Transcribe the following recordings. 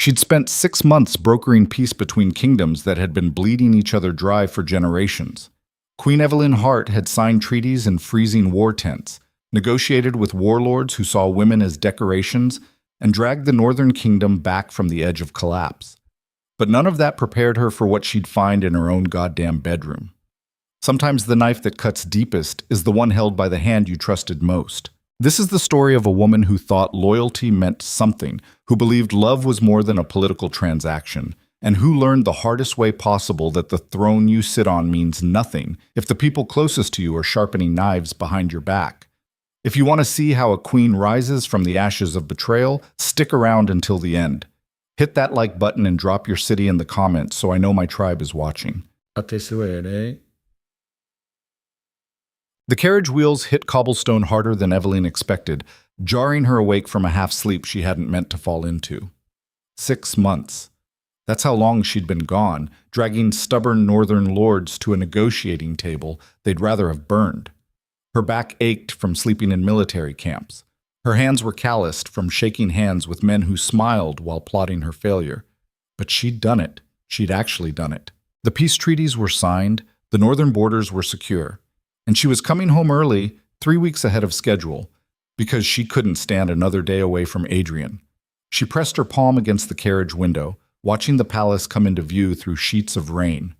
She'd spent 6 months brokering peace between kingdoms that had been bleeding each other dry for generations. Queen Evelyn Hart had signed treaties in freezing war tents, negotiated with warlords who saw women as decorations, and dragged the Northern Kingdom back from the edge of collapse. But none of that prepared her for what she'd find in her own goddamn bedroom. Sometimes the knife that cuts deepest is the one held by the hand you trusted most. This is the story of a woman who thought loyalty meant something, who believed love was more than a political transaction, and who learned the hardest way possible that the throne you sit on means nothing if the people closest to you are sharpening knives behind your back. If you want to see how a queen rises from the ashes of betrayal, stick around until the end. Hit that like button and drop your city in the comments so I know my tribe is watching. The carriage wheels hit cobblestone harder than Evelyn expected, jarring her awake from a half-sleep she hadn't meant to fall into. 6 months. That's how long she'd been gone, dragging stubborn northern lords to a negotiating table they'd rather have burned. Her back ached from sleeping in military camps. Her hands were calloused from shaking hands with men who smiled while plotting her failure. But she'd done it. She'd actually done it. The peace treaties were signed, the northern borders were secure, and she was coming home early, 3 weeks ahead of schedule, because she couldn't stand another day away from Adrian. She pressed her palm against the carriage window, watching the palace come into view through sheets of rain.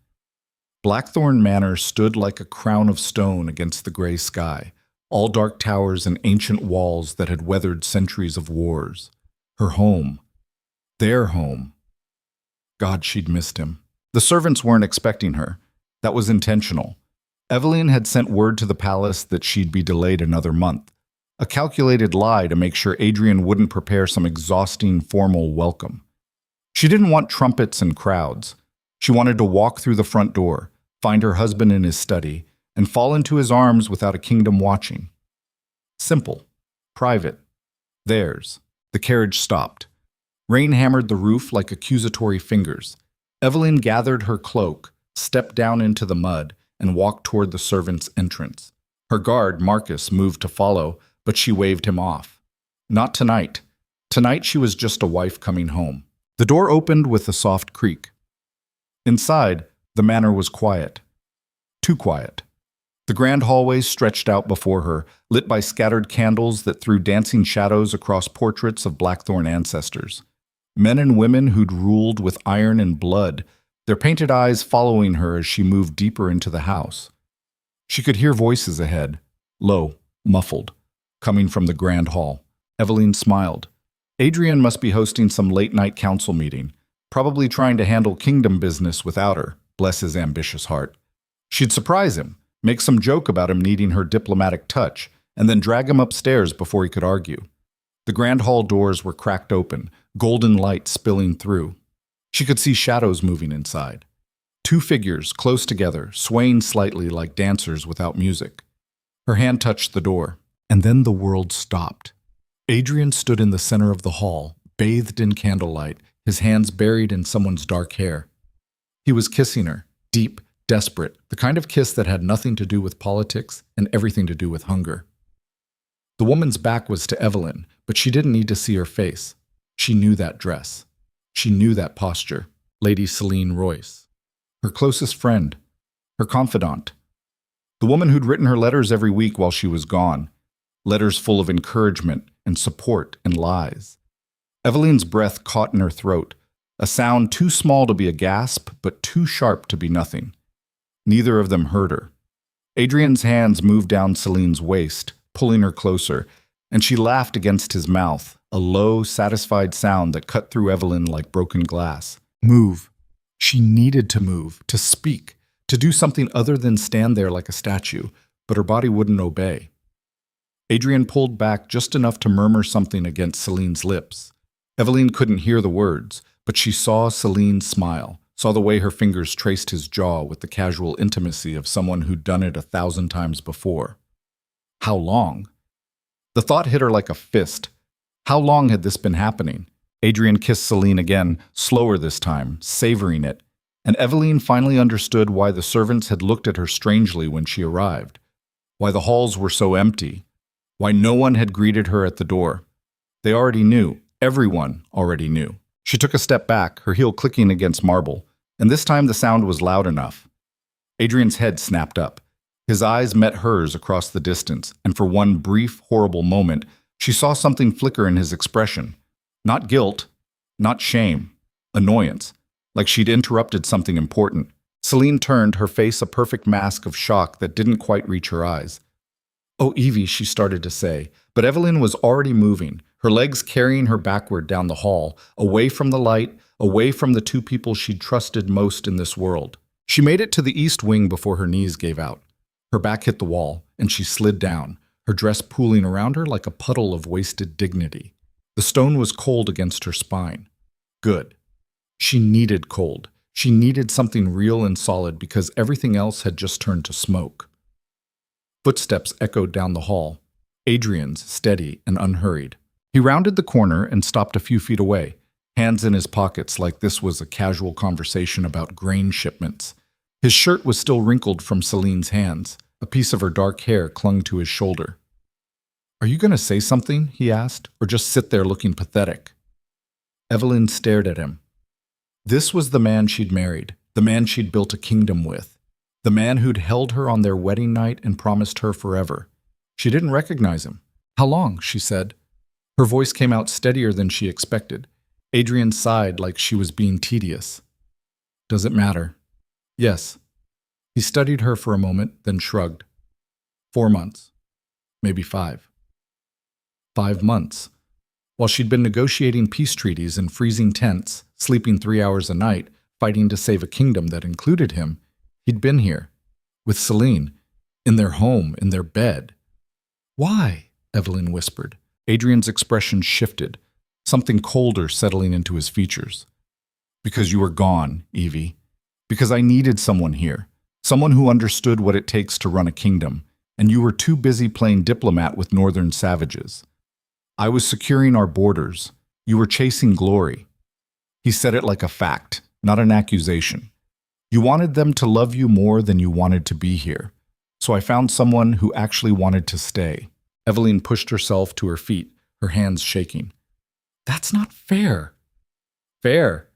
Blackthorn Manor stood like a crown of stone against the gray sky, all dark towers and ancient walls that had weathered centuries of wars. Her home. Their home. God, she'd missed him. The servants weren't expecting her. That was intentional. Evelyn had sent word to the palace that she'd be delayed another month, a calculated lie to make sure Adrian wouldn't prepare some exhausting formal welcome. She didn't want trumpets and crowds. She wanted to walk through the front door, find her husband in his study, and fall into his arms without a kingdom watching. Simple. Private. Theirs. The carriage stopped. Rain hammered the roof like accusatory fingers. Evelyn gathered her cloak, stepped down into the mud, and walked toward the servants' entrance. Her guard, Marcus, moved to follow, but she waved him off. Not tonight. Tonight she was just a wife coming home. The door opened with a soft creak. Inside, the manor was quiet. Too quiet. The grand hallway stretched out before her, lit by scattered candles that threw dancing shadows across portraits of Blackthorn ancestors. Men and women who'd ruled with iron and blood, their painted eyes following her as she moved deeper into the house. She could hear voices ahead, low, muffled, coming from the grand hall. Evelyn smiled. Adrian must be hosting some late-night council meeting, probably trying to handle kingdom business without her, bless his ambitious heart. She'd surprise him, make some joke about him needing her diplomatic touch, and then drag him upstairs before he could argue. The grand hall doors were cracked open, golden light spilling through. She could see shadows moving inside. 2 figures, close together, swaying slightly like dancers without music. Her hand touched the door, and then the world stopped. Adrian stood in the center of the hall, bathed in candlelight, his hands buried in someone's dark hair. He was kissing her, deep, desperate, the kind of kiss that had nothing to do with politics and everything to do with hunger. The woman's back was to Evelyn, but she didn't need to see her face. She knew that dress. She knew that posture. Lady Celine Royce. Her closest friend. Her confidant. The woman who'd written her letters every week while she was gone. Letters full of encouragement and support and lies. Evelyn's breath caught in her throat, a sound too small to be a gasp, but too sharp to be nothing. Neither of them heard her. Adrian's hands moved down Celine's waist, pulling her closer, and she laughed against his mouth, a low, satisfied sound that cut through Evelyn like broken glass. Move. She needed to move, to speak, to do something other than stand there like a statue, but her body wouldn't obey. Adrian pulled back just enough to murmur something against Celine's lips. Evelyn couldn't hear the words, but she saw Celine smile, saw the way her fingers traced his jaw with the casual intimacy of someone who'd done it 1,000 times before. How long? The thought hit her like a fist. How long had this been happening? Adrian kissed Celine again, slower this time, savoring it, and Evelyn finally understood why the servants had looked at her strangely when she arrived, why the halls were so empty, why no one had greeted her at the door. They already knew. Everyone already knew. She took a step back, her heel clicking against marble, and this time the sound was loud enough. Adrian's head snapped up. His eyes met hers across the distance, and for one brief, horrible moment, she saw something flicker in his expression. Not guilt, not shame, annoyance, like she'd interrupted something important. Celine turned, her face a perfect mask of shock that didn't quite reach her eyes. "Oh, Evie," she started to say, but Evelyn was already moving, her legs carrying her backward down the hall, away from the light, away from the two people she'd trusted most in this world. She made it to the east wing before her knees gave out. Her back hit the wall, and she slid down, her dress pooling around her like a puddle of wasted dignity. The stone was cold against her spine. Good. She needed cold. She needed something real and solid because everything else had just turned to smoke. Footsteps echoed down the hall. Adrian's, steady and unhurried. He rounded the corner and stopped a few feet away, hands in his pockets like this was a casual conversation about grain shipments. His shirt was still wrinkled from Celine's hands. A piece of her dark hair clung to his shoulder. "Are you going to say something?" he asked, "or just sit there looking pathetic?" Evelyn stared at him. This was the man she'd married, the man she'd built a kingdom with, the man who'd held her on their wedding night and promised her forever. She didn't recognize him. "How long?" she said. Her voice came out steadier than she expected. Adrian sighed like she was being tedious. "Does it matter?" "Yes." He studied her for a moment, then shrugged. 4 months. Maybe 5. 5 months. While she'd been negotiating peace treaties in freezing tents, sleeping 3 hours a night, fighting to save a kingdom that included him, he'd been here, with Celine, in their home, in their bed. "Why?" Evelyn whispered. Adrian's expression shifted, something colder settling into his features. "Because you were gone, Evie. Because I needed someone here, someone who understood what it takes to run a kingdom, and you were too busy playing diplomat with northern savages. I was securing our borders. You were chasing glory." He said it like a fact, not an accusation. "You wanted them to love you more than you wanted to be here. So I found someone who actually wanted to stay." Evelyn pushed herself to her feet, her hands shaking. "That's not fair." "Fair?"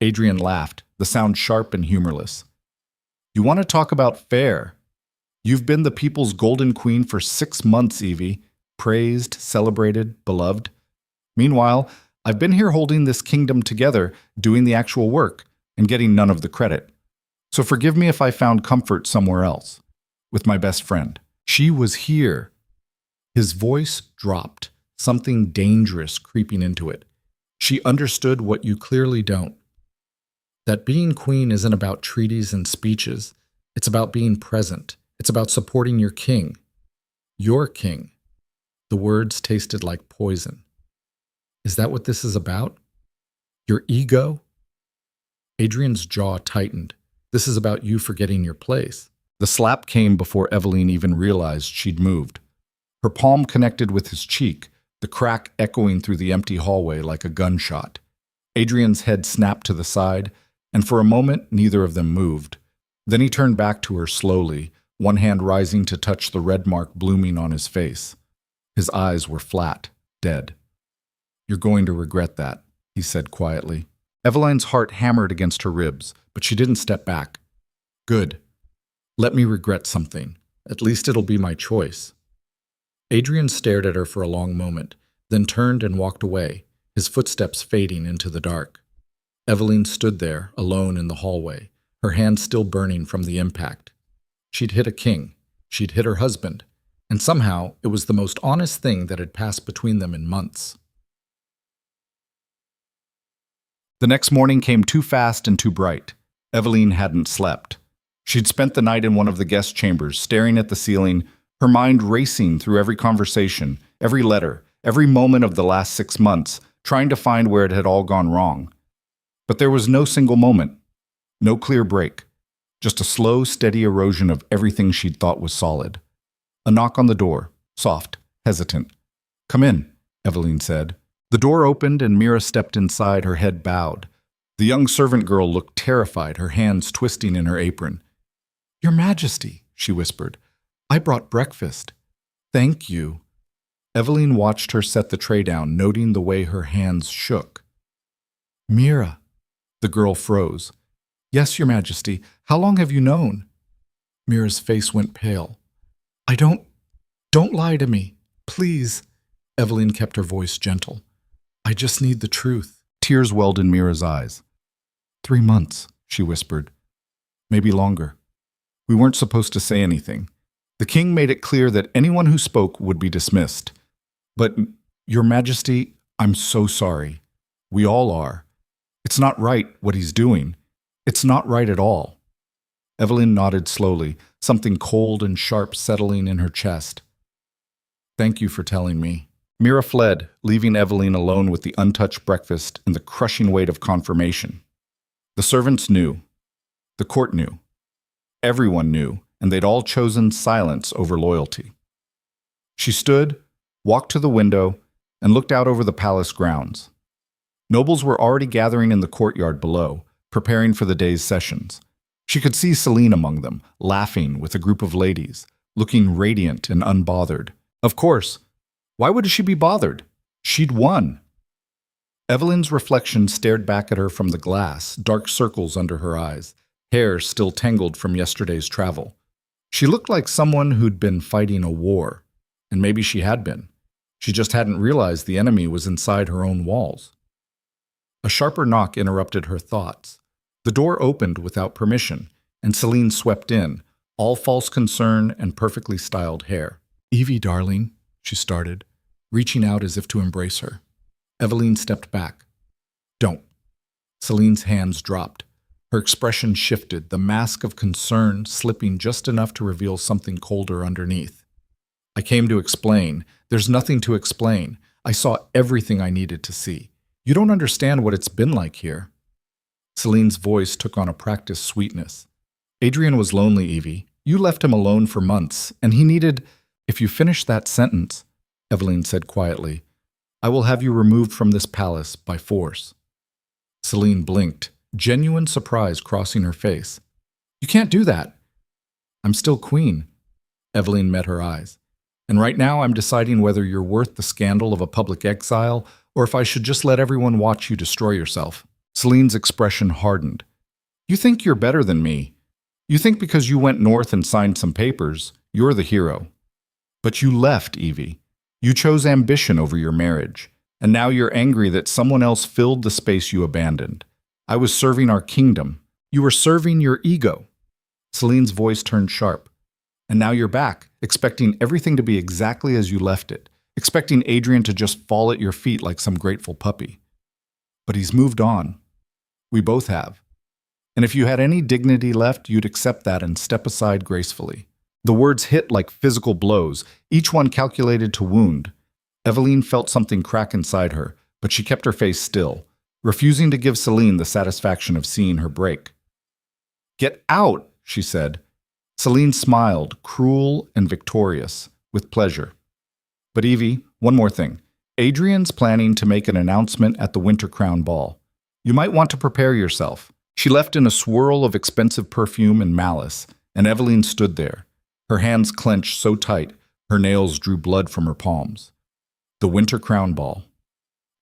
Adrian laughed, the sound sharp and humorless. "You want to talk about fair? You've been the people's golden queen for 6 months, Evie. Praised, celebrated, beloved. Meanwhile, I've been here holding this kingdom together, doing the actual work, and getting none of the credit. So forgive me if I found comfort somewhere else. With my best friend. She was here." His voice dropped, something dangerous creeping into it. "She understood what you clearly don't. That being queen isn't about treaties and speeches. It's about being present. It's about supporting your king. Your king." The words tasted like poison. "Is that what this is about? Your ego?" Adrian's jaw tightened. "This is about you forgetting your place." The slap came before Evelyn even realized she'd moved. Her palm connected with his cheek, the crack echoing through the empty hallway like a gunshot. Adrian's head snapped to the side, and for a moment neither of them moved. Then he turned back to her slowly, one hand rising to touch the red mark blooming on his face. His eyes were flat, dead. "You're going to regret that," he said quietly. Eveline's heart hammered against her ribs, but she didn't step back. "Good. Let me regret something. At least it'll be my choice." Adrian stared at her for a long moment, then turned and walked away, his footsteps fading into the dark. Evelyn stood there, alone in the hallway, her hands still burning from the impact. She'd hit a king. She'd hit her husband. And somehow, it was the most honest thing that had passed between them in months. The next morning came too fast and too bright. Evelyn hadn't slept. She'd spent the night in one of the guest chambers, staring at the ceiling, her mind racing through every conversation, every letter, every moment of the last 6 months, trying to find where it had all gone wrong. But there was no single moment, no clear break, just a slow, steady erosion of everything she'd thought was solid. A knock on the door, soft, hesitant. "Come in," Evelyn said. The door opened and Mira stepped inside, her head bowed. The young servant girl looked terrified, her hands twisting in her apron. "Your Majesty," she whispered, "I brought breakfast." "Thank you." Evelyn watched her set the tray down, noting the way her hands shook. Mira. The girl froze. Yes, Your Majesty. How long have you known? Mira's face went pale. I don't lie to me. Please. Evelyn kept her voice gentle. I just need the truth. Tears welled in Mira's eyes. 3 months, she whispered. Maybe longer. We weren't supposed to say anything. The king made it clear that anyone who spoke would be dismissed. But, Your Majesty, I'm so sorry. We all are. It's not right what he's doing. It's not right at all. Evelyn nodded slowly, something cold and sharp settling in her chest. Thank you for telling me. Mira fled, leaving Evelyn alone with the untouched breakfast and the crushing weight of confirmation. The servants knew. The court knew. Everyone knew, and they'd all chosen silence over loyalty. She stood, walked to the window, and looked out over the palace grounds. Nobles were already gathering in the courtyard below, preparing for the day's sessions. She could see Celine among them, laughing with a group of ladies, looking radiant and unbothered. Of course. Why would she be bothered? She'd won. Evelyn's reflection stared back at her from the glass, dark circles under her eyes, hair still tangled from yesterday's travel. She looked like someone who'd been fighting a war, and maybe she had been. She just hadn't realized the enemy was inside her own walls. A sharper knock interrupted her thoughts. The door opened without permission, and Celine swept in, all false concern and perfectly styled hair. Evie, darling, she started, reaching out as if to embrace her. Evelyn stepped back. Don't. Celine's hands dropped. Her expression shifted, the mask of concern slipping just enough to reveal something colder underneath. I came to explain. There's nothing to explain. I saw everything I needed to see. You don't understand what it's been like here. Celine's voice took on a practiced sweetness. Adrian was lonely, Evie. You left him alone for months, and he needed... If you finish that sentence, Evelyn said quietly, I will have you removed from this palace by force. Celine blinked, genuine surprise crossing her face. You can't do that. I'm still queen. Evelyn met her eyes. And right now I'm deciding whether you're worth the scandal of a public exile or if I should just let everyone watch you destroy yourself. Celine's expression hardened. You think you're better than me. You think because you went north and signed some papers, you're the hero. But you left, Evie. You chose ambition over your marriage, and now you're angry that someone else filled the space you abandoned. I was serving our kingdom. You were serving your ego. Celine's voice turned sharp. And now you're back, expecting everything to be exactly as you left it, expecting Adrian to just fall at your feet like some grateful puppy. But he's moved on. We both have. And if you had any dignity left, you'd accept that and step aside gracefully. The words hit like physical blows, each one calculated to wound. Evelyn felt something crack inside her, but she kept her face still, refusing to give Celine the satisfaction of seeing her break. Get out, she said. Celine smiled, cruel and victorious, with pleasure. But Evie, one more thing. Adrian's planning to make an announcement at the Winter Crown Ball. You might want to prepare yourself. She left in a swirl of expensive perfume and malice, and Evelyn stood there. Her hands clenched so tight, her nails drew blood from her palms. The Winter Crown Ball.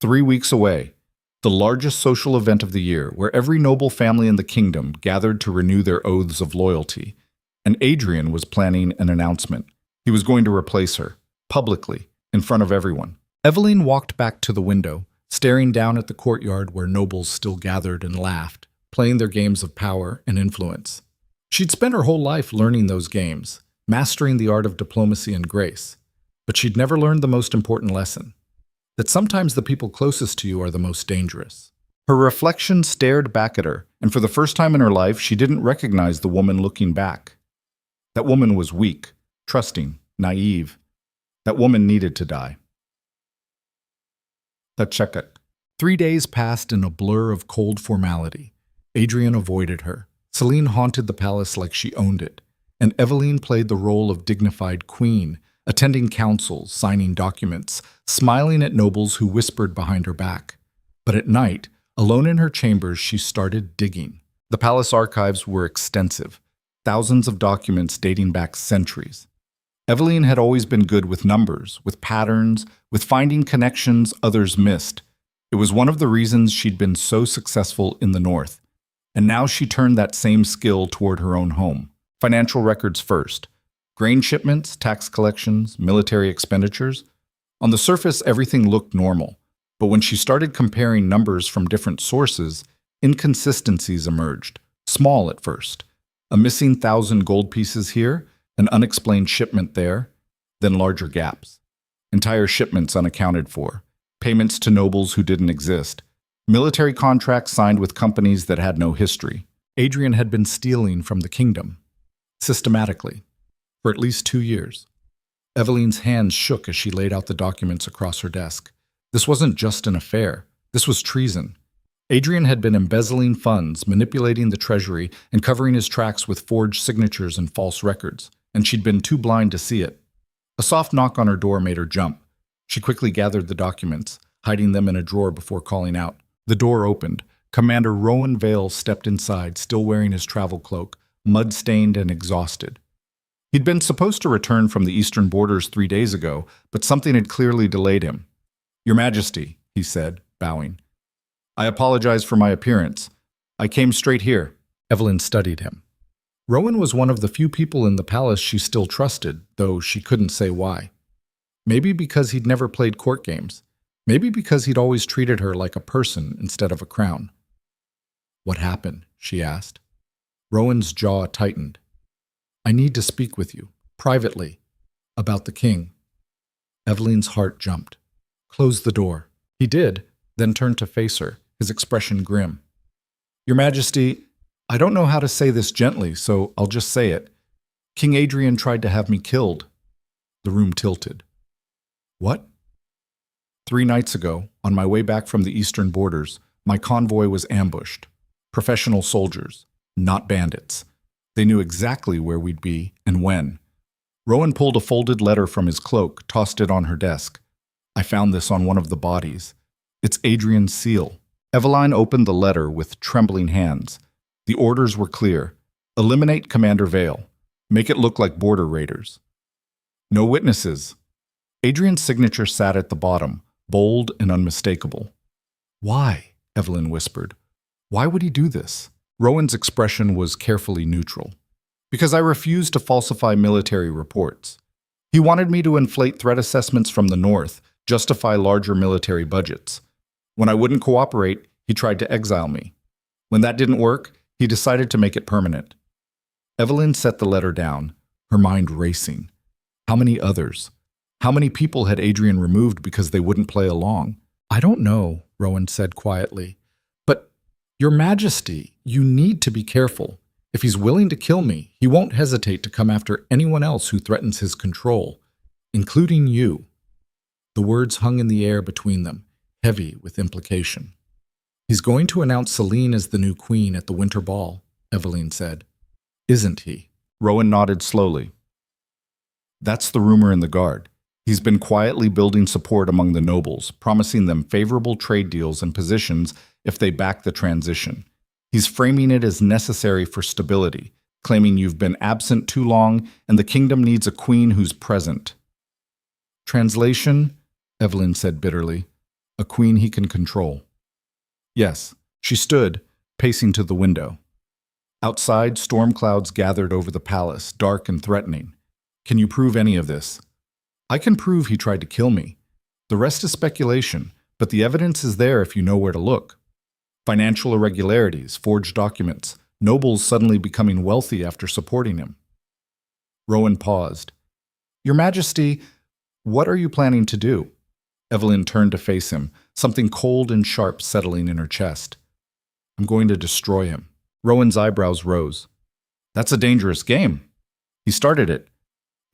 3 weeks away, the largest social event of the year, where every noble family in the kingdom gathered to renew their oaths of loyalty. And Adrian was planning an announcement. He was going to replace her, publicly, in front of everyone. Evelyn walked back to the window, staring down at the courtyard where nobles still gathered and laughed, playing their games of power and influence. She'd spent her whole life learning those games, mastering the art of diplomacy and grace. But she'd never learned the most important lesson, that sometimes the people closest to you are the most dangerous. Her reflection stared back at her, and for the first time in her life, she didn't recognize the woman looking back. That woman was weak, trusting, naive. That woman needed to die. Tachekak. 3 days passed in a blur of cold formality. Adrian avoided her. Celine haunted the palace like she owned it, and Evelyn played the role of dignified queen, attending councils, signing documents, smiling at nobles who whispered behind her back. But at night, alone in her chambers, she started digging. The palace archives were extensive, thousands of documents dating back centuries. Evelyn had always been good with numbers, with patterns, with finding connections others missed. It was one of the reasons she'd been so successful in the North. And now she turned that same skill toward her own home. Financial records first. Grain shipments, tax collections, military expenditures. On the surface, everything looked normal. But when she started comparing numbers from different sources, inconsistencies emerged. Small at first. A missing 1,000 gold pieces here, an unexplained shipment there, then larger gaps. Entire shipments unaccounted for. Payments to nobles who didn't exist. Military contracts signed with companies that had no history. Adrian had been stealing from the kingdom. Systematically. For at least 2 years. Eveline's hands shook as she laid out the documents across her desk. This wasn't just an affair. This was treason. Adrian had been embezzling funds, manipulating the treasury, and covering his tracks with forged signatures and false records, and she'd been too blind to see it. A soft knock on her door made her jump. She quickly gathered the documents, hiding them in a drawer before calling out. The door opened. Commander Rowan Vale stepped inside, still wearing his travel cloak, mud-stained and exhausted. He'd been supposed to return from the eastern borders 3 days ago, but something had clearly delayed him. "Your Majesty," he said, bowing. "I apologize for my appearance. I came straight here." Evelyn studied him. Rowan was one of the few people in the palace she still trusted, though she couldn't say why. Maybe because he'd never played court games. Maybe because he'd always treated her like a person instead of a crown. "What happened?" she asked. Rowan's jaw tightened. "I need to speak with you, privately, about the king." Eveline's heart jumped. "Close the door." He did, then turned to face her, his expression grim. "Your Majesty, I don't know how to say this gently, so I'll just say it. King Adrian tried to have me killed." The room tilted. "What?" 3 nights ago, on my way back from the eastern borders, my convoy was ambushed. Professional soldiers, not bandits. They knew exactly where we'd be and when. Rowan pulled a folded letter from his cloak, tossed it on her desk. "I found this on one of the bodies. It's Adrian's seal." Eveline opened the letter with trembling hands. The orders were clear. Eliminate Commander Vale. Make it look like border raiders. No witnesses. Adrian's signature sat at the bottom, bold and unmistakable. "Why?" Evelyn whispered. "Why would he do this?" Rowan's expression was carefully neutral. "Because I refused to falsify military reports. He wanted me to inflate threat assessments from the north, justify larger military budgets. When I wouldn't cooperate, he tried to exile me. When that didn't work, he decided to make it permanent." Evelyn set the letter down, her mind racing. How many others? How many people had Adrian removed because they wouldn't play along? "I don't know," Rowan said quietly. "But, Your Majesty, you need to be careful. If he's willing to kill me, he won't hesitate to come after anyone else who threatens his control, including you." The words hung in the air between them, heavy with implication. "He's going to announce Celine as the new queen at the winter ball," Evelyn said. "Isn't he?" Rowan nodded slowly. "That's the rumor in the guard. He's been quietly building support among the nobles, promising them favorable trade deals and positions if they back the transition. He's framing it as necessary for stability, claiming you've been absent too long and the kingdom needs a queen who's present." "Translation?" Evelyn said bitterly. "A queen he can control." Yes, she stood, pacing to the window. Outside, storm clouds gathered over the palace, dark and threatening. "Can you prove any of this?" "I can prove he tried to kill me. The rest is speculation, but the evidence is there if you know where to look. Financial irregularities, forged documents, nobles suddenly becoming wealthy after supporting him." Rowan paused. "Your Majesty, what are you planning to do?" Evelyn turned to face him, something cold and sharp settling in her chest. "I'm going to destroy him." Rowan's eyebrows rose. "That's a dangerous game." "He started it."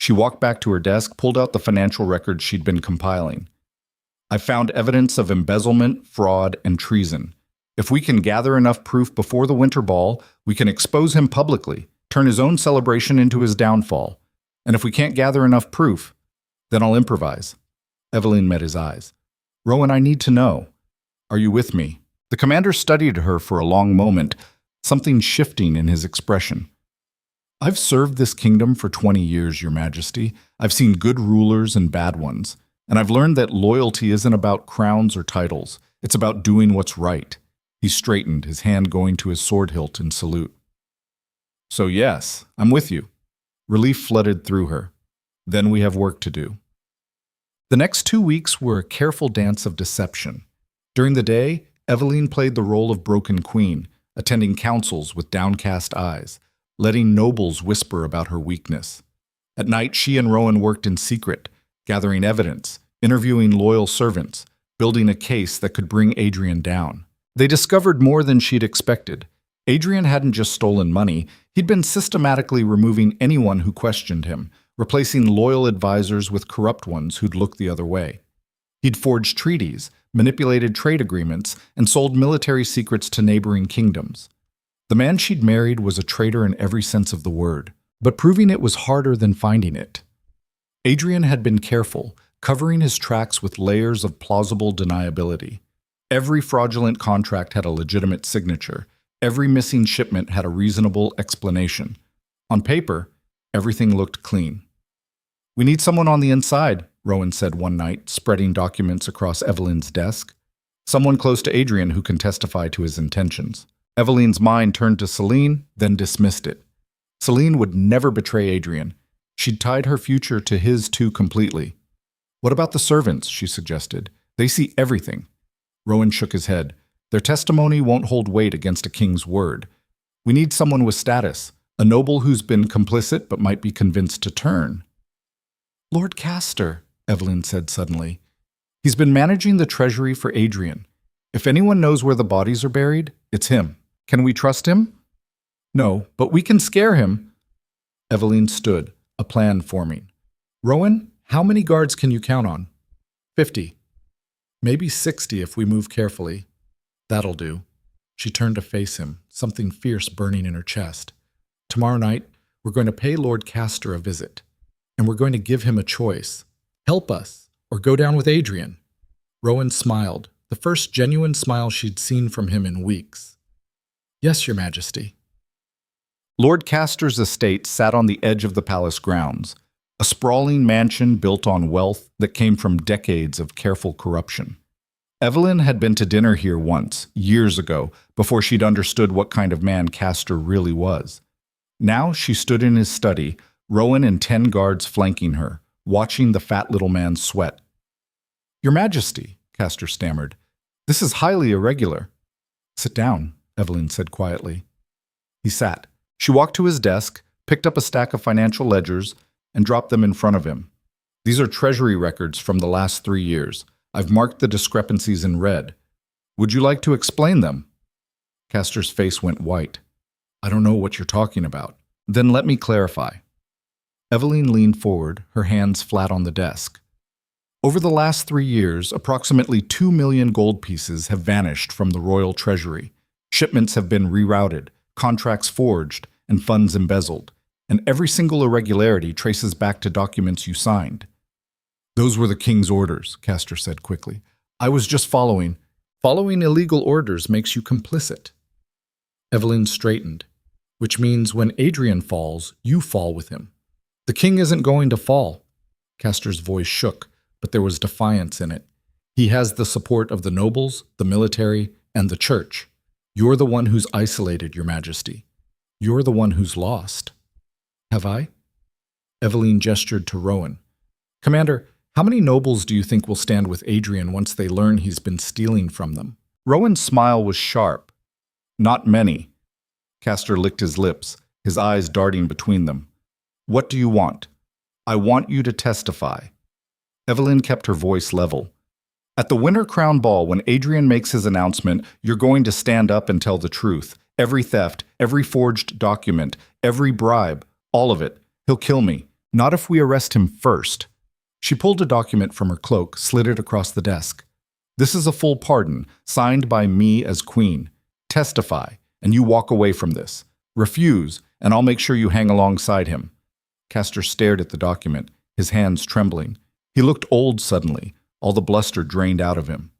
She walked back to her desk, pulled out the financial records she'd been compiling. "I found evidence of embezzlement, fraud, and treason. If we can gather enough proof before the winter ball, we can expose him publicly, turn his own celebration into his downfall. And if we can't gather enough proof, then I'll improvise." Evelyn met his eyes. "Rowan, I need to know. Are you with me?" The commander studied her for a long moment, something shifting in his expression. "I've served this kingdom for 20 years, Your Majesty. I've seen good rulers and bad ones, and I've learned that loyalty isn't about crowns or titles. It's about doing what's right. He straightened, his hand going to his sword hilt in salute. So yes, I'm with you. Relief flooded through her. Then we have work to do. The next 2 weeks were a careful dance of deception. During the day, Eveline played the role of broken queen, attending councils with downcast eyes, letting nobles whisper about her weakness. At night, she and Rowan worked in secret, gathering evidence, interviewing loyal servants, building a case that could bring Adrian down. They discovered more than she'd expected. Adrian hadn't just stolen money, he'd been systematically removing anyone who questioned him, replacing loyal advisors with corrupt ones who'd look the other way. He'd forged treaties, manipulated trade agreements, and sold military secrets to neighboring kingdoms. The man she'd married was a traitor in every sense of the word, but proving it was harder than finding it. Adrian had been careful, covering his tracks with layers of plausible deniability. Every fraudulent contract had a legitimate signature. Every missing shipment had a reasonable explanation. On paper, everything looked clean. "We need someone on the inside," Rowan said one night, spreading documents across Eveline's desk. "Someone close to Adrian who can testify to his intentions." Eveline's mind turned to Celine, then dismissed it. Celine would never betray Adrian. She'd tied her future to his too completely. "What about the servants?" she suggested. "They see everything." Rowan shook his head. "Their testimony won't hold weight against a king's word. We need someone with status, a noble who's been complicit but might be convinced to turn." "Lord Castor," Eveline said suddenly. "He's been managing the treasury for Adrian. If anyone knows where the bodies are buried, it's him. Can we trust him?" "No, but we can scare him." Eveline stood, a plan forming. "Rowan, how many guards can you count on?" 50. "Maybe 60 if we move carefully." "That'll do." She turned to face him, something fierce burning in her chest. "Tomorrow night, we're going to pay Lord Castor a visit. And we're going to give him a choice. Help us, or go down with Adrian." Rowan smiled, the first genuine smile she'd seen from him in weeks. "Yes, Your Majesty." Lord Castor's estate sat on the edge of the palace grounds, a sprawling mansion built on wealth that came from decades of careful corruption. Eveline had been to dinner here once, years ago, before she'd understood what kind of man Castor really was. Now she stood in his study, Rowan and 10 guards flanking her, watching the fat little man sweat. "Your Majesty," Castor stammered, "this is highly irregular." "Sit down," Eveline said quietly. He sat. She walked to his desk, picked up a stack of financial ledgers, and dropped them in front of him. "These are treasury records from the last 3 years. I've marked the discrepancies in red. Would you like to explain them?" Castor's face went white. "I don't know what you're talking about." "Then let me clarify." Eveline leaned forward, her hands flat on the desk. "Over the last 3 years, approximately 2 million gold pieces have vanished from the royal treasury. Shipments have been rerouted, contracts forged, and funds embezzled. And every single irregularity traces back to documents you signed." "Those were the king's orders," Castor said quickly. "I was just following." "Following illegal orders makes you complicit." Eveline straightened. "Which means when Adrian falls, you fall with him." "The king isn't going to fall." Castor's voice shook, but there was defiance in it. "He has the support of the nobles, the military, and the church. You're the one who's isolated, Your Majesty. You're the one who's lost." "Have I?" Eveline gestured to Rowan. "Commander, how many nobles do you think will stand with Adrian once they learn he's been stealing from them?" Rowan's smile was sharp. "Not many." Castor licked his lips, his eyes darting between them. "What do you want?" "I want you to testify." Eveline kept her voice level. "At the Winter Crown Ball, when Adrian makes his announcement, you're going to stand up and tell the truth. Every theft, every forged document, every bribe, all of it. He'll kill me. Not if we arrest him first." She pulled a document from her cloak, slid it across the desk. "This is a full pardon, signed by me as queen. Testify, and you walk away from this. Refuse, and I'll make sure you hang alongside him." Castor stared at the document, his hands trembling. He looked old suddenly, all the bluster drained out of him.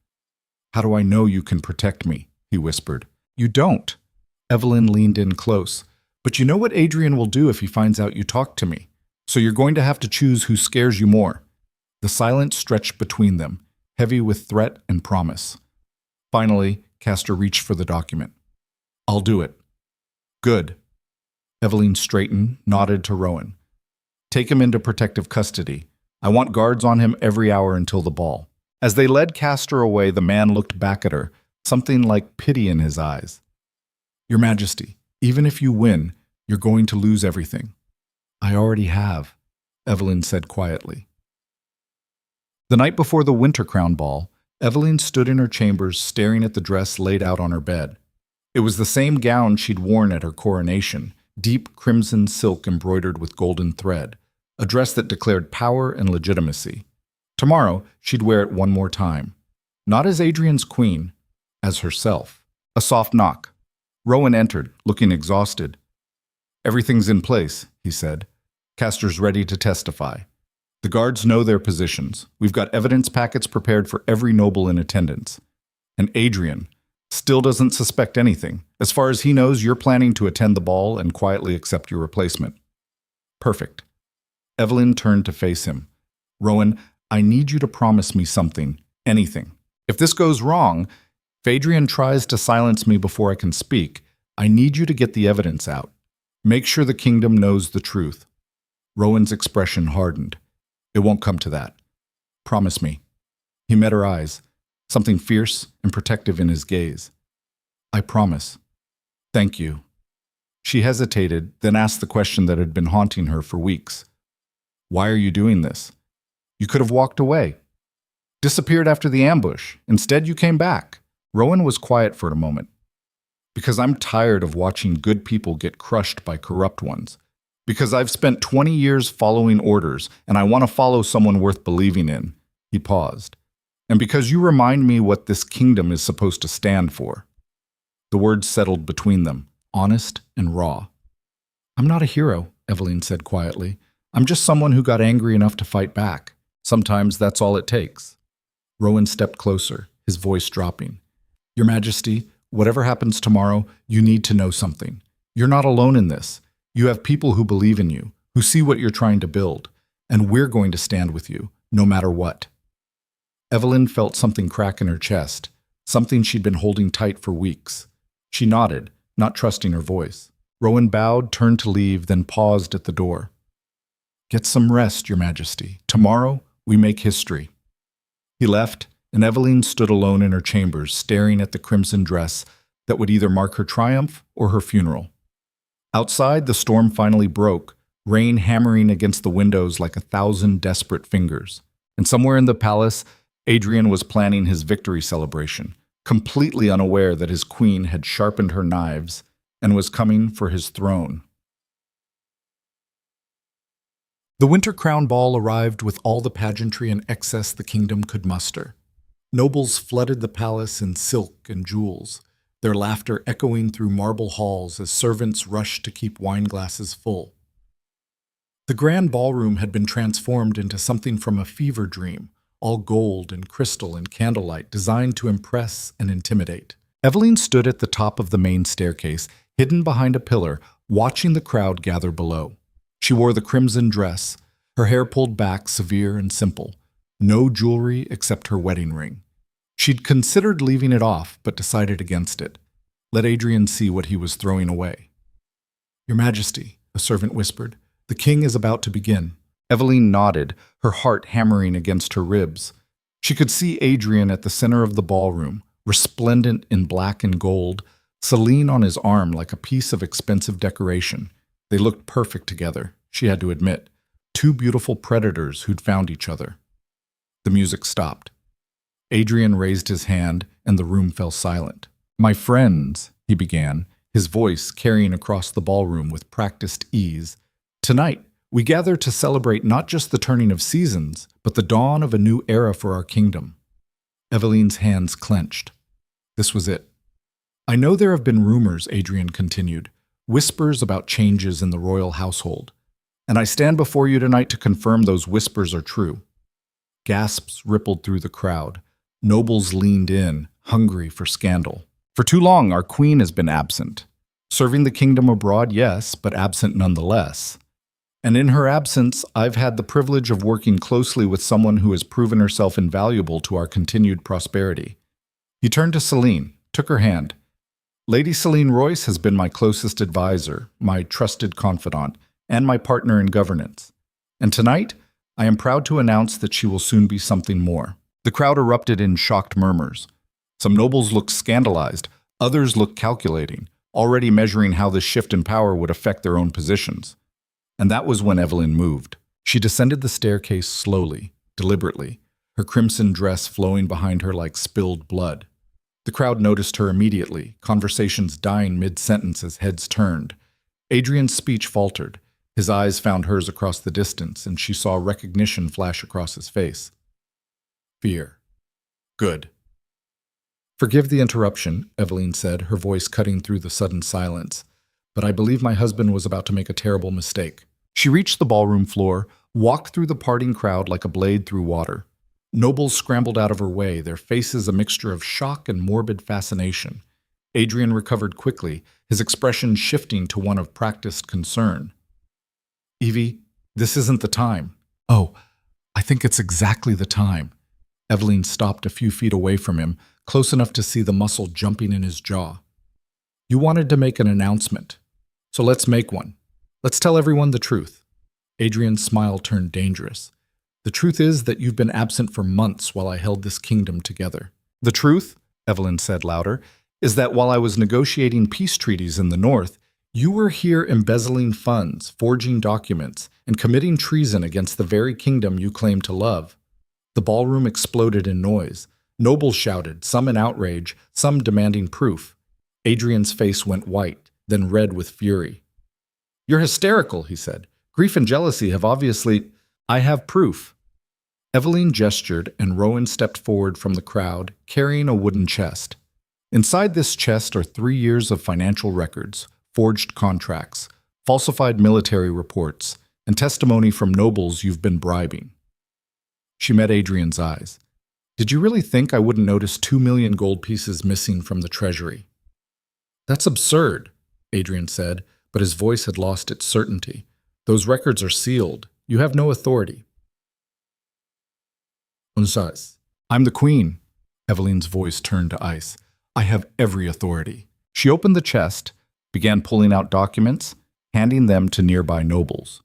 "How do I know you can protect me?" he whispered. "You don't." Eveline leaned in close. "But you know what Adrian will do if he finds out you talked to me. So you're going to have to choose who scares you more." The silence stretched between them, heavy with threat and promise. Finally, Castor reached for the document. I'll do it. Good. Evelyn straightened, nodded to Rowan. Take him into protective custody. I want guards on him every hour until the ball. As they led Castor away, the man looked back at her, something like pity in his eyes. Your Majesty, even if you win, you're going to lose everything. I already have, Evelyn said quietly. The night before the Winter Crown Ball, Evelyn stood in her chambers staring at the dress laid out on her bed. It was the same gown she'd worn at her coronation, deep crimson silk embroidered with golden thread, a dress that declared power and legitimacy. Tomorrow, she'd wear it one more time. Not as Adrian's queen, as herself. A soft knock. Rowan entered, looking exhausted. Everything's in place, he said. Castor's ready to testify. The guards know their positions. We've got evidence packets prepared for every noble in attendance. And Adrian still doesn't suspect anything. As far as he knows, you're planning to attend the ball and quietly accept your replacement. Perfect. Evelyn turned to face him. Rowan, I need you to promise me something, anything. If this goes wrong, if Adrian tries to silence me before I can speak, I need you to get the evidence out. Make sure the kingdom knows the truth. Rowan's expression hardened. It won't come to that. Promise me. He met her eyes, something fierce and protective in his gaze. I promise. Thank you. She hesitated, then asked the question that had been haunting her for weeks. Why are you doing this? You could have walked away. Disappeared after the ambush. Instead, you came back. Rowan was quiet for a moment. Because I'm tired of watching good people get crushed by corrupt ones. Because I've spent 20 years following orders, and I want to follow someone worth believing in. He paused. And because you remind me what this kingdom is supposed to stand for. The words settled between them, honest and raw. I'm not a hero, Evelyn said quietly. I'm just someone who got angry enough to fight back. Sometimes that's all it takes. Rowan stepped closer, his voice dropping. Your Majesty, whatever happens tomorrow, you need to know something. You're not alone in this. You have people who believe in you, who see what you're trying to build, and we're going to stand with you, no matter what. Evelyn felt something crack in her chest, something she'd been holding tight for weeks. She nodded, not trusting her voice. Rowan bowed, turned to leave, then paused at the door. Get some rest, Your Majesty. Tomorrow, we make history. He left, and Evelyn stood alone in her chambers, staring at the crimson dress that would either mark her triumph or her funeral. Outside, the storm finally broke, rain hammering against the windows like 1,000 desperate fingers. And somewhere in the palace, Adrian was planning his victory celebration, completely unaware that his queen had sharpened her knives and was coming for his throne. The Winter Crown Ball arrived with all the pageantry and excess the kingdom could muster. Nobles flooded the palace in silk and jewels, their laughter echoing through marble halls as servants rushed to keep wine glasses full. The grand ballroom had been transformed into something from a fever dream, all gold and crystal and candlelight designed to impress and intimidate. Evelyn stood at the top of the main staircase, hidden behind a pillar, watching the crowd gather below. She wore the crimson dress, her hair pulled back, severe and simple, no jewelry except her wedding ring. She'd considered leaving it off, but decided against it. Let Adrian see what he was throwing away. Your Majesty, a servant whispered, the king is about to begin. Evelyn nodded, her heart hammering against her ribs. She could see Adrian at the center of the ballroom, resplendent in black and gold, Celine on his arm like a piece of expensive decoration. They looked perfect together, she had to admit. Two beautiful predators who'd found each other. The music stopped. Adrian raised his hand, and the room fell silent. My friends, he began, his voice carrying across the ballroom with practiced ease. Tonight, we gather to celebrate not just the turning of seasons, but the dawn of a new era for our kingdom. Evelyn's hands clenched. This was it. I know there have been rumors, Adrian continued, whispers about changes in the royal household. And I stand before you tonight to confirm those whispers are true. Gasps rippled through the crowd. Nobles leaned in, hungry for scandal. For too long, our queen has been absent. Serving the kingdom abroad, yes, but absent nonetheless. And in her absence, I've had the privilege of working closely with someone who has proven herself invaluable to our continued prosperity. He turned to Celine, took her hand. Lady Celine Royce has been my closest advisor, my trusted confidant, and my partner in governance. And tonight, I am proud to announce that she will soon be something more. The crowd erupted in shocked murmurs. Some nobles looked scandalized, others looked calculating, already measuring how this shift in power would affect their own positions. And that was when Evelyn moved. She descended the staircase slowly, deliberately, her crimson dress flowing behind her like spilled blood. The crowd noticed her immediately, conversations dying mid-sentence as heads turned. Adrian's speech faltered. His eyes found hers across the distance, and she saw recognition flash across his face. Fear. Good. Forgive the interruption, Evelyn said, her voice cutting through the sudden silence. But I believe my husband was about to make a terrible mistake. She reached the ballroom floor, walked through the parting crowd like a blade through water. Nobles scrambled out of her way, their faces a mixture of shock and morbid fascination. Adrian recovered quickly, his expression shifting to one of practiced concern. Evie, this isn't the time. Oh, I think it's exactly the time. Evelyn stopped a few feet away from him, close enough to see the muscle jumping in his jaw. You wanted to make an announcement, so let's make one. Let's tell everyone the truth. Adrian's smile turned dangerous. The truth is that you've been absent for months while I held this kingdom together. The truth, Evelyn said louder, is that while I was negotiating peace treaties in the north, you were here embezzling funds, forging documents, and committing treason against the very kingdom you claim to love. The ballroom exploded in noise. Nobles shouted, some in outrage, some demanding proof. Adrian's face went white, then red with fury. You're hysterical, he said. Grief and jealousy have obviously... I have proof. Evelyn gestured, and Rowan stepped forward from the crowd, carrying a wooden chest. Inside this chest are 3 years of financial records, forged contracts, falsified military reports, and testimony from nobles you've been bribing. She met Adrian's eyes. Did you really think I wouldn't notice 2 million gold pieces missing from the treasury? That's absurd, Adrian said, but his voice had lost its certainty. Those records are sealed. You have no authority. I'm the queen. Evelyn's voice turned to ice. I have every authority. She opened the chest, began pulling out documents, handing them to nearby nobles.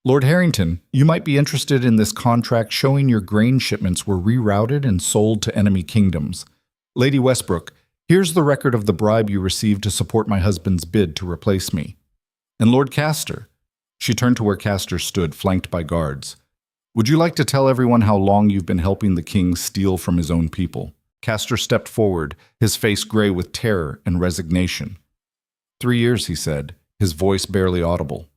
Lord Harrington, you might be interested in this contract showing your grain shipments were rerouted and sold to enemy kingdoms. Lady Westbrook, here's the record of the bribe you received to support my husband's bid to replace me. And Lord Castor. She turned to where Castor stood, flanked by guards. Would you like to tell everyone how long you've been helping the king steal from his own people? Castor stepped forward, his face gray with terror and resignation. 3 years, he said, his voice barely audible.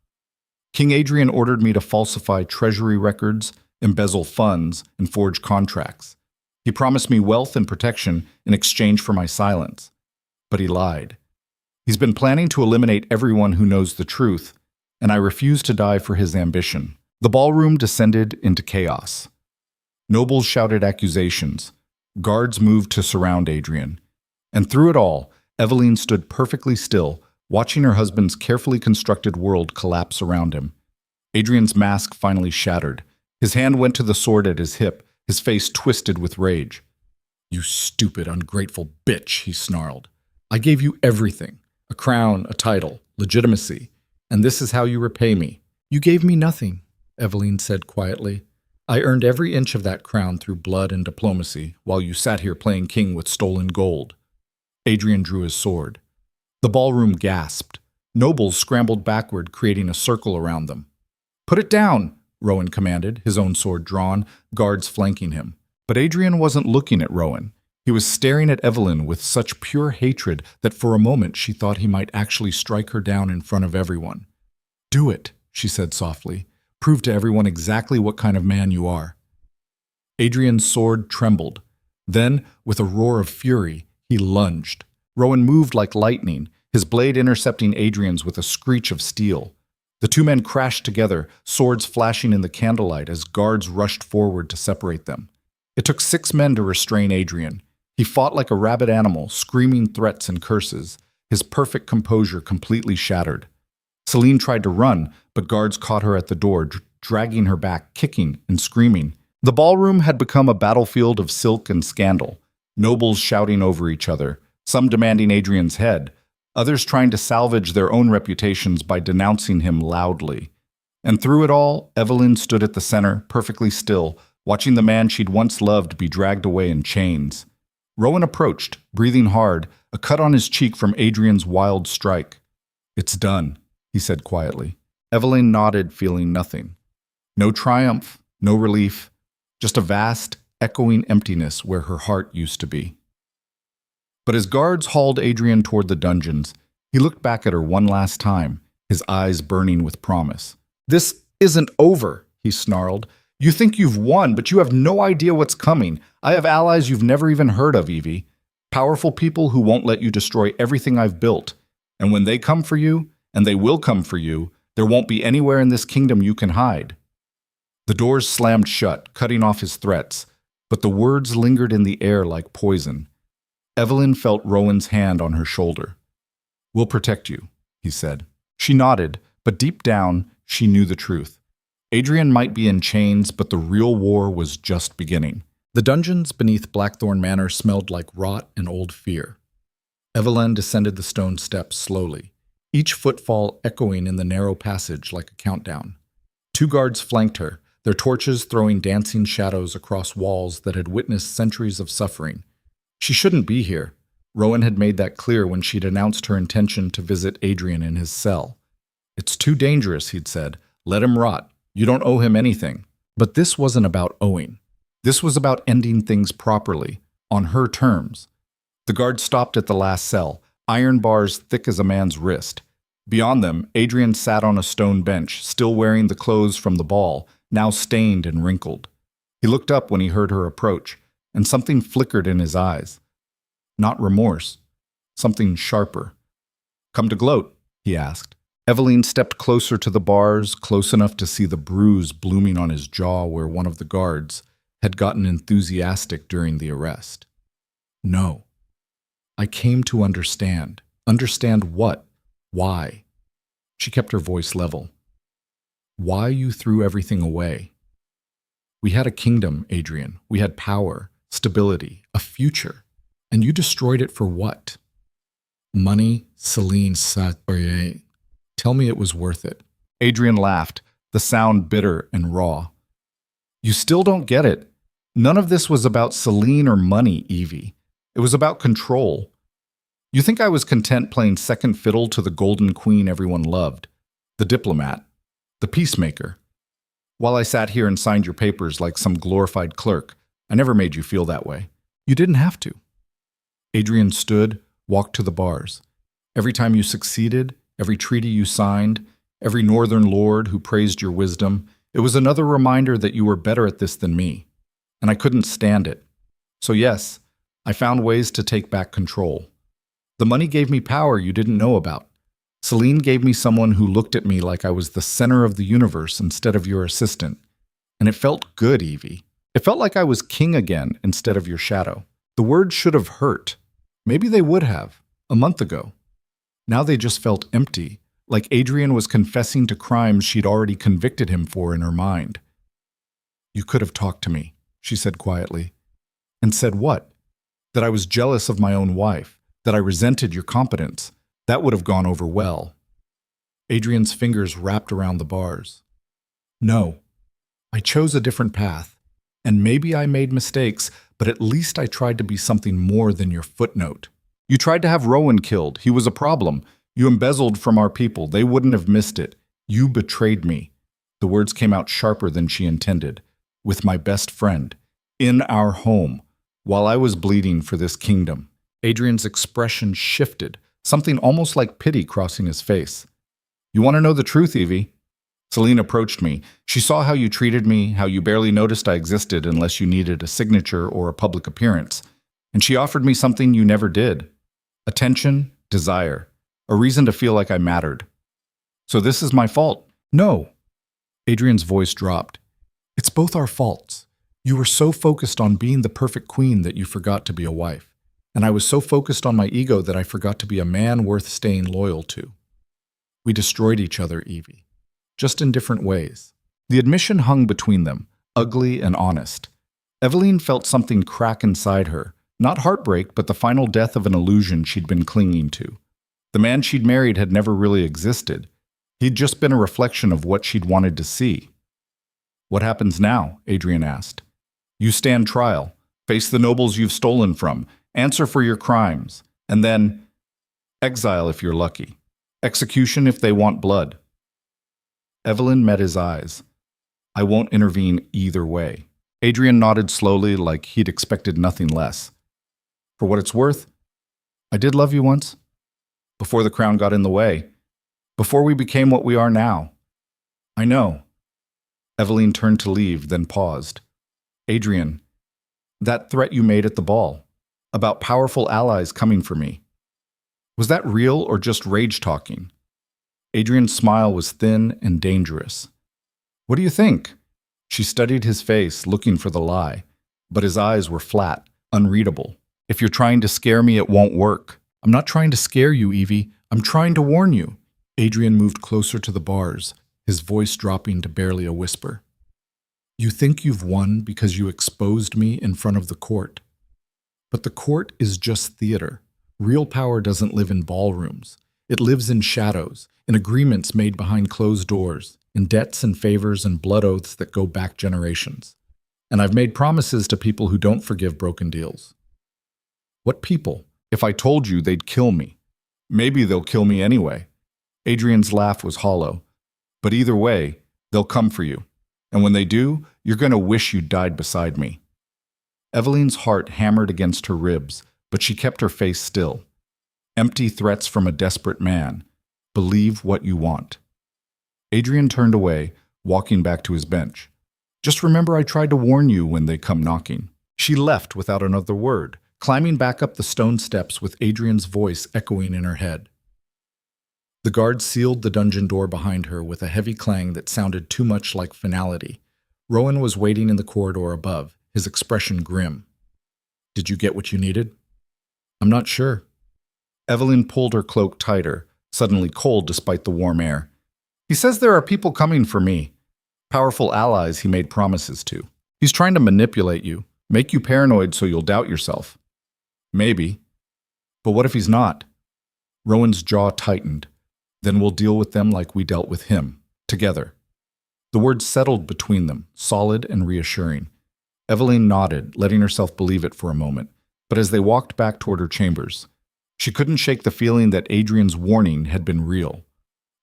King Adrian ordered me to falsify treasury records, embezzle funds, and forge contracts. He promised me wealth and protection in exchange for my silence. But he lied. He's been planning to eliminate everyone who knows the truth, and I refuse to die for his ambition. The ballroom descended into chaos. Nobles shouted accusations. Guards moved to surround Adrian. And through it all, Evelyn stood perfectly still, watching her husband's carefully constructed world collapse around him. Adrian's mask finally shattered. His hand went to the sword at his hip, his face twisted with rage. You stupid, ungrateful bitch, he snarled. I gave you everything. A crown, a title, legitimacy. And this is how you repay me. You gave me nothing, Evelyn said quietly. I earned every inch of that crown through blood and diplomacy, while you sat here playing king with stolen gold. Adrian drew his sword. The ballroom gasped. Nobles scrambled backward, creating a circle around them. Put it down, Rowan commanded, his own sword drawn, guards flanking him. But Adrian wasn't looking at Rowan. He was staring at Evelyn with such pure hatred that for a moment she thought he might actually strike her down in front of everyone. Do it, she said softly. Prove to everyone exactly what kind of man you are. Adrian's sword trembled. Then, with a roar of fury, he lunged. Rowan moved like lightning, his blade intercepting Adrian's with a screech of steel. The two men crashed together, swords flashing in the candlelight as guards rushed forward to separate them. It took 6 men to restrain Adrian. He fought like a rabid animal, screaming threats and curses, his perfect composure completely shattered. Celine tried to run, but guards caught her at the door, dragging her back, kicking and screaming. The ballroom had become a battlefield of silk and scandal. Nobles shouting over each other, some demanding Adrian's head, others trying to salvage their own reputations by denouncing him loudly. And through it all, Evelyn stood at the center, perfectly still, watching the man she'd once loved be dragged away in chains. Rowan approached, breathing hard, a cut on his cheek from Adrian's wild strike. "It's done," he said quietly. Evelyn nodded, feeling nothing. No triumph, no relief, just a vast, echoing emptiness where her heart used to be. But as guards hauled Adrian toward the dungeons, he looked back at her one last time, his eyes burning with promise. "This isn't over," he snarled. "You think you've won, but you have no idea what's coming. I have allies you've never even heard of, Evie. Powerful people who won't let you destroy everything I've built. And when they come for you, and they will come for you, there won't be anywhere in this kingdom you can hide." The doors slammed shut, cutting off his threats, but the words lingered in the air like poison. Evelyn felt Rowan's hand on her shoulder. "We'll protect you," he said. She nodded, but deep down, she knew the truth. Adrian might be in chains, but the real war was just beginning. The dungeons beneath Blackthorn Manor smelled like rot and old fear. Evelyn descended the stone steps slowly, each footfall echoing in the narrow passage like a countdown. 2 guards flanked her, their torches throwing dancing shadows across walls that had witnessed centuries of suffering. She shouldn't be here. Rowan had made that clear when she'd announced her intention to visit Adrian in his cell. "It's too dangerous," he'd said. "Let him rot. You don't owe him anything." But this wasn't about owing. This was about ending things properly, on her terms. The guard stopped at the last cell, iron bars thick as a man's wrist. Beyond them, Adrian sat on a stone bench, still wearing the clothes from the ball, now stained and wrinkled. He looked up when he heard her approach, and something flickered in his eyes. Not remorse, something sharper. "Come to gloat?" he asked. Evelyn stepped closer to the bars, close enough to see the bruise blooming on his jaw where one of the guards had gotten enthusiastic during the arrest. "No. I came to understand." "Understand what? Why?" She kept her voice level. "Why you threw everything away. We had a kingdom, Adrian. We had power, stability, a future. And you destroyed it for what? Money, Celine, Saturday. Tell me it was worth it." Adrian laughed, the sound bitter and raw. "You still don't get it. None of this was about Celine or money, Evie. It was about control. You think I was content playing second fiddle to the golden queen everyone loved, the diplomat, the peacemaker. While I sat here and signed your papers like some glorified clerk, I never made you feel that way. You didn't have to." Adrian stood, walked to the bars. "Every time you succeeded, every treaty you signed, every northern lord who praised your wisdom, it was another reminder that you were better at this than me. And I couldn't stand it. So yes, I found ways to take back control. The money gave me power you didn't know about. Celine gave me someone who looked at me like I was the center of the universe instead of your assistant. And it felt good, Evie. It felt like I was king again instead of your shadow. The words should have hurt. Maybe they would have, a month ago. Now they just felt empty, like Adrian was confessing to crimes she'd already convicted him for in her mind. "You could have talked to me," she said quietly. "And said what? That I was jealous of my own wife, that I resented your competence. That would have gone over well." Adrian's fingers wrapped around the bars. "No, I chose a different path. And maybe I made mistakes, but at least I tried to be something more than your footnote. You tried to have Rowan killed. He was a problem. You embezzled from our people. They wouldn't have missed it. You betrayed me." The words came out sharper than she intended. "With my best friend. In our home. While I was bleeding for this kingdom." Adrian's expression shifted, something almost like pity crossing his face. "You want to know the truth, Evie?" Celine approached me. "She saw how you treated me, how you barely noticed I existed unless you needed a signature or a public appearance. And she offered me something you never did. Attention, desire, a reason to feel like I mattered. So this is my fault." "No." Adrian's voice dropped. "It's both our faults. You were so focused on being the perfect queen that you forgot to be a wife. And I was so focused on my ego that I forgot to be a man worth staying loyal to. We destroyed each other, Evie. Just in different ways." The admission hung between them, ugly and honest. Evelyn felt something crack inside her, Not heartbreak, but the final death of an illusion she'd been clinging to. The man she'd married had never really existed. He'd just been a reflection of what she'd wanted to see. "What happens now?" Adrian asked. "You stand trial, face the nobles you've stolen from, answer for your crimes, and then exile if you're lucky. Execution if they want blood." Evelyn met his eyes. "I won't intervene either way." Adrian nodded slowly, like he'd expected nothing less. "For what it's worth, I did love you once. Before the crown got in the way. Before we became what we are now." "I know." Evelyn turned to leave, then paused. "Adrian, that threat you made at the ball, about powerful allies coming for me, was that real or just rage talking?" Adrian's smile was thin and dangerous. "What do you think?" She studied his face, looking for the lie, but his eyes were flat, unreadable. "If you're trying to scare me, it won't work." "I'm not trying to scare you, Evie. I'm trying to warn you." Adrian moved closer to the bars, his voice dropping to barely a whisper. "You think you've won because you exposed me in front of the court. But the court is just theater. Real power doesn't live in ballrooms. It lives in shadows, in agreements made behind closed doors, in debts and favors and blood oaths that go back generations. And I've made promises to people who don't forgive broken deals." "What people? If I told you, they'd kill me. Maybe they'll kill me anyway." Adrian's laugh was hollow. "But either way, they'll come for you. And when they do, you're going to wish you'd died beside me." Evelyn's heart hammered against her ribs, but she kept her face still. Empty threats from a desperate man. Believe what you want. Adrian turned away, walking back to his bench. "Just remember I tried to warn you when they come knocking." She left without another word, climbing back up the stone steps with Adrian's voice echoing in her head. The guard sealed the dungeon door behind her with a heavy clang that sounded too much like finality. Rowan was waiting in the corridor above, his expression grim. "Did you get what you needed?" "I'm not sure." Evelyn pulled her cloak tighter, suddenly cold despite the warm air. "He says there are people coming for me. Powerful allies he made promises to. He's trying to manipulate you, make you paranoid so you'll doubt yourself." "Maybe. But what if he's not?" Rowan's jaw tightened. "Then we'll deal with them like we dealt with him, together." The words settled between them, solid and reassuring. Evelyn nodded, letting herself believe it for a moment, but as they walked back toward her chambers, she couldn't shake the feeling that Adrian's warning had been real,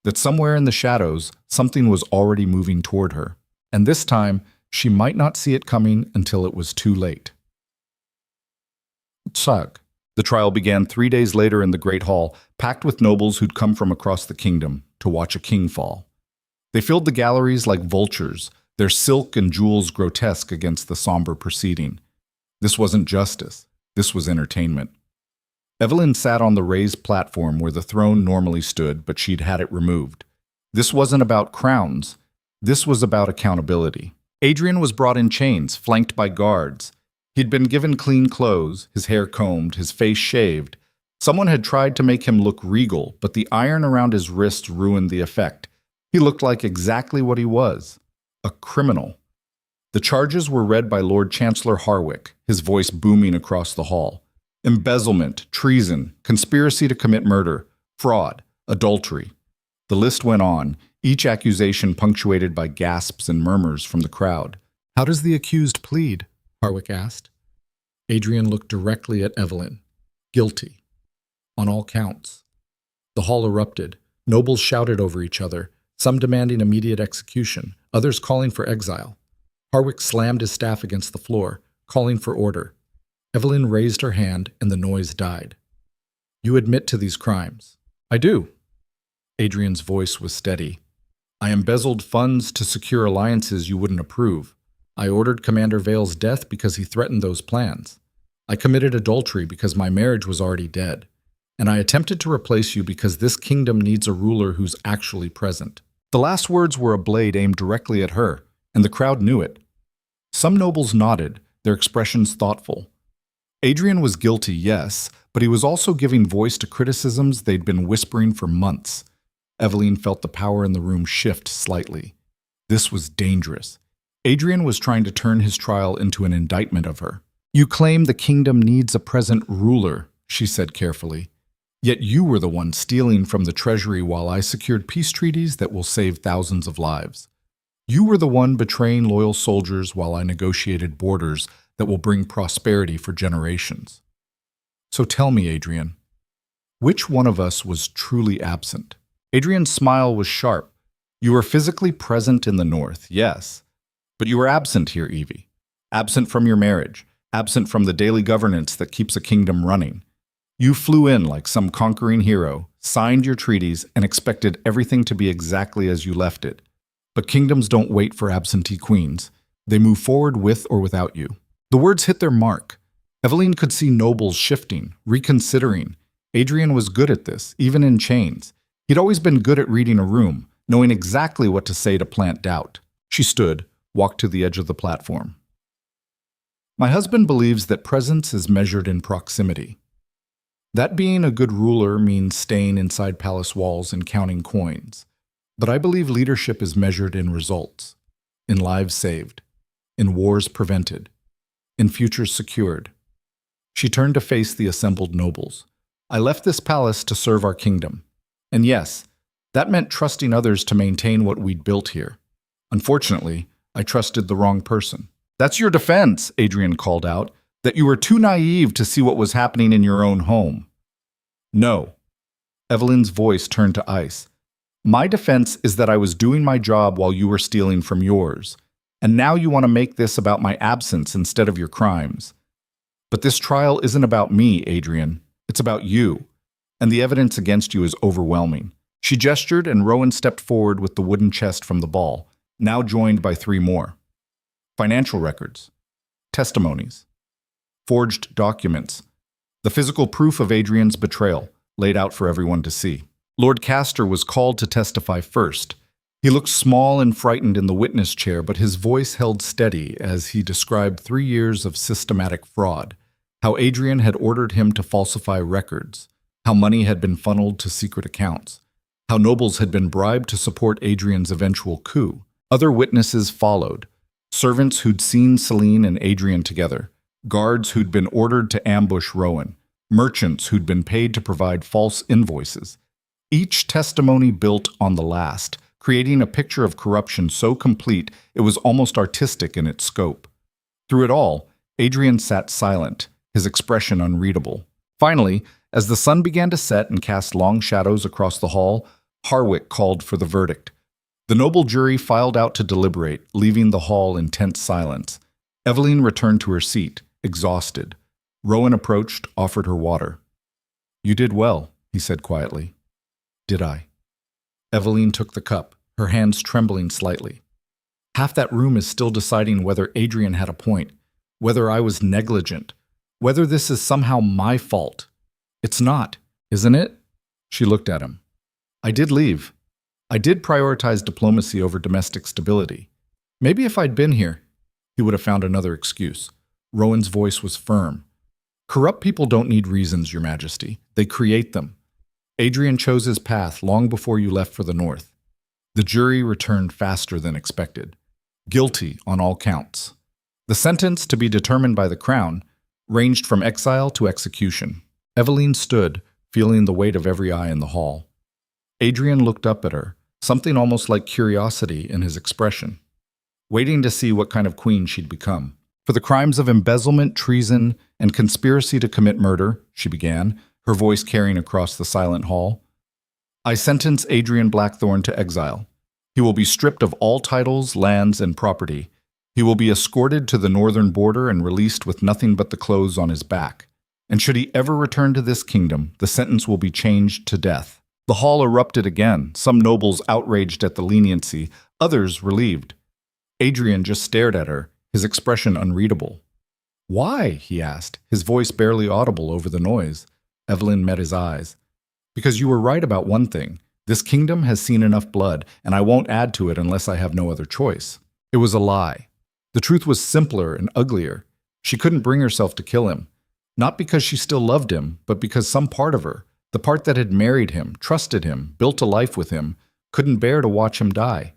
that somewhere in the shadows, something was already moving toward her, and this time, she might not see it coming until it was too late. Tsag. The trial began 3 days later in the Great Hall, packed with nobles who'd come from across the kingdom to watch a king fall. They filled the galleries like vultures, their silk and jewels grotesque against the somber proceeding. This wasn't justice. This was entertainment. Evelyn sat on the raised platform where the throne normally stood, but she'd had it removed. This wasn't about crowns. This was about accountability. Adrian was brought in chains, flanked by guards. He'd been given clean clothes, his hair combed, his face shaved. Someone had tried to make him look regal, but the iron around his wrists ruined the effect. He looked like exactly what he was, a criminal. The charges were read by Lord Chancellor Harwick, his voice booming across the hall. Embezzlement, treason, conspiracy to commit murder, fraud, adultery. The list went on, each accusation punctuated by gasps and murmurs from the crowd. "How does the accused plead?" Harwick asked. Adrian looked directly at Evelyn. "Guilty. On all counts." The hall erupted. Nobles shouted over each other, some demanding immediate execution, others calling for exile. Harwick slammed his staff against the floor, calling for order. Evelyn raised her hand, and the noise died. "You admit to these crimes." "I do." Adrian's voice was steady. "I embezzled funds to secure alliances you wouldn't approve. I ordered Commander Vale's death because he threatened those plans. I committed adultery because my marriage was already dead. And I attempted to replace you because this kingdom needs a ruler who's actually present." The last words were a blade aimed directly at her, and the crowd knew it. Some nobles nodded, their expressions thoughtful. Adrian was guilty, yes, but he was also giving voice to criticisms they'd been whispering for months. Evelyn felt the power in the room shift slightly. This was dangerous. Adrian was trying to turn his trial into an indictment of her. You claim the kingdom needs a present ruler, she said carefully. Yet you were the one stealing from the treasury while I secured peace treaties that will save thousands of lives. You were the one betraying loyal soldiers while I negotiated borders that will bring prosperity for generations. So tell me, Adrian, which one of us was truly absent? Adrian's smile was sharp. You were physically present in the north, yes, but you were absent here, Evie. Absent from your marriage, absent from the daily governance that keeps a kingdom running. You flew in like some conquering hero, signed your treaties, and expected everything to be exactly as you left it. But kingdoms don't wait for absentee queens. They move forward with or without you. The words hit their mark. Eveline could see nobles shifting, reconsidering. Adrian was good at this, even in chains. He'd always been good at reading a room, knowing exactly what to say to plant doubt. She stood, walked to the edge of the platform. My husband believes that presence is measured in proximity. That being a good ruler means staying inside palace walls and counting coins. But I believe leadership is measured in results, in lives saved, in wars prevented, in futures secured. She turned to face the assembled nobles. I left this palace to serve our kingdom. And yes, that meant trusting others to maintain what we'd built here. Unfortunately, I trusted the wrong person. That's your defense, Adrian called out, that you were too naive to see what was happening in your own home. No. Eveline's voice turned to ice. My defense is that I was doing my job while you were stealing from yours. And now you want to make this about my absence instead of your crimes. But this trial isn't about me, Adrian. It's about you. And the evidence against you is overwhelming. She gestured, and Rowan stepped forward with the wooden chest from the ball, now joined by 3 more. Financial records, testimonies, forged documents, the physical proof of Adrian's betrayal, laid out for everyone to see. Lord Castor was called to testify first. He looked small and frightened in the witness chair, but his voice held steady as he described 3 years of systematic fraud, how Adrian had ordered him to falsify records, how money had been funneled to secret accounts, how nobles had been bribed to support Adrian's eventual coup. Other witnesses followed. Servants who'd seen Celine and Adrian together, guards who'd been ordered to ambush Rowan, merchants who'd been paid to provide false invoices. Each testimony built on the last, creating a picture of corruption so complete it was almost artistic in its scope. Through it all, Adrian sat silent, his expression unreadable. Finally, as the sun began to set and cast long shadows across the hall, Harwick called for the verdict. The noble jury filed out to deliberate, leaving the hall in tense silence. Eveline returned to her seat, exhausted. Rowan approached, offered her water. You did well, he said quietly. Did I? Eveline took the cup, her hands trembling slightly. Half that room is still deciding whether Adrian had a point, whether I was negligent, whether this is somehow my fault. It's not, isn't it? She looked at him. I did leave. I did prioritize diplomacy over domestic stability. Maybe if I'd been here, he would have found another excuse. Rowan's voice was firm. Corrupt people don't need reasons, Your Majesty. They create them. Adrian chose his path long before you left for the north. The jury returned faster than expected. Guilty on all counts. The sentence, to be determined by the crown, ranged from exile to execution. Eveline stood, feeling the weight of every eye in the hall. Adrian looked up at her, something almost like curiosity in his expression, waiting to see what kind of queen she'd become. For the crimes of embezzlement, treason, and conspiracy to commit murder, she began, her voice carrying across the silent hall, I sentence Adrian Blackthorne to exile. He will be stripped of all titles, lands, and property. He will be escorted to the northern border and released with nothing but the clothes on his back. And should he ever return to this kingdom, the sentence will be changed to death. The hall erupted again, some nobles outraged at the leniency, others relieved. Adrian just stared at her, his expression unreadable. Why? He asked, his voice barely audible over the noise. Eveline met his eyes. Because you were right about one thing. This kingdom has seen enough blood, and I won't add to it unless I have no other choice. It was a lie. The truth was simpler and uglier. She couldn't bring herself to kill him. Not because she still loved him, but because some part of her, the part that had married him, trusted him, built a life with him, couldn't bear to watch him die.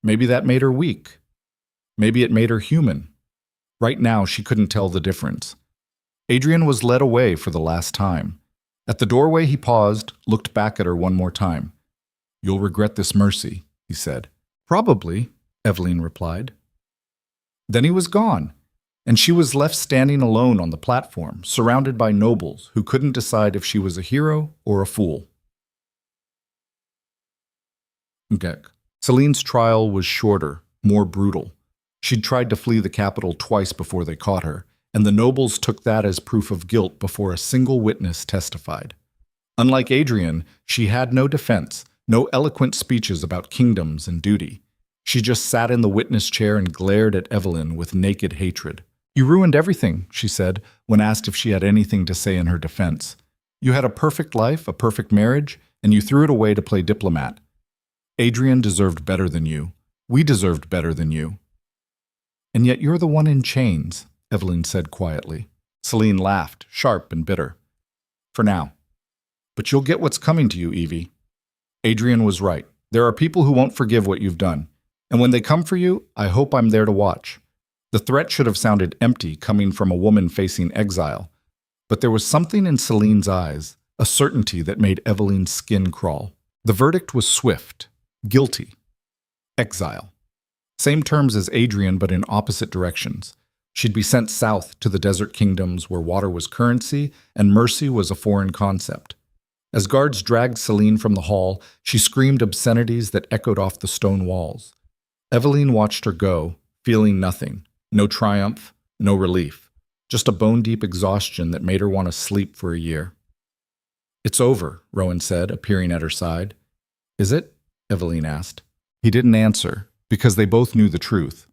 Maybe that made her weak. Maybe it made her human. Right now, she couldn't tell the difference. Adrian was led away for the last time. At the doorway, he paused, looked back at her one more time. "You'll regret this mercy," he said. "Probably," Evelyn replied. Then he was gone, and she was left standing alone on the platform, surrounded by nobles who couldn't decide if she was a hero or a fool. Okay. Celine's trial was shorter, more brutal. She'd tried to flee the capital twice before they caught her, and the nobles took that as proof of guilt before a single witness testified. Unlike Adrian, she had no defense, no eloquent speeches about kingdoms and duty. She just sat in the witness chair and glared at Evelyn with naked hatred. "You ruined everything," she said, when asked if she had anything to say in her defense. "You had a perfect life, a perfect marriage, and you threw it away to play diplomat. Adrian deserved better than you. We deserved better than you." "And yet you're the one in chains," Evelyn said quietly. Celine laughed, sharp and bitter. "For now. But you'll get what's coming to you, Evie. Adrian was right. There are people who won't forgive what you've done. And when they come for you, I hope I'm there to watch." The threat should have sounded empty coming from a woman facing exile. But there was something in Celine's eyes, a certainty that made Evelyn's skin crawl. The verdict was swift. Guilty. Exile. Same terms as Adrian, but in opposite directions. She'd be sent south to the desert kingdoms where water was currency and mercy was a foreign concept. As guards dragged Celine from the hall, she screamed obscenities that echoed off the stone walls. Evelyn watched her go, feeling nothing. No triumph, no relief. Just a bone-deep exhaustion that made her want to sleep for a year. "It's over," Rowan said, appearing at her side. "Is it?" Evelyn asked. He didn't answer, because they both knew the truth.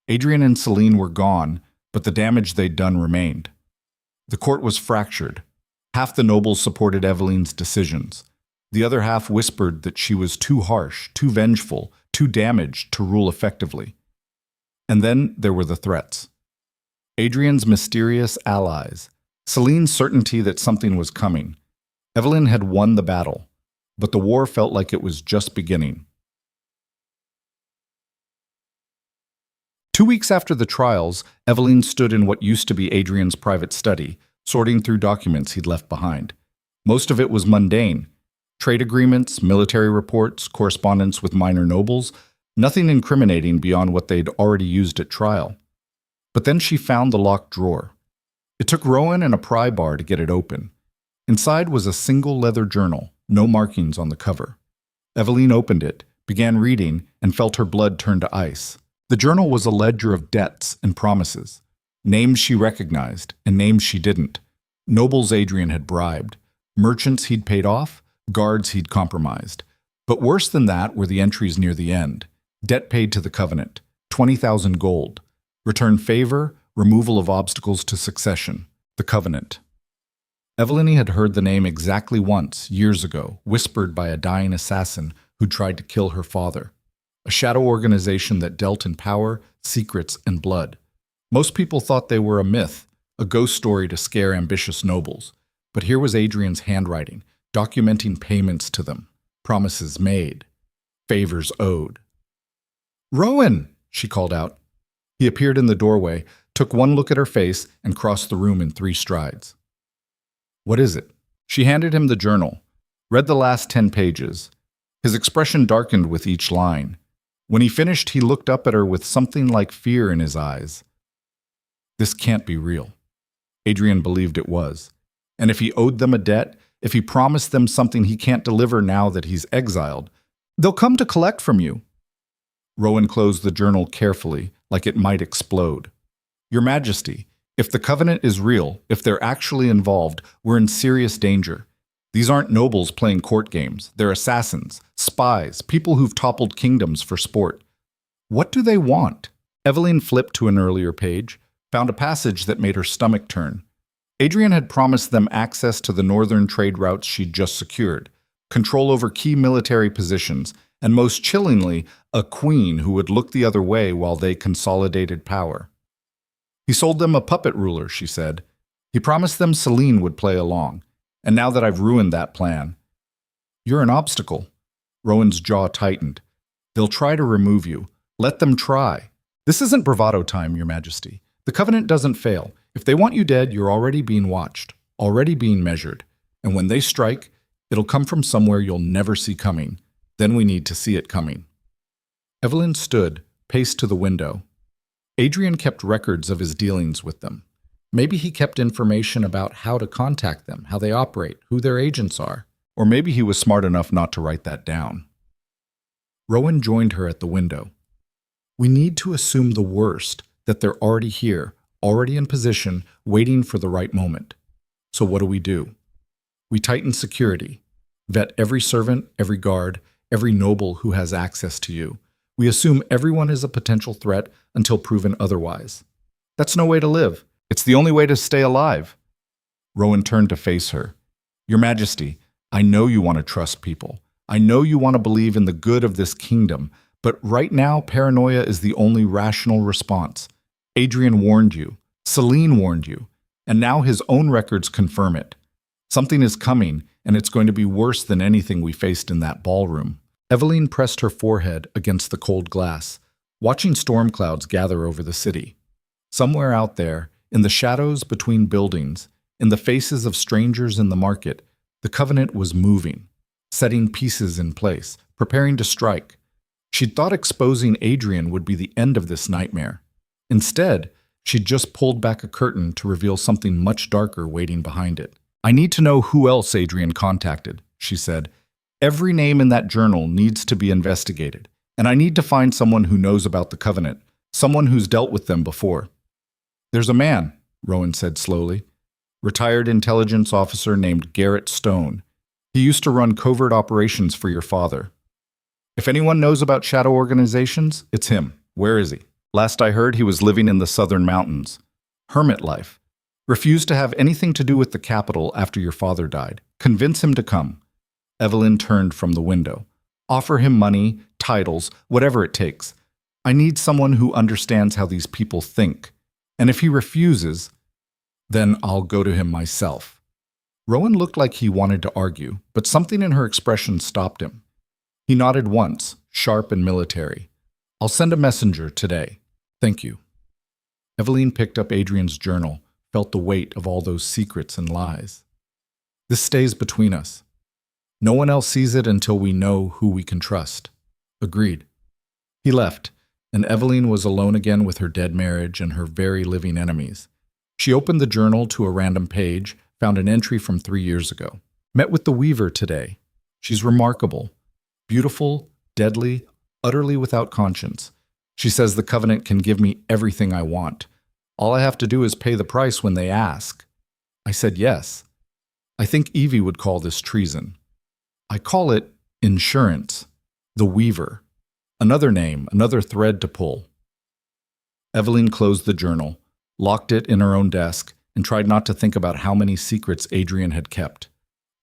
Adrian and Celine were gone, but the damage they'd done remained. The court was fractured. Half the nobles supported Evelyn's decisions. The other half whispered that she was too harsh, too vengeful, too damaged to rule effectively. And then there were the threats. Adrian's mysterious allies, Celine's certainty that something was coming. Evelyn had won the battle, but the war felt like it was just beginning. 2 weeks after the trials, Evelyn stood in what used to be Adrian's private study, sorting through documents he'd left behind. Most of it was mundane. Trade agreements, military reports, correspondence with minor nobles, nothing incriminating beyond what they'd already used at trial. But then she found the locked drawer. It took Rowan and a pry bar to get it open. Inside was a single leather journal, no markings on the cover. Evelyn opened it, began reading, and felt her blood turn to ice. The journal was a ledger of debts and promises. Names she recognized and names she didn't. Nobles Adrian had bribed. Merchants he'd paid off. Guards he'd compromised. But worse than that were the entries near the end. Debt paid to the Covenant. 20,000 gold. Return favor. Removal of obstacles to succession. The Covenant. Evelyn had heard the name exactly once, years ago, whispered by a dying assassin who'd tried to kill her father. A shadow organization that dealt in power, secrets, and blood. Most people thought they were a myth, a ghost story to scare ambitious nobles. But here was Adrian's handwriting, documenting payments to them, promises made, favors owed. "Rowan!" she called out. He appeared in the doorway, took one look at her face, and crossed the room in 3 strides. "What is it?" She handed him the journal, read the last 10 pages. His expression darkened with each line. When he finished, he looked up at her with something like fear in his eyes. This can't be real. Adrian believed it was. And if he owed them a debt, if he promised them something he can't deliver now that he's exiled, they'll come to collect from you. Rowan closed the journal carefully, like it might explode. "Your Majesty, if the Covenant is real, if they're actually involved, we're in serious danger. These aren't nobles playing court games. They're assassins, spies, people who've toppled kingdoms for sport. What do they want?" Evelyn flipped to an earlier page, found a passage that made her stomach turn. Adrian had promised them access to the northern trade routes she'd just secured, control over key military positions, and most chillingly, a queen who would look the other way while they consolidated power. He sold them a puppet ruler, she said. He promised them Celine would play along. And now that I've ruined that plan, you're an obstacle. Rowan's jaw tightened. They'll try to remove you. Let them try. This isn't bravado time, Your Majesty. The Covenant doesn't fail. If they want you dead, you're already being watched, already being measured. And when they strike, it'll come from somewhere you'll never see coming. Then we need to see it coming. Evelyn stood, paced to the window. Adrian kept records of his dealings with them. Maybe he kept information about how to contact them, how they operate, who their agents are. Or maybe he was smart enough not to write that down. Rowan joined her at the window. We need to assume the worst, that they're already here, already in position, waiting for the right moment. So what do? We tighten security, vet every servant, every guard, every noble who has access to you. We assume everyone is a potential threat until proven otherwise. That's no way to live. It's the only way to stay alive. Rowan turned to face her. Your Majesty, I know you want to trust people. I know you want to believe in the good of this kingdom, but right now paranoia is the only rational response. Adrian warned you. Celine warned you. And now his own records confirm it. Something is coming, and it's going to be worse than anything we faced in that ballroom. Evelyn pressed her forehead against the cold glass, watching storm clouds gather over the city. Somewhere out there, in the shadows between buildings, in the faces of strangers in the market, the Covenant was moving, setting pieces in place, preparing to strike. She'd thought exposing Adrian would be the end of this nightmare. Instead, she'd just pulled back a curtain to reveal something much darker waiting behind it. I need to know who else Adrian contacted, she said. Every name in that journal needs to be investigated, and I need to find someone who knows about the Covenant, someone who's dealt with them before. There's a man, Rowan said slowly, retired intelligence officer named Garrett Stone. He used to run covert operations for your father. If anyone knows about shadow organizations, it's him. Where is he? Last I heard, he was living in the southern mountains. Hermit life. Refused to have anything to do with the capital after your father died. Convince him to come. Evelyn turned from the window. Offer him money, titles, whatever it takes. I need someone who understands how these people think. And if he refuses, then I'll go to him myself. Rowan looked like he wanted to argue, but something in her expression stopped him. He nodded once, sharp and military. I'll send a messenger today. Thank you. Evelyn picked up Adrian's journal, felt the weight of all those secrets and lies. This stays between us. No one else sees it until we know who we can trust. Agreed. He left, and Evelyn was alone again with her dead marriage and her very living enemies. She opened the journal to a random page, found an entry from 3 years ago. Met with the Weaver today. She's remarkable. Beautiful, deadly, utterly without conscience. She says the Covenant can give me everything I want. All I have to do is pay the price when they ask. I said yes. I think Evie would call this treason. I call it insurance. The Weaver. Another name, another thread to pull. Evelyn closed the journal, locked it in her own desk, and tried not to think about how many secrets Adrian had kept,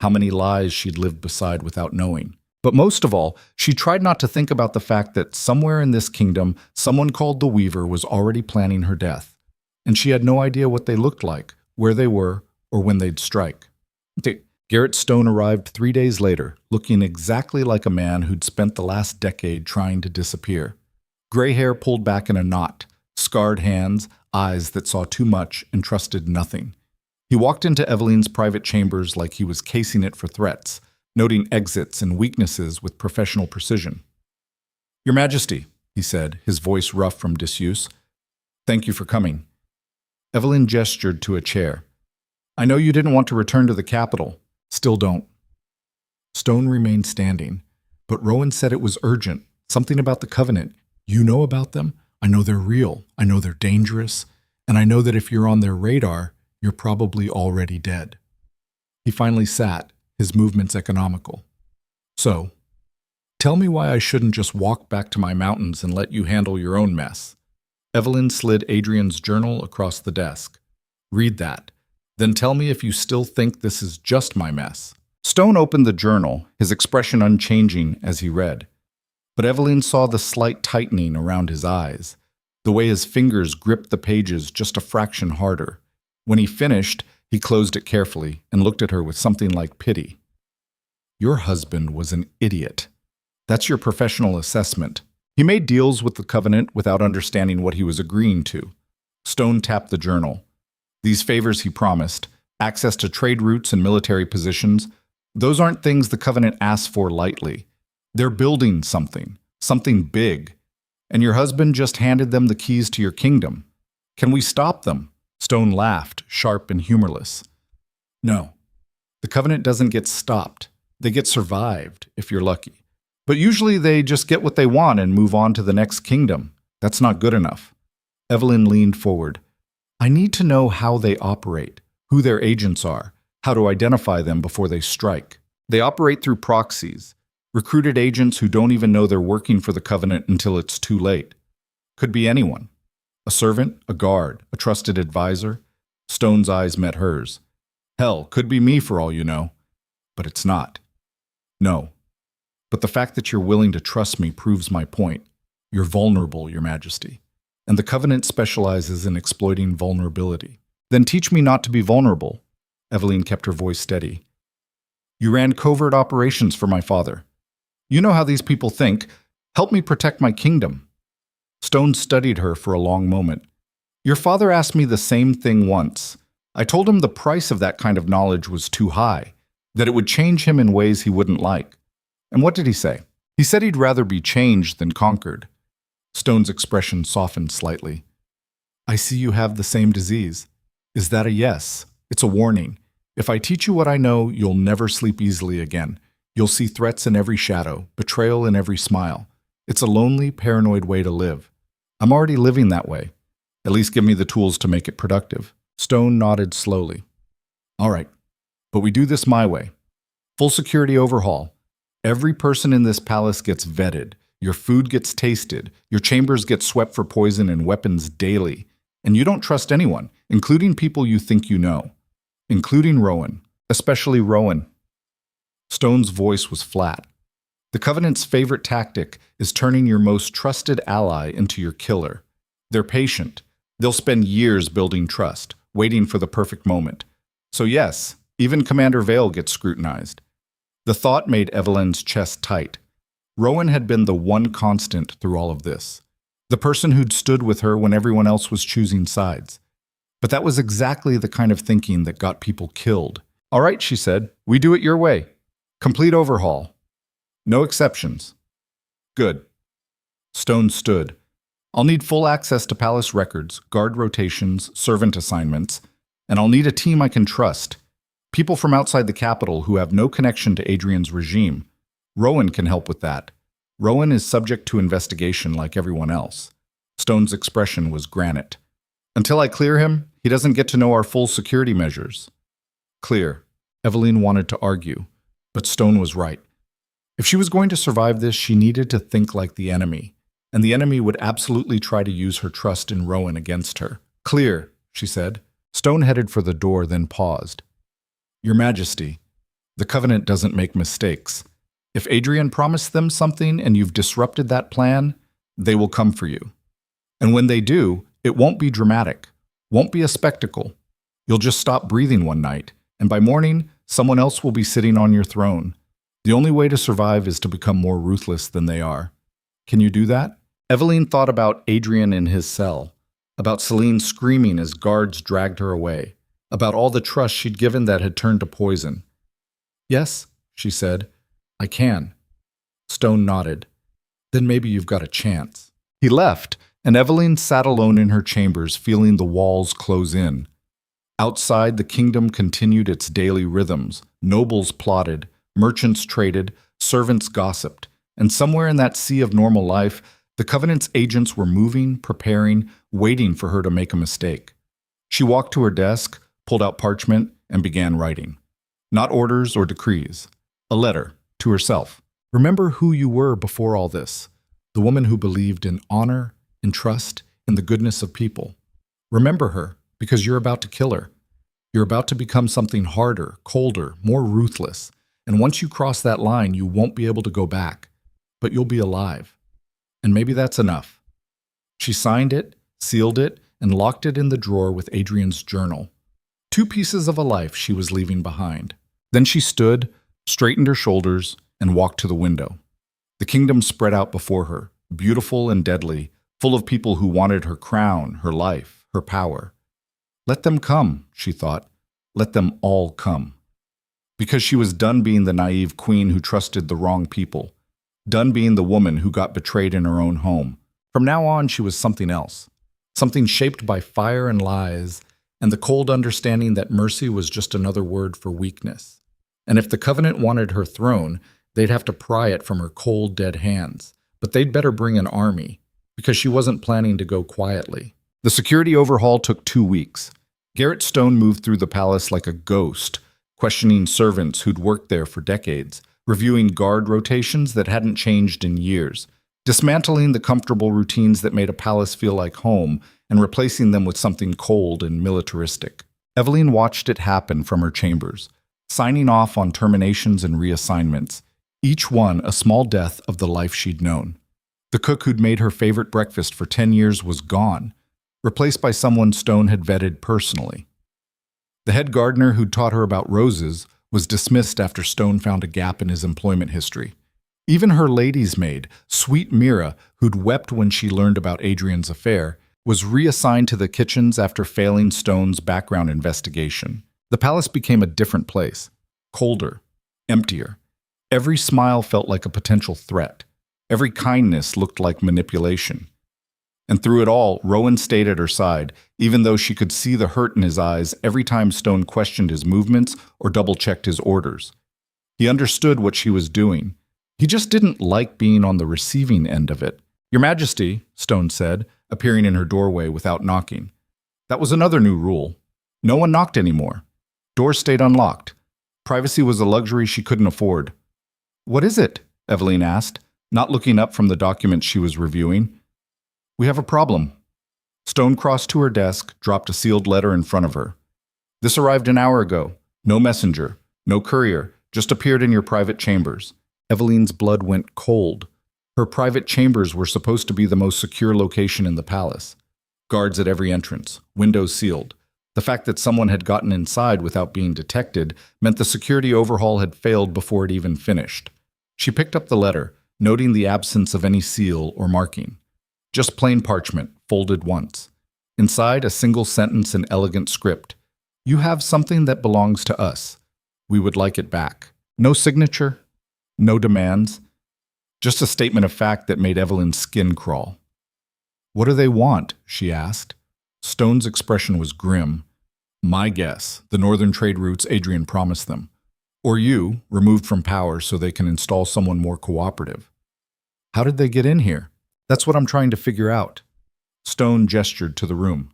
how many lies she'd lived beside without knowing. But most of all, she tried not to think about the fact that somewhere in this kingdom, someone called the Weaver was already planning her death, and she had no idea what they looked like, where they were, or when they'd strike. Garrett Stone arrived 3 days later, looking exactly like a man who'd spent the last decade trying to disappear. Gray hair pulled back in a knot, scarred hands, eyes that saw too much and trusted nothing. He walked into Evelyn's private chambers like he was casing it for threats, noting exits and weaknesses with professional precision. Your Majesty, he said, his voice rough from disuse. Thank you for coming. Evelyn gestured to a chair. I know you didn't want to return to the capital. Still don't. Stone remained standing, but Rowan said it was urgent, something about the Covenant. You know about them? I know they're real. I know they're dangerous. And I know that if you're on their radar, you're probably already dead. He finally sat, his movements economical. So, tell me why I shouldn't just walk back to my mountains and let you handle your own mess. Evelyn slid Adrian's journal across the desk. Read that. Then tell me if you still think this is just my mess. Stone opened the journal, his expression unchanging as he read. But Evelyn saw the slight tightening around his eyes, the way his fingers gripped the pages just a fraction harder. When he finished, he closed it carefully and looked at her with something like pity. Your husband was an idiot. That's your professional assessment. He made deals with the Covenant without understanding what he was agreeing to. Stone tapped the journal. These favors he promised, access to trade routes and military positions, those aren't things the Covenant asks for lightly. They're building something, something big. And your husband just handed them the keys to your kingdom. Can we stop them? Stone laughed, sharp and humorless. No. The Covenant doesn't get stopped. They get survived, if you're lucky. But usually they just get what they want and move on to the next kingdom. That's not good enough. Evelyn leaned forward. I need to know how they operate, who their agents are, how to identify them before they strike. They operate through proxies, recruited agents who don't even know they're working for the Covenant until it's too late. Could be anyone. A servant, a guard, a trusted advisor. Stone's eyes met hers. Hell, could be me for all you know. But it's not. No. But the fact that you're willing to trust me proves my point. You're vulnerable, Your Majesty. And the Covenant specializes in exploiting vulnerability. Then teach me not to be vulnerable. Evelyn kept her voice steady. You ran covert operations for my father. You know how these people think. Help me protect my kingdom. Stone studied her for a long moment. Your father asked me the same thing once. I told him the price of that kind of knowledge was too high, that it would change him in ways he wouldn't like. And what did he say? He said he'd rather be changed than conquered. Stone's expression softened slightly. I see you have the same disease. Is that a yes? It's a warning. If I teach you what I know, you'll never sleep easily again. You'll see threats in every shadow, betrayal in every smile. It's a lonely, paranoid way to live. I'm already living that way. At least give me the tools to make it productive. Stone nodded slowly. All right, but we do this my way. Full security overhaul. Every person in this palace gets vetted. Your food gets tasted. Your chambers get swept for poison and weapons daily. And you don't trust anyone, including people you think you know. Including Rowan. Especially Rowan. Stone's voice was flat. The Covenant's favorite tactic is turning your most trusted ally into your killer. They're patient. They'll spend years building trust, waiting for the perfect moment. So yes, even Commander Vale gets scrutinized. The thought made Evelyn's chest tight. Rowan had been the one constant through all of this. The person who'd stood with her when everyone else was choosing sides. But that was exactly the kind of thinking that got people killed. All right, she said, we do it your way. Complete overhaul. No exceptions. Good. Stone stood. I'll need full access to palace records, guard rotations, servant assignments, and I'll need a team I can trust. People from outside the capital who have no connection to Adrian's regime. Rowan can help with that. Rowan is subject to investigation like everyone else. Stone's expression was granite. Until I clear him, he doesn't get to know our full security measures. Clear. Evelyn wanted to argue, but Stone was right. If she was going to survive this, she needed to think like the enemy, and the enemy would absolutely try to use her trust in Rowan against her. Clear, she said. Stone headed for the door, then paused. Your Majesty, the Covenant doesn't make mistakes. If Adrian promised them something and you've disrupted that plan, they will come for you. And when they do, it won't be dramatic, won't be a spectacle. You'll just stop breathing one night, and by morning, someone else will be sitting on your throne. The only way to survive is to become more ruthless than they are. Can you do that? Evelyn thought about Adrian in his cell, about Celine screaming as guards dragged her away, about all the trust she'd given that had turned to poison. Yes, she said, I can. Stone nodded. Then maybe you've got a chance. He left, and Evelyn sat alone in her chambers, feeling the walls close in. Outside, the kingdom continued its daily rhythms. Nobles plotted, merchants traded, servants gossiped, and somewhere in that sea of normal life, the Covenant's agents were moving, preparing, waiting for her to make a mistake. She walked to her desk, pulled out parchment, and began writing. Not orders or decrees. A letter. To herself. Remember who you were before all this. The woman who believed in honor, in trust, in the goodness of people. Remember her, because you're about to kill her. You're about to become something harder, colder, more ruthless. And once you cross that line, you won't be able to go back. But you'll be alive. And maybe that's enough. She signed it, sealed it, and locked it in the drawer with Adrian's journal. 2 pieces of a life she was leaving behind. Then she stood, straightened her shoulders, and walked to the window. The kingdom spread out before her, beautiful and deadly, full of people who wanted her crown, her life, her power. Let them come, she thought. Let them all come. Because she was done being the naive queen who trusted the wrong people. Done being the woman who got betrayed in her own home. From now on, she was something else. Something shaped by fire and lies, and the cold understanding that mercy was just another word for weakness. And if the Covenant wanted her throne, they'd have to pry it from her cold, dead hands. But they'd better bring an army, because she wasn't planning to go quietly. The security overhaul took 2 weeks. Garrett Stone moved through the palace like a ghost, questioning servants who'd worked there for decades, reviewing guard rotations that hadn't changed in years, dismantling the comfortable routines that made a palace feel like home and replacing them with something cold and militaristic. Evelyn watched it happen from her chambers, signing off on terminations and reassignments, each one a small death of the life she'd known. The cook who'd made her favorite breakfast for 10 years was gone, replaced by someone Stone had vetted personally. The head gardener who'd taught her about roses was dismissed after Stone found a gap in his employment history. Even her lady's maid, Sweet Mira, who'd wept when she learned about Adrian's affair, was reassigned to the kitchens after failing Stone's background investigation. The palace became a different place, colder, emptier. Every smile felt like a potential threat. Every kindness looked like manipulation. And through it all, Rowan stayed at her side, even though she could see the hurt in his eyes every time Stone questioned his movements or double-checked his orders. He understood what she was doing. He just didn't like being on the receiving end of it. "Your Majesty," Stone said, appearing in her doorway without knocking. That was another new rule. No one knocked anymore. Doors stayed unlocked. Privacy was a luxury she couldn't afford. "What is it?" Evelyn asked, not looking up from the documents she was reviewing. "We have a problem." Stone crossed to her desk, dropped a sealed letter in front of her. "This arrived an hour ago. No messenger, no courier, just appeared in your private chambers." Evelyn's blood went cold. Her private chambers were supposed to be the most secure location in the palace. Guards at every entrance, windows sealed. The fact that someone had gotten inside without being detected meant the security overhaul had failed before it even finished. She picked up the letter, noting the absence of any seal or marking. Just plain parchment, folded once. Inside, a single sentence in elegant script. "You have something that belongs to us. We would like it back." No signature, no demands. Just a statement of fact that made Evelyn's skin crawl. "What do they want?" she asked. Stone's expression was grim. "My guess, the northern trade routes Adrian promised them. Or you, removed from power so they can install someone more cooperative." "How did they get in here?" "That's what I'm trying to figure out." Stone gestured to the room.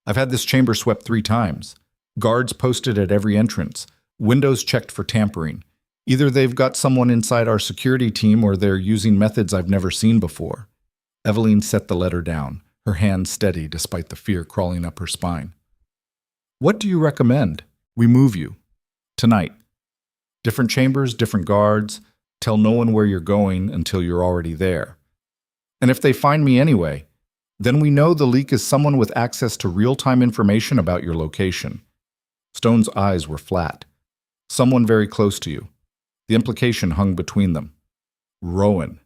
"I've had this chamber swept 3 times. Guards posted at every entrance. Windows checked for tampering. Either they've got someone inside our security team or they're using methods I've never seen before." Evelyn set the letter down, her hand steady despite the fear crawling up her spine. "What do you recommend? We move you. Tonight. Different chambers, different guards. Tell no one where you're going until you're already there. And if they find me anyway, then we know the leak is someone with access to real-time information about your location." Stone's eyes were flat. "Someone very close to you." The implication hung between them. Rowan.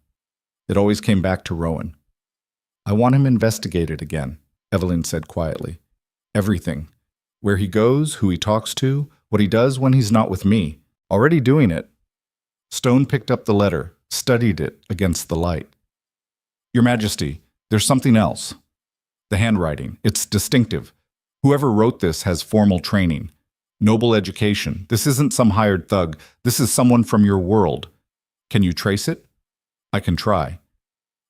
It always came back to Rowan. "I want him investigated again," Evelyn said quietly. "Everything. Where he goes, who he talks to, what he does when he's not with me. Already doing it." Stone picked up the letter, studied it against the light. "Your Majesty, there's something else. The handwriting. It's distinctive. Whoever wrote this has formal training. Noble education. This isn't some hired thug. This is someone from your world. Can you trace it?" "I can try.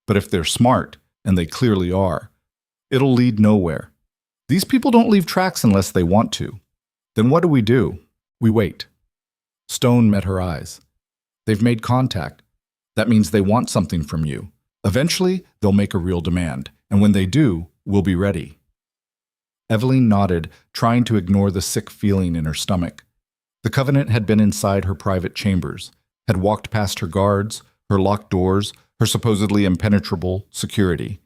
But if they're smart, and they clearly are, it'll lead nowhere. These people don't leave tracks unless they want to. Then what do? We wait." Stone met her eyes. "They've made contact. That means they want something from you. Eventually, they'll make a real demand. And when they do, we'll be ready." Evelyn nodded, trying to ignore the sick feeling in her stomach. The Covenant had been inside her private chambers, had walked past her guards, her locked doors, her supposedly impenetrable security.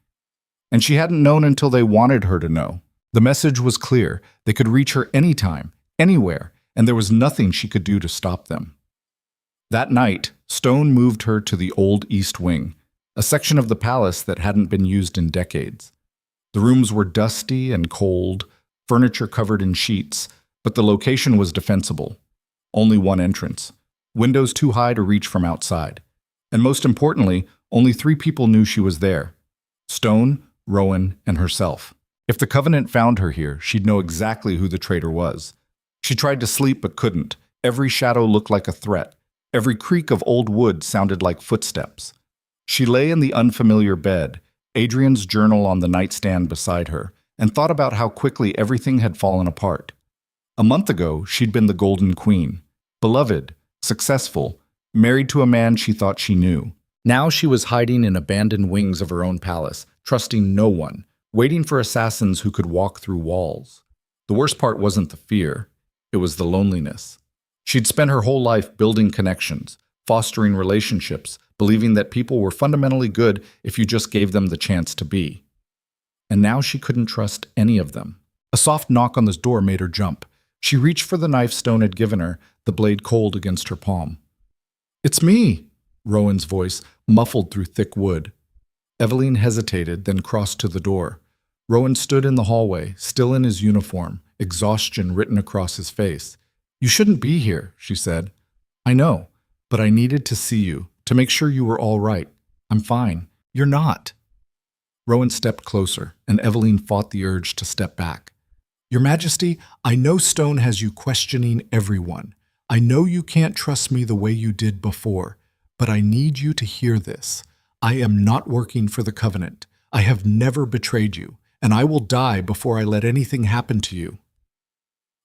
And she hadn't known until they wanted her to know. The message was clear. They could reach her anytime, anywhere, and there was nothing she could do to stop them. That night, Stone moved her to the old East Wing, a section of the palace that hadn't been used in decades. The rooms were dusty and cold, furniture covered in sheets, but the location was defensible. Only one entrance, windows too high to reach from outside. And most importantly, only 3 people knew she was there: Stone, Rowan, and herself. If the Covenant found her here, she'd know exactly who the traitor was. She tried to sleep but couldn't. Every shadow looked like a threat. Every creak of old wood sounded like footsteps. She lay in the unfamiliar bed, Adrian's journal on the nightstand beside her, and thought about how quickly everything had fallen apart. A month ago, she'd been the Golden Queen, beloved, successful, married to a man she thought she knew. Now she was hiding in abandoned wings of her own palace, trusting no one, waiting for assassins who could walk through walls. The worst part wasn't the fear, it was the loneliness. She'd spent her whole life building connections, fostering relationships, believing that people were fundamentally good if you just gave them the chance to be. And now she couldn't trust any of them. A soft knock on the door made her jump. She reached for the knife Stone had given her, the blade cold against her palm. "It's me," Rowan's voice, muffled through thick wood. Eveline hesitated, then crossed to the door. Rowan stood in the hallway, still in his uniform, exhaustion written across his face. "You shouldn't be here," she said. "I know, but I needed to see you, to make sure you were all right. I'm fine. You're not." Rowan stepped closer, and Eveline fought the urge to step back. "Your Majesty, I know Stone has you questioning everyone. I know you can't trust me the way you did before, but I need you to hear this. I am not working for the Covenant. I have never betrayed you, and I will die before I let anything happen to you."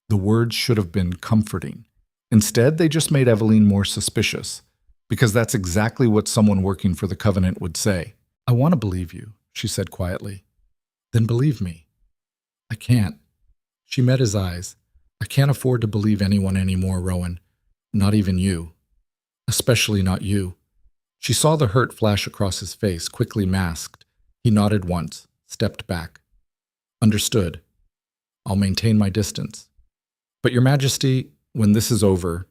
The words should have been comforting. Instead, they just made Eveline more suspicious, because that's exactly what someone working for the Covenant would say. "I want to believe you," she said quietly. "Then believe me." "I can't." She met his eyes. "I can't afford to believe anyone anymore, Rowan. Not even you. Especially not you." She saw the hurt flash across his face, quickly masked. He nodded once, stepped back. "Understood. I'll maintain my distance. But Your Majesty, when this is over,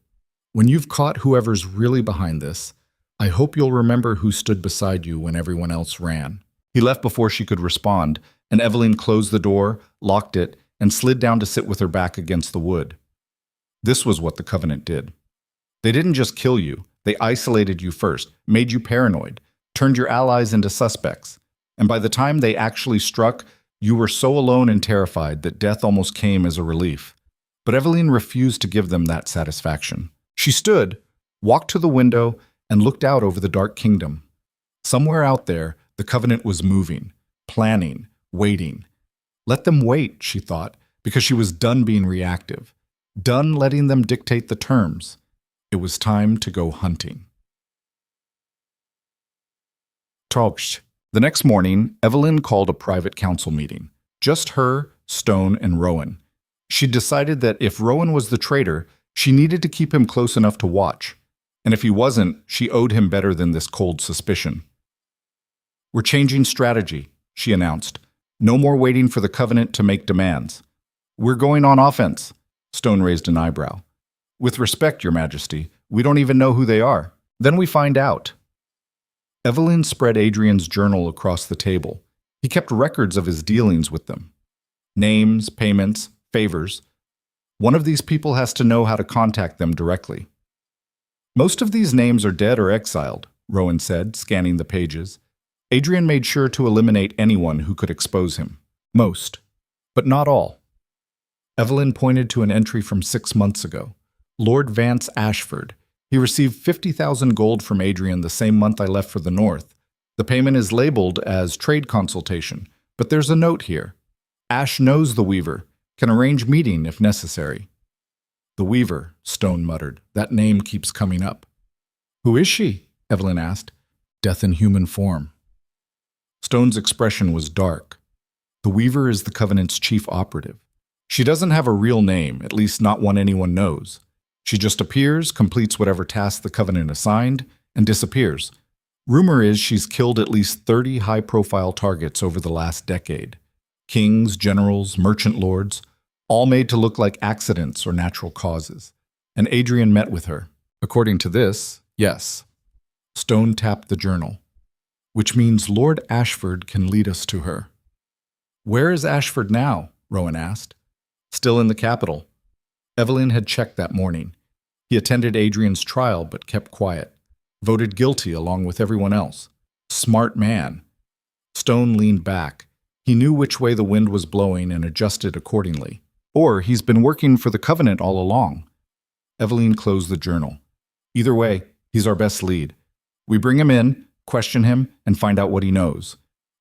when you've caught whoever's really behind this, I hope you'll remember who stood beside you when everyone else ran." He left before she could respond, and Eveline closed the door, locked it, and slid down to sit with her back against the wood. This was what the Covenant did. They didn't just kill you, they isolated you first, made you paranoid, turned your allies into suspects. And by the time they actually struck, you were so alone and terrified that death almost came as a relief. But Eveline refused to give them that satisfaction. She stood, walked to the window, and looked out over the dark kingdom. Somewhere out there, the Covenant was moving, planning, waiting. Let them wait, she thought, because she was done being reactive, done letting them dictate the terms. It was time to go hunting. Talks. The next morning, Eveline called a private council meeting. Just her, Stone, and Rowan. She decided that if Rowan was the traitor, she needed to keep him close enough to watch. And if he wasn't, she owed him better than this cold suspicion. "We're changing strategy," she announced. "No more waiting for the Covenant to make demands. We're going on offense." Stone raised an eyebrow. "With respect, Your Majesty, we don't even know who they are. Then we find out." Eveline spread Adrian's journal across the table. He kept records of his dealings with them. Names, payments, favors. One of these people has to know how to contact them directly. "Most of these names are dead or exiled," Rowan said, scanning the pages. Adrian made sure to eliminate anyone who could expose him. "Most, but not all." Eveline pointed to an entry from 6 months ago. "Lord Vance Ashford. He received 50,000 gold from Adrian the same month I left for the north. The payment is labeled as trade consultation, but there's a note here. Ash knows the Weaver, can arrange meeting if necessary." "The Weaver," Stone muttered. "That name keeps coming up." "Who is she?" Eveline asked. "Death in human form." Stone's expression was dark. "The Weaver is the Covenant's chief operative. She doesn't have a real name, at least not one anyone knows. She just appears, completes whatever task the Covenant assigned, and disappears. Rumor is she's killed at least 30 high-profile targets over the last decade. Kings, generals, merchant lords, all made to look like accidents or natural causes. And Adrian met with her. According to this, yes." Stone tapped the journal. "Which means Lord Ashford can lead us to her." Where is Ashford now? Rowan asked. Still in the capital. Evelyn had checked that morning. He attended Adrian's trial but kept quiet. Voted guilty along with everyone else. Smart man. Stone leaned back. He knew which way the wind was blowing and adjusted accordingly. Or he's been working for the Covenant all along. Evelyn closed the journal. Either way, he's our best lead. We bring him in, question him, and find out what he knows.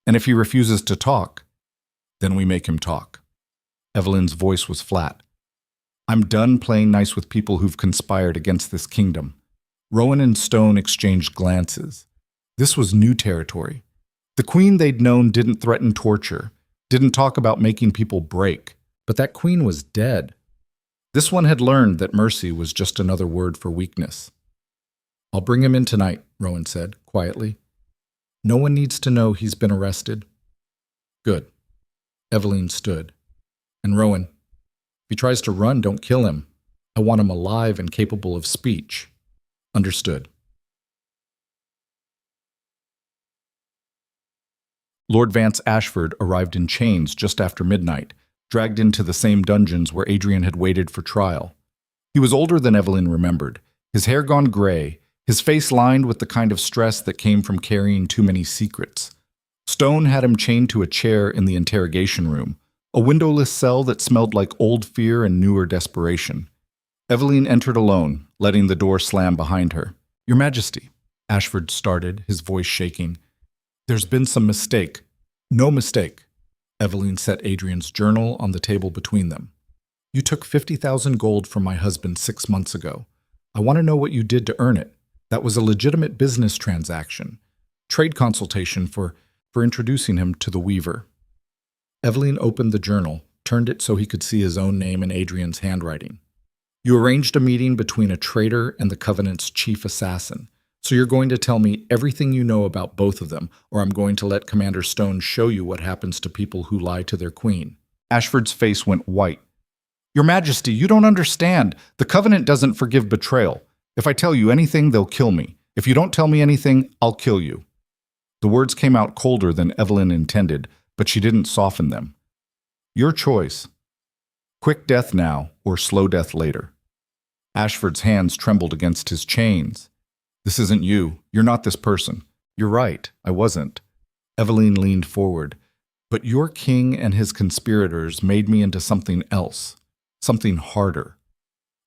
And if he refuses to talk, then we make him talk. Evelyn's voice was flat. I'm done playing nice with people who've conspired against this kingdom. Rowan and Stone exchanged glances. This was new territory. The queen they'd known didn't threaten torture, didn't talk about making people break, but that queen was dead. This one had learned that mercy was just another word for weakness. I'll bring him in tonight, Rowan said, quietly. No one needs to know he's been arrested. Good. Evelyn stood. And Rowan, if he tries to run, don't kill him. I want him alive and capable of speech. Understood. Lord Vance Ashford arrived in chains just after midnight, dragged into the same dungeons where Adrian had waited for trial. He was older than Evelyn remembered, his hair gone gray, his face lined with the kind of stress that came from carrying too many secrets. Stone had him chained to a chair in the interrogation room, a windowless cell that smelled like old fear and newer desperation. Evelyn entered alone, letting the door slam behind her. Your Majesty, Ashford started, his voice shaking. There's been some mistake. No mistake. Evelyn set Adrian's journal on the table between them. You took 50,000 gold from my husband 6 months ago. I want to know what you did to earn it. That was a legitimate business transaction. Trade consultation for introducing him to the Weaver. Evelyn opened the journal, turned it so he could see his own name in Adrian's handwriting. You arranged a meeting between a traitor and the Covenant's chief assassin. So you're going to tell me everything you know about both of them, or I'm going to let Commander Stone show you what happens to people who lie to their queen. Ashford's face went white. Your Majesty, you don't understand. The Covenant doesn't forgive betrayal. If I tell you anything, they'll kill me. If you don't tell me anything, I'll kill you. The words came out colder than Evelyn intended, but she didn't soften them. Your choice. Quick death now, or slow death later. Ashford's hands trembled against his chains. This isn't you. You're not this person. You're right. I wasn't. Evelyn leaned forward. But your king and his conspirators made me into something else. Something harder.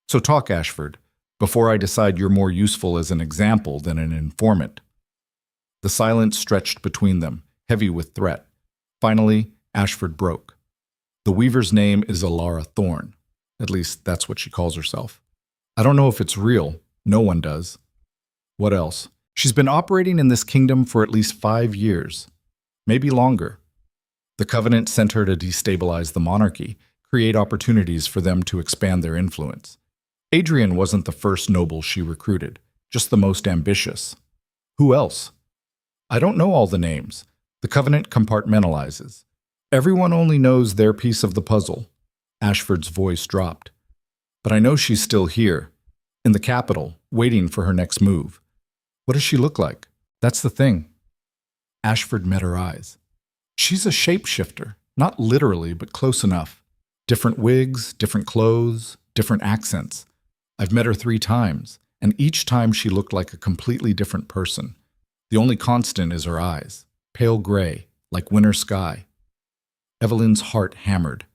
So talk, Ashford, before I decide you're more useful as an example than an informant. The silence stretched between them, heavy with threat. Finally, Ashford broke. The Weaver's name is Alara Thorne. At least, that's what she calls herself. I don't know if it's real. No one does. What else? She's been operating in this kingdom for at least 5 years. Maybe longer. The Covenant sent her to destabilize the monarchy, create opportunities for them to expand their influence. Adrian wasn't the first noble she recruited, just the most ambitious. Who else? I don't know all the names. The Covenant compartmentalizes. Everyone only knows their piece of the puzzle. Ashford's voice dropped. But I know she's still here, in the capital, waiting for her next move. What does she look like? That's the thing. Ashford met her eyes. She's a shapeshifter, not literally, but close enough. Different wigs, different clothes, different accents. I've met her 3 times, and each time she looked like a completely different person. The only constant is her eyes, pale gray, like winter sky. Evelyn's heart hammered.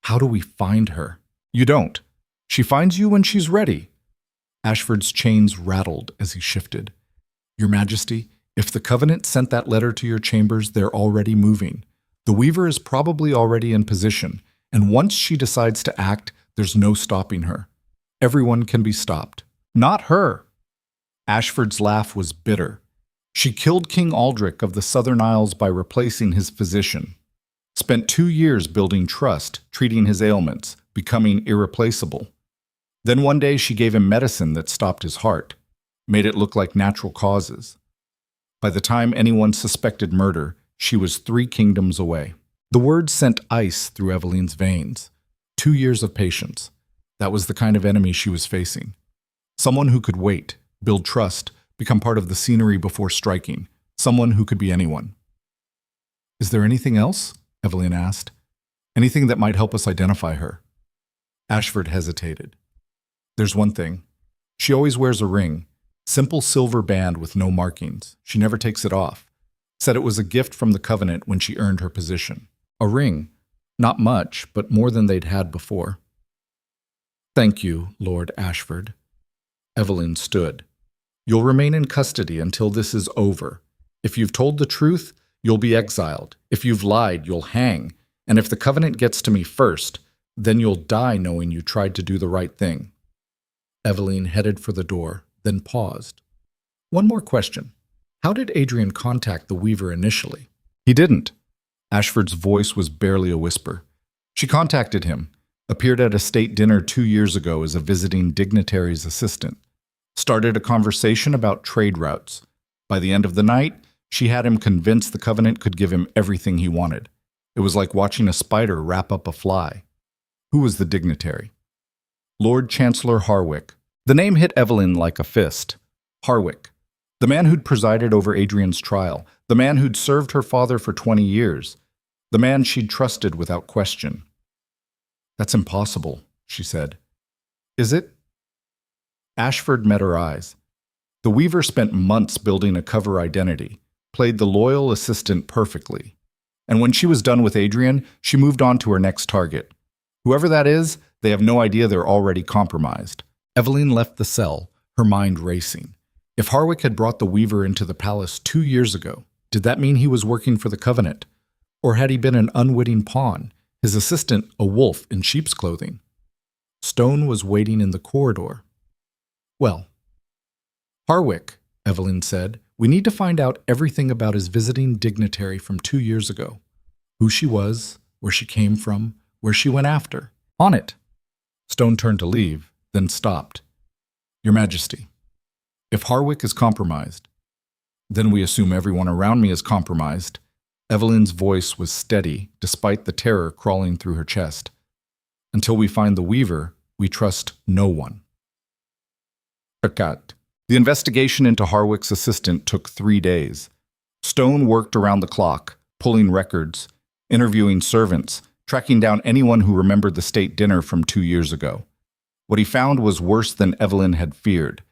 How do we find her? You don't. She finds you when she's ready. Ashford's chains rattled as he shifted. Your Majesty, if the Covenant sent that letter to your chambers, they're already moving. The Weaver is probably already in position, and once she decides to act, there's no stopping her. Everyone can be stopped. Not her. Ashford's laugh was bitter. She killed King Aldrich of the Southern Isles by replacing his physician. Spent 2 years building trust, treating his ailments, becoming irreplaceable. Then one day she gave him medicine that stopped his heart, made it look like natural causes. By the time anyone suspected murder, she was 3 kingdoms away. The words sent ice through Evelyn's veins. 2 years of patience. That was the kind of enemy she was facing. Someone who could wait, build trust, become part of the scenery before striking. Someone who could be anyone. Is there anything else? Evelyn asked. Anything that might help us identify her. Ashford hesitated. There's one thing. She always wears a ring. Simple silver band with no markings. She never takes it off. Said it was a gift from the Covenant when she earned her position. A ring. Not much, but more than they'd had before. Thank you, Lord Ashford. Evelyn stood. You'll remain in custody until this is over. If you've told the truth, you'll be exiled. If you've lied, you'll hang. And if the Covenant gets to me first, then you'll die knowing you tried to do the right thing. Evelyn headed for the door, then paused. One more question. How did Adrian contact the Weaver initially? He didn't. Ashford's voice was barely a whisper. She contacted him, appeared at a state dinner 2 years ago as a visiting dignitary's assistant, started a conversation about trade routes. By the end of the night, she had him convinced the Covenant could give him everything he wanted. It was like watching a spider wrap up a fly. Who was the dignitary? Lord Chancellor Harwick. The name hit Evelyn like a fist. Harwick. The man who'd presided over Adrian's trial. The man who'd served her father for 20 years. The man she'd trusted without question. That's impossible, she said. Is it? Ashford met her eyes. The Weaver spent months building a cover identity, played the loyal assistant perfectly. And when she was done with Adrian, she moved on to her next target. Whoever that is, they have no idea they're already compromised. Evelyn left the cell, her mind racing. If Harwick had brought the Weaver into the palace 2 years ago, did that mean he was working for the Covenant? Or had he been an unwitting pawn, his assistant a wolf in sheep's clothing? Stone was waiting in the corridor. Well, Harwick, Evelyn said, we need to find out everything about his visiting dignitary from 2 years ago. Who she was, where she came from, where she went after. On it. Stone turned to leave, then stopped. Your Majesty, if Harwick is compromised, then we assume everyone around me is compromised. Evelyn's voice was steady, despite the terror crawling through her chest. Until we find the Weaver, we trust no one. Fakat. The investigation into Harwick's assistant took 3 days. Stone worked around the clock, pulling records, interviewing servants, tracking down anyone who remembered the state dinner from 2 years ago. What he found was worse than Evelyn had feared.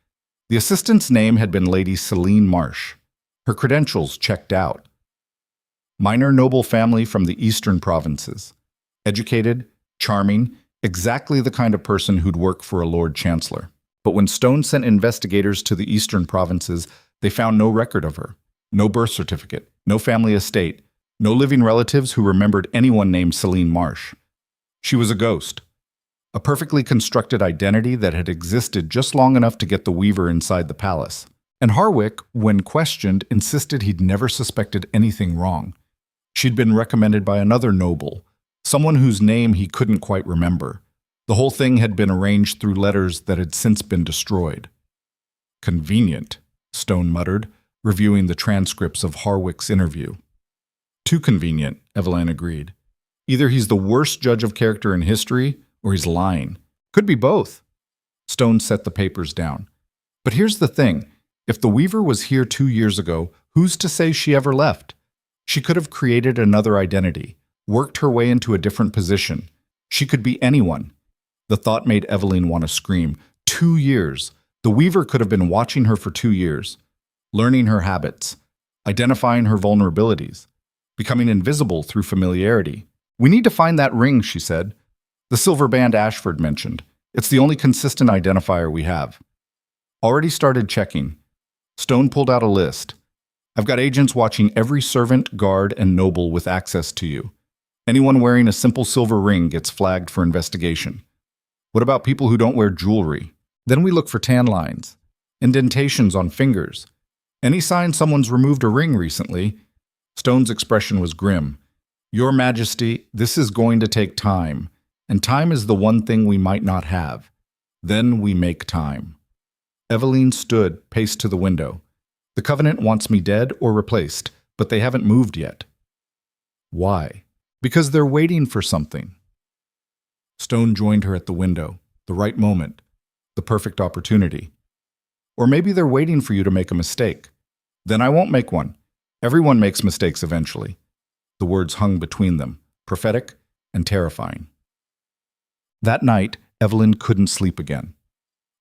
The assistant's name had been Lady Celine Marsh. Her credentials checked out. Minor noble family from the eastern provinces. Educated, charming, exactly the kind of person who'd work for a Lord Chancellor. But when Stone sent investigators to the eastern provinces, they found no record of her. No birth certificate, no family estate, no living relatives who remembered anyone named Celine Marsh. She was a ghost. A perfectly constructed identity that had existed just long enough to get the Weaver inside the palace. And Harwick, when questioned, insisted he'd never suspected anything wrong. She'd been recommended by another noble, someone whose name he couldn't quite remember. The whole thing had been arranged through letters that had since been destroyed. Convenient, Stone muttered, reviewing the transcripts of Harwick's interview. Too convenient, Evelyn agreed. Either he's the worst judge of character in history, or he's lying. Could be both. Stone set the papers down. But here's the thing. If the Weaver was here 2 years ago, who's to say she ever left? She could have created another identity, worked her way into a different position. She could be anyone. The thought made Evelyn want to scream. 2 years. The Weaver could have been watching her for 2 years, learning her habits, identifying her vulnerabilities, becoming invisible through familiarity. We need to find that ring, she said. The silver band Ashford mentioned. It's the only consistent identifier we have. Already started checking. Stone pulled out a list. I've got agents watching every servant, guard, and noble with access to you. Anyone wearing a simple silver ring gets flagged for investigation. What about people who don't wear jewelry? Then we look for tan lines, indentations on fingers. Any sign someone's removed a ring recently? Stone's expression was grim. Your Majesty, this is going to take time. And time is the one thing we might not have. Then we make time. Evelyn stood, paced to the window. The Covenant wants me dead or replaced, but they haven't moved yet. Why? Because they're waiting for something. Stone joined her at the window. The right moment. The perfect opportunity. Or maybe they're waiting for you to make a mistake. Then I won't make one. Everyone makes mistakes eventually. The words hung between them, prophetic and terrifying. That night, Evelyn couldn't sleep again.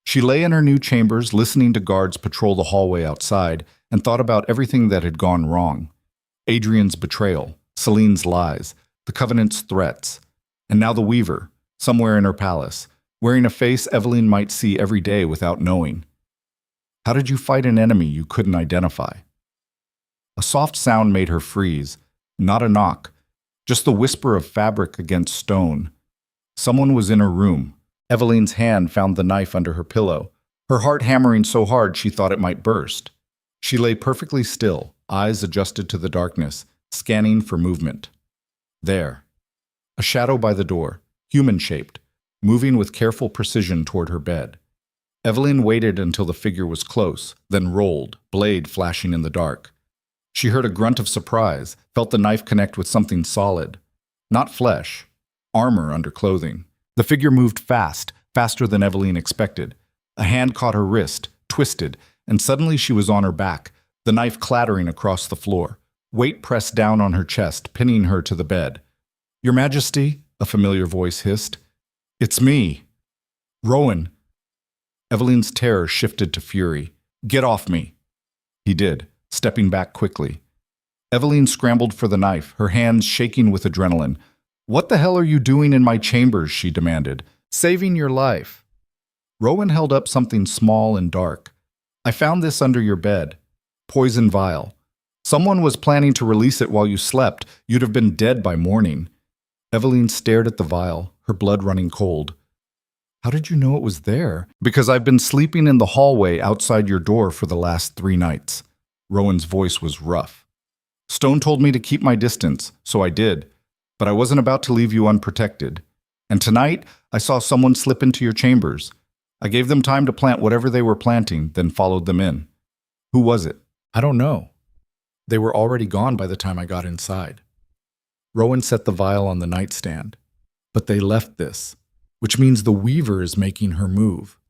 She lay in her new chambers, listening to guards patrol the hallway outside, and thought about everything that had gone wrong. Adrian's betrayal, Celine's lies, the Covenant's threats, and now the Weaver, somewhere in her palace, wearing a face Evelyn might see every day without knowing. How did you fight an enemy you couldn't identify? A soft sound made her freeze, not a knock, just the whisper of fabric against stone. Someone was in her room. Evelyn's hand found the knife under her pillow, her heart hammering so hard she thought it might burst. She lay perfectly still, eyes adjusted to the darkness, scanning for movement. There. A shadow by the door, human-shaped, moving with careful precision toward her bed. Evelyn waited until the figure was close, then rolled, blade flashing in the dark. She heard a grunt of surprise, felt the knife connect with something solid. Not flesh, armor under clothing. The figure moved fast, faster than Evelyn expected. A hand caught her wrist, twisted, and suddenly she was on her back, the knife clattering across the floor. Weight pressed down on her chest, pinning her to the bed. "Your Majesty," a familiar voice hissed. "It's me. Rowan." Evelyn's terror shifted to fury. "Get off me." He did, stepping back quickly. Evelyn scrambled for the knife, her hands shaking with adrenaline. "What the hell are you doing in my chambers?" she demanded. "Saving your life." Rowan held up something small and dark. "I found this under your bed. Poison vial. Someone was planning to release it while you slept. You'd have been dead by morning." Evelyn stared at the vial, her blood running cold. "How did you know it was there?" "Because I've been sleeping in the hallway outside your door for the last 3 nights. Rowan's voice was rough. "Stone told me to keep my distance, so I did. But I wasn't about to leave you unprotected. And tonight, I saw someone slip into your chambers. I gave them time to plant whatever they were planting, then followed them in." "Who was it?" "I don't know. They were already gone by the time I got inside." Rowan set the vial on the nightstand. "But they left this, which means the Weaver is making her move.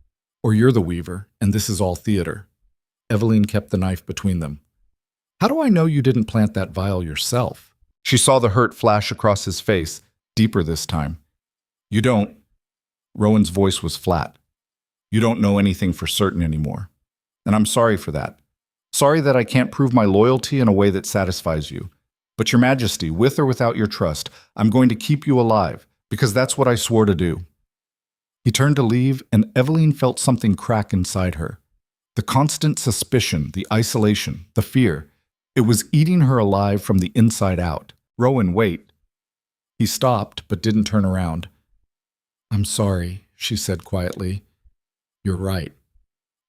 Or you're the Weaver, and this is all theater." Evelyn kept the knife between them. "How do I know you didn't plant that vial yourself?" She saw the hurt flash across his face, deeper this time. "You don't." Rowan's voice was flat. "You don't know anything for certain anymore. And I'm sorry for that. Sorry that I can't prove my loyalty in a way that satisfies you. But Your Majesty, with or without your trust, I'm going to keep you alive, because that's what I swore to do." He turned to leave, and Evelyn felt something crack inside her. The constant suspicion, the isolation, the fear. It was eating her alive from the inside out. "Rowan, wait." He stopped, but didn't turn around. "I'm sorry," she said quietly. "You're right.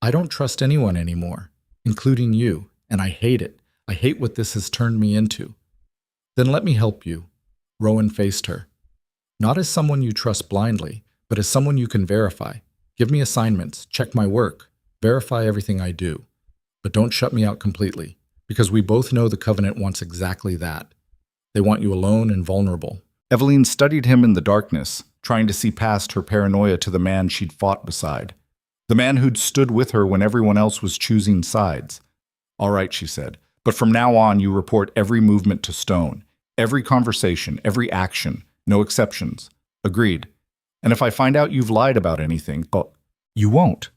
I don't trust anyone anymore, including you, and I hate it. I hate what this has turned me into." "Then let me help you." Rowan faced her. "Not as someone you trust blindly, but as someone you can verify. Give me assignments, check my work, verify everything I do. But don't shut me out completely, because we both know the Covenant wants exactly that. They want you alone and vulnerable." Evelyn studied him in the darkness, trying to see past her paranoia to the man she'd fought beside. The man who'd stood with her when everyone else was choosing sides. "All right," she said, "but from now on you report every movement to Stone. Every conversation, every action, no exceptions. Agreed. And if I find out you've lied about anything, but you won't."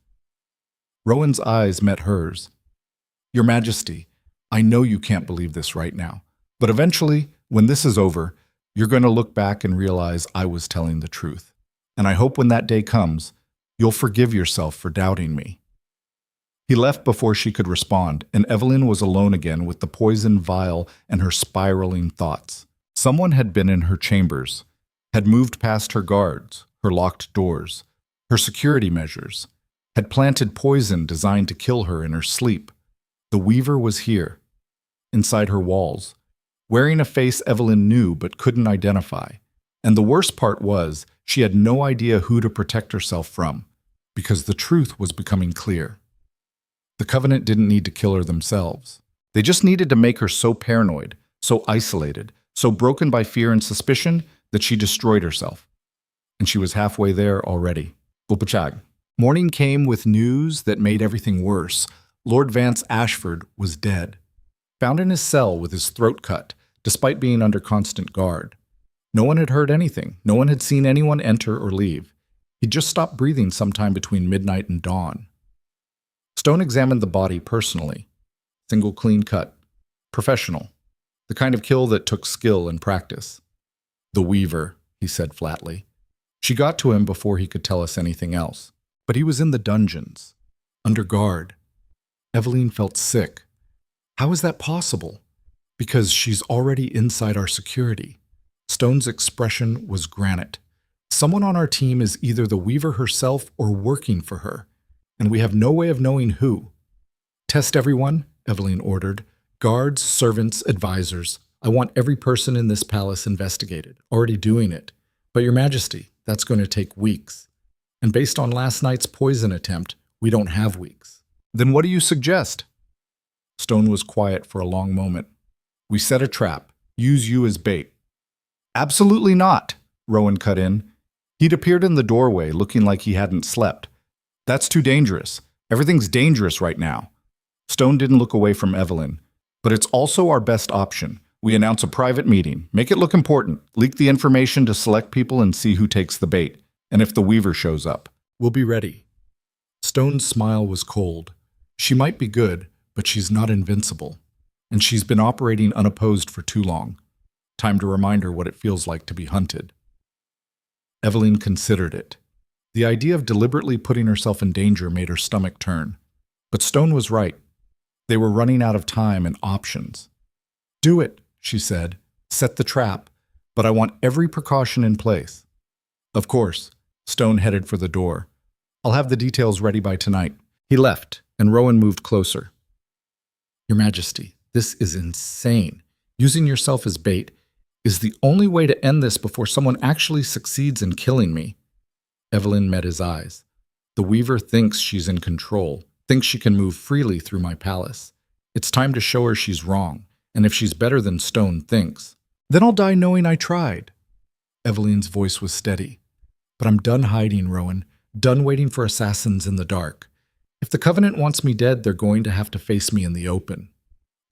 Rowan's eyes met hers. "Your Majesty, I know you can't believe this right now, but eventually, when this is over, you're going to look back and realize I was telling the truth. And I hope when that day comes, you'll forgive yourself for doubting me." He left before she could respond, and Evelyn was alone again with the poison vial and her spiraling thoughts. Someone had been in her chambers, had moved past her guards, her locked doors, her security measures, had planted poison designed to kill her in her sleep. The Weaver was here, inside her walls, wearing a face Evelyn knew but couldn't identify. And the worst part was, she had no idea who to protect herself from, because the truth was becoming clear. The Covenant didn't need to kill her themselves. They just needed to make her so paranoid, so isolated, so broken by fear and suspicion that she destroyed herself. And she was halfway there already. Gulpachag. Morning came with news that made everything worse. Lord Vance Ashford was dead. Found in his cell with his throat cut, despite being under constant guard. No one had heard anything. No one had seen anyone enter or leave. He'd just stopped breathing sometime between midnight and dawn. Stone examined the body personally. Single clean cut. Professional. The kind of kill that took skill and practice. The Weaver, he said flatly. She got to him before he could tell us anything else. But he was in the dungeons. Under guard. Eveline felt sick. How is that possible? Because she's already inside our security. Stone's expression was granite. Someone on our team is either the Weaver herself or working for her, and we have no way of knowing who. Test everyone, Eveline ordered. Guards, servants, advisors. I want every person in this palace investigated. Already doing it. But Your Majesty, that's going to take weeks. And based on last night's poison attempt, we don't have weeks. Then what do you suggest? Stone was quiet for a long moment. We set a trap. Use you as bait. Absolutely not, Rowan cut in. He'd appeared in the doorway looking like he hadn't slept. That's too dangerous. Everything's dangerous right now. Stone didn't look away from Eveline. But it's also our best option. We announce a private meeting. Make it look important. Leak the information to select people and see who takes the bait. And if the Weaver shows up, we'll be ready. Stone's smile was cold. She might be good, but she's not invincible. And she's been operating unopposed for too long. Time to remind her what it feels like to be hunted. Eveline considered it. The idea of deliberately putting herself in danger made her stomach turn. But Stone was right. They were running out of time and options. Do it, she said. Set the trap, but I want every precaution in place. Of course, Stone headed for the door. I'll have the details ready by tonight. He left, and Rowan moved closer. Your Majesty, this is insane. Using yourself as bait is the only way to end this before someone actually succeeds in killing me. Eveline met his eyes. The Weaver thinks she's in control, thinks she can move freely through my palace. It's time to show her she's wrong, and if she's better than Stone thinks, then I'll die knowing I tried. Eveline's voice was steady. But I'm done hiding, Rowan, done waiting for assassins in the dark. If the Covenant wants me dead, they're going to have to face me in the open.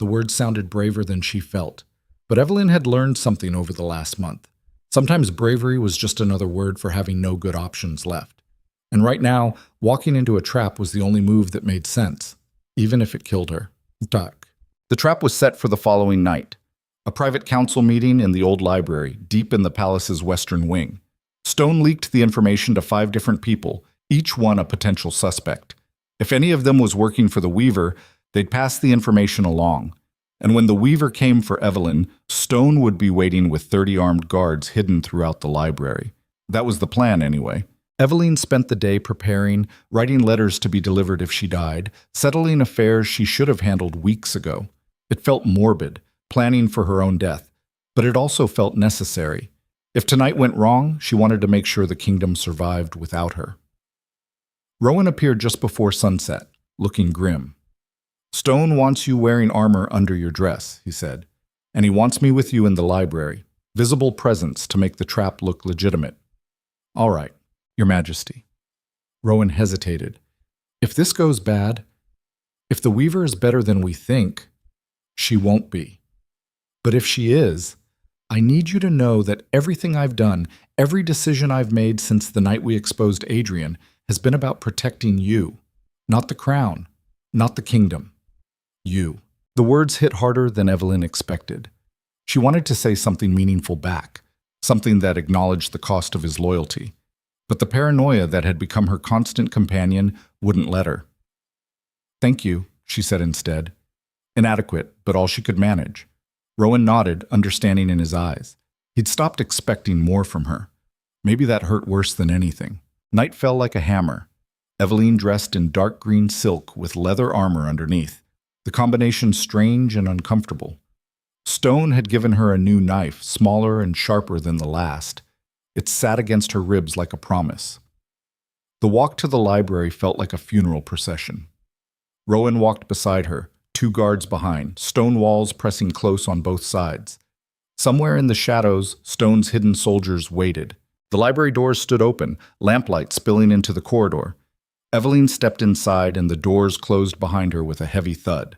The words sounded braver than she felt, but Eveline had learned something over the last month. Sometimes bravery was just another word for having no good options left. And right now, walking into a trap was the only move that made sense, even if it killed her. Duck. The trap was set for the following night. A private council meeting in the old library, deep in the palace's western wing. Stone leaked the information to 5 different people, each one a potential suspect. If any of them was working for the Weaver, they'd pass the information along. And when the Weaver came for Eveline, Stone would be waiting with 30 armed guards hidden throughout the library. That was the plan, anyway. Eveline spent the day preparing, writing letters to be delivered if she died, settling affairs she should have handled weeks ago. It felt morbid, planning for her own death, but it also felt necessary. If tonight went wrong, she wanted to make sure the kingdom survived without her. Rowan appeared just before sunset, looking grim. Stone wants you wearing armor under your dress, he said, and he wants me with you in the library, visible presence to make the trap look legitimate. All right, Your Majesty. Rowan hesitated. If this goes bad, if the Weaver is better than we think, she won't be. But if she is, I need you to know that everything I've done, every decision I've made since the night we exposed Adrian, has been about protecting you. Not the crown, not the kingdom. You. The words hit harder than Eveline expected. She wanted to say something meaningful back, something that acknowledged the cost of his loyalty. But the paranoia that had become her constant companion wouldn't let her. Thank you, she said instead. Inadequate, but all she could manage. Rowan nodded, understanding in his eyes. He'd stopped expecting more from her. Maybe that hurt worse than anything. Night fell like a hammer. Eveline dressed in dark green silk with leather armor underneath. The combination strange and uncomfortable. Stone had given her a new knife, smaller and sharper than the last. It sat against her ribs like a promise. The walk to the library felt like a funeral procession. Rowan walked beside her, 2 guards behind, stone walls pressing close on both sides. Somewhere in the shadows, Stone's hidden soldiers waited. The library doors stood open, lamplight spilling into the corridor. Eveline stepped inside and the doors closed behind her with a heavy thud.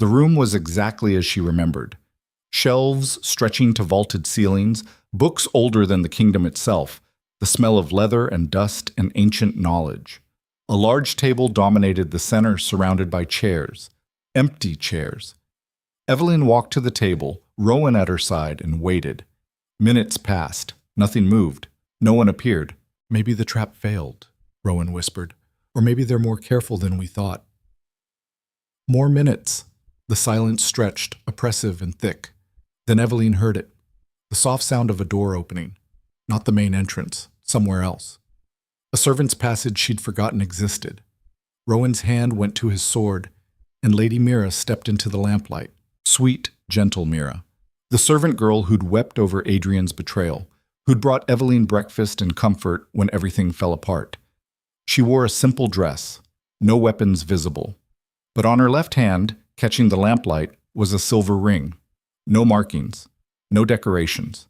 The room was exactly as she remembered. Shelves stretching to vaulted ceilings, books older than the kingdom itself, the smell of leather and dust and ancient knowledge. A large table dominated the center, surrounded by chairs. Empty chairs. Evelyn walked to the table, Rowan at her side, and waited. Minutes passed. Nothing moved. No one appeared. "Maybe the trap failed," Rowan whispered. "Or maybe they're more careful than we thought." More minutes. The silence stretched, oppressive and thick. Then Evelyn heard it. The soft sound of a door opening. Not the main entrance. Somewhere else. A servant's passage she'd forgotten existed. Rowan's hand went to his sword, and Lady Mira stepped into the lamplight. Sweet, gentle Mira. The servant girl who'd wept over Adrian's betrayal, who'd brought Evelyn breakfast and comfort when everything fell apart. She wore a simple dress, no weapons visible. But on her left hand, catching the lamplight, was a silver ring. No markings, no decorations.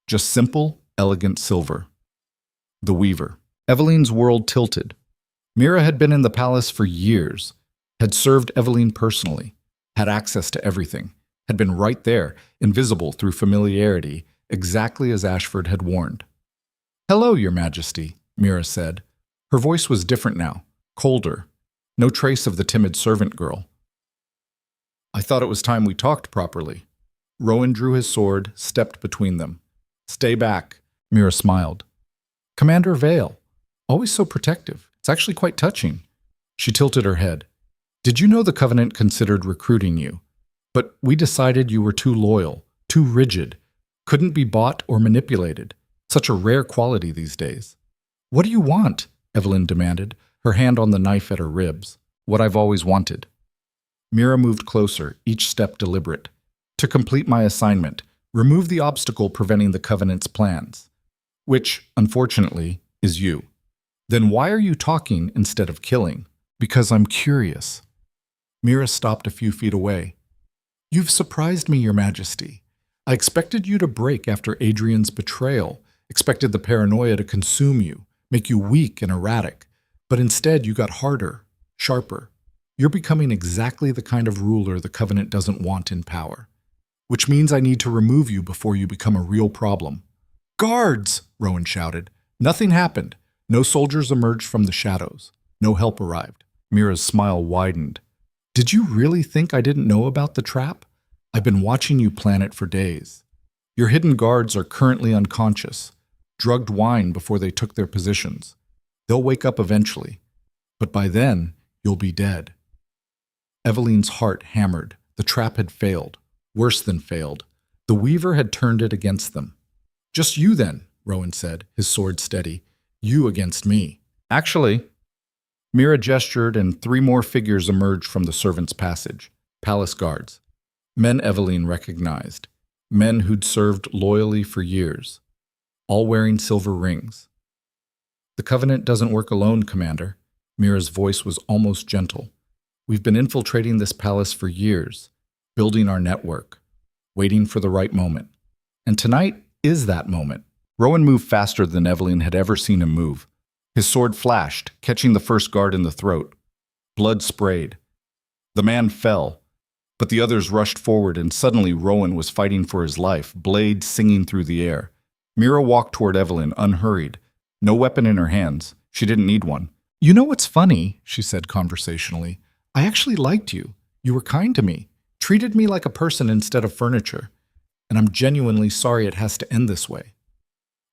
Just simple, elegant silver. The Weaver. Evelyn's world tilted. Mira had been in the palace for years, had served Evelyn personally, had access to everything, had been right there, invisible through familiarity, exactly as Ashford had warned. "Hello, Your Majesty," Mira said. Her voice was different now, colder, no trace of the timid servant girl. "I thought it was time we talked properly." Rowan drew his sword, stepped between them. "Stay back," Mira smiled. "Commander Vale, always so protective. It's actually quite touching." She tilted her head. "Did you know the Covenant considered recruiting you? But we decided you were too loyal, too rigid, couldn't be bought or manipulated. Such a rare quality these days." "What do you want?" Evelyn demanded, her hand on the knife at her ribs. "What I've always wanted." Mira moved closer, each step deliberate. "To complete my assignment, remove the obstacle preventing the Covenant's plans. Which, unfortunately, is you. Then why are you talking instead of killing?" "Because I'm curious." Mira stopped a few feet away. "You've surprised me, Your Majesty. I expected you to break after Adrian's betrayal, expected the paranoia to consume you, make you weak and erratic. But instead you got harder, sharper. You're becoming exactly the kind of ruler the Covenant doesn't want in power. Which means I need to remove you before you become a real problem." "Guards!" Rowan shouted. Nothing happened. No soldiers emerged from the shadows. No help arrived. Mira's smile widened. "Did you really think I didn't know about the trap? I've been watching you plan it for days. Your hidden guards are currently unconscious, drugged wine before they took their positions. They'll wake up eventually, but by then, you'll be dead." Evelyn's heart hammered. The trap had failed. Worse than failed. The Weaver had turned it against them. "Just you then," Rowan said, his sword steady. "You against me." "Actually," Mira gestured, and 3 more figures emerged from the servants' passage. Palace guards. Men Evelyn recognized. Men who'd served loyally for years. All wearing silver rings. "The Covenant doesn't work alone, Commander." Mira's voice was almost gentle. "We've been infiltrating this palace for years, building our network, waiting for the right moment. And tonight is that moment." Rowan moved faster than Evelyn had ever seen him move. His sword flashed, catching the first guard in the throat. Blood sprayed. The man fell, but the others rushed forward, and suddenly Rowan was fighting for his life, blade singing through the air. Mira walked toward Evelyn, unhurried. No weapon in her hands. She didn't need one. "You know what's funny?" she said conversationally. "I actually liked you. You were kind to me, treated me like a person instead of furniture. And I'm genuinely sorry it has to end this way."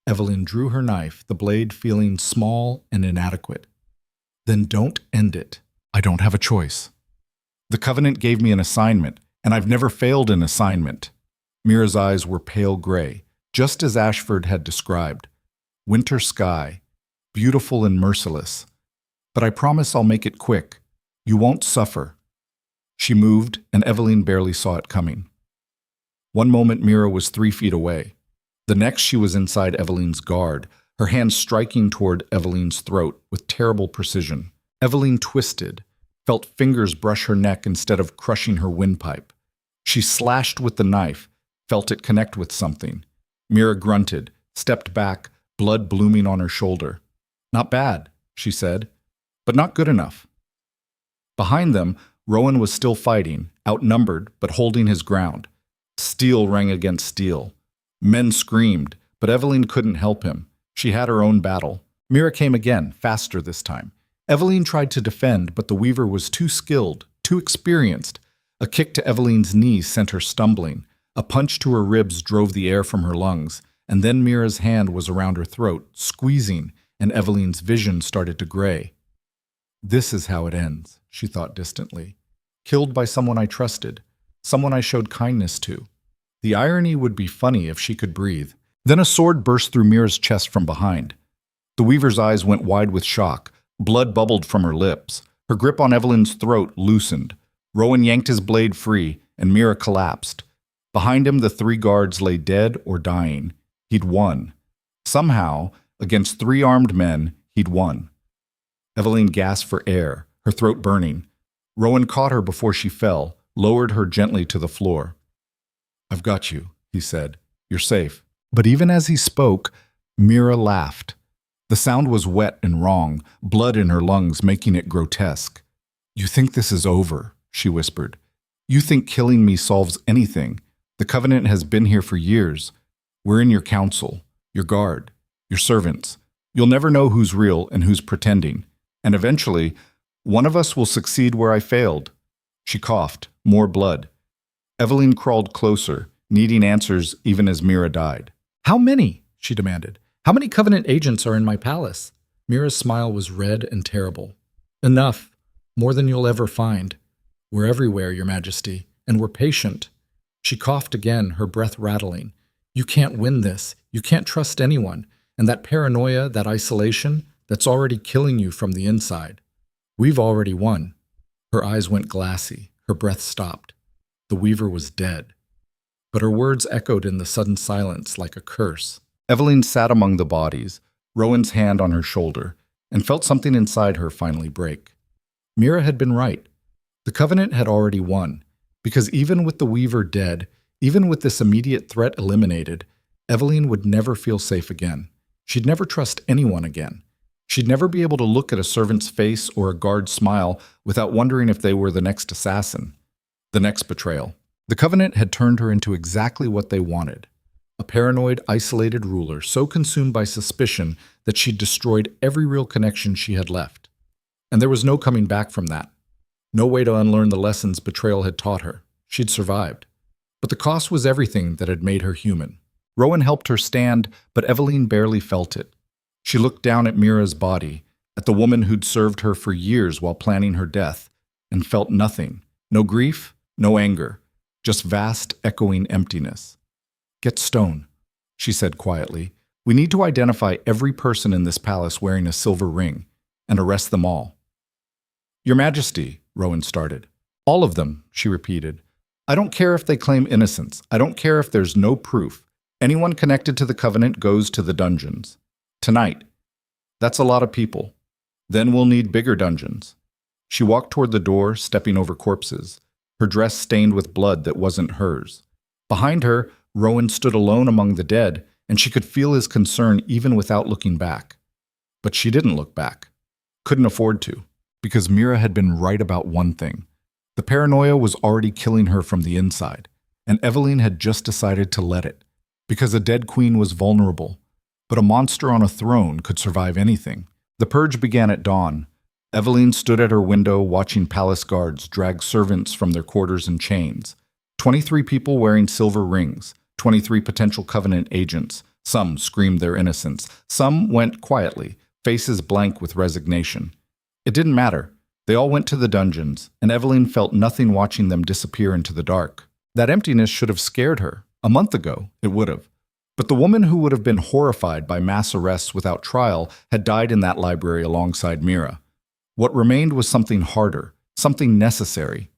Evelyn drew her knife, the blade feeling small and inadequate. "Then don't end it. I don't have a choice. The Covenant gave me an assignment, and I've never failed an assignment." Mira's eyes were pale gray, just as Ashford had described. Winter sky, beautiful and merciless. "But I promise I'll make it quick. You won't suffer." She moved, and Evelyn barely saw it coming. One moment Mira was 3 feet away. The next she was inside Evelyn's guard, her hand striking toward Evelyn's throat with terrible precision. Evelyn twisted, felt fingers brush her neck instead of crushing her windpipe. She slashed with the knife, felt it connect with something. Mira grunted, stepped back, blood blooming on her shoulder. "Not bad," she said, "but not good enough." Behind them, Rowan was still fighting, outnumbered but holding his ground. Steel rang against steel. Men screamed, but Evelyn couldn't help him. She had her own battle. Mira came again, faster this time. Evelyn tried to defend, but the weaver was too skilled, too experienced. A kick to Evelyn's knee sent her stumbling. A punch to her ribs drove the air from her lungs. And then Mira's hand was around her throat, squeezing, and Evelyn's vision started to gray. This is how it ends, she thought distantly. Killed by someone I trusted, someone I showed kindness to. The irony would be funny if she could breathe. Then a sword burst through Mira's chest from behind. The weaver's eyes went wide with shock. Blood bubbled from her lips. Her grip on Evelyn's throat loosened. Rowan yanked his blade free, and Mira collapsed. Behind him, the 3 guards lay dead or dying. He'd won. Somehow, against 3 armed men, he'd won. Evelyn gasped for air, her throat burning. Rowan caught her before she fell, lowered her gently to the floor. "I've got you," he said. "You're safe." But even as he spoke, Mira laughed. The sound was wet and wrong, blood in her lungs making it grotesque. "You think this is over," she whispered. "You think killing me solves anything. The Covenant has been here for years. We're in your council, your guard, your servants. You'll never know who's real and who's pretending. And eventually, one of us will succeed where I failed." She coughed, more blood. Evelyn crawled closer, needing answers even as Mira died. "How many?" she demanded. "How many Covenant agents are in my palace?" Mira's smile was red and terrible. "Enough. More than you'll ever find. We're everywhere, Your Majesty, and we're patient." She coughed again, her breath rattling. "You can't win this. You can't trust anyone. And that paranoia, that isolation, that's already killing you from the inside. We've already won." Her eyes went glassy. Her breath stopped. The weaver was dead. But her words echoed in the sudden silence like a curse. Evelyn sat among the bodies, Rowan's hand on her shoulder, and felt something inside her finally break. Mira had been right. The Covenant had already won, because even with the weaver dead, even with this immediate threat eliminated, Evelyn would never feel safe again. She'd never trust anyone again. She'd never be able to look at a servant's face or a guard's smile without wondering if they were the next assassin, the next betrayal. The Covenant had turned her into exactly what they wanted. A paranoid, isolated ruler so consumed by suspicion that she'd destroyed every real connection she had left. And there was no coming back from that. No way to unlearn the lessons betrayal had taught her. She'd survived. But the cost was everything that had made her human. Rowan helped her stand, but Evelyn barely felt it. She looked down at Mira's body, at the woman who'd served her for years while planning her death, and felt nothing. No grief, no anger, just vast, echoing emptiness. "Get Stone," she said quietly. "We need to identify every person in this palace wearing a silver ring, and arrest them all." "Your Majesty," Rowan started. "All of them," she repeated. "I don't care if they claim innocence. I don't care if there's no proof. Anyone connected to the Covenant goes to the dungeons. Tonight. That's a lot of people. Then we'll need bigger dungeons." She walked toward the door, stepping over corpses, her dress stained with blood that wasn't hers. Behind her, Rowan stood alone among the dead, and she could feel his concern even without looking back. But she didn't look back. Couldn't afford to, because Mira had been right about one thing. The paranoia was already killing her from the inside, and Evelyn had just decided to let it, because a dead queen was vulnerable. But a monster on a throne could survive anything. The purge began at dawn. Evelyn stood at her window watching palace guards drag servants from their quarters in chains. 23 people wearing silver rings, 23 potential Covenant agents. Some screamed their innocence. Some went quietly, faces blank with resignation. It didn't matter. They all went to the dungeons, and Evelyn felt nothing watching them disappear into the dark. That emptiness should have scared her. A month ago, it would have. But the woman who would have been horrified by mass arrests without trial had died in that library alongside Mira. What remained was something harder, something necessary.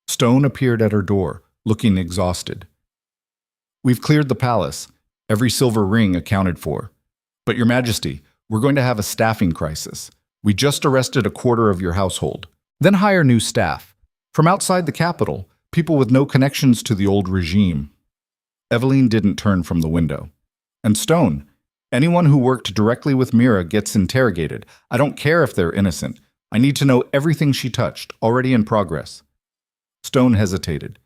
Stone appeared at her door, looking exhausted. "We've cleared the palace. Every silver ring accounted for. But Your Majesty, we're going to have a staffing crisis. We just arrested a quarter of your household. Then hire new staff. From outside the capital, people with no connections to the old regime." Evelyn didn't turn from the window. "And Stone, anyone who worked directly with Mira gets interrogated. I don't care if they're innocent. I need to know everything she touched, already in progress." Stone hesitated.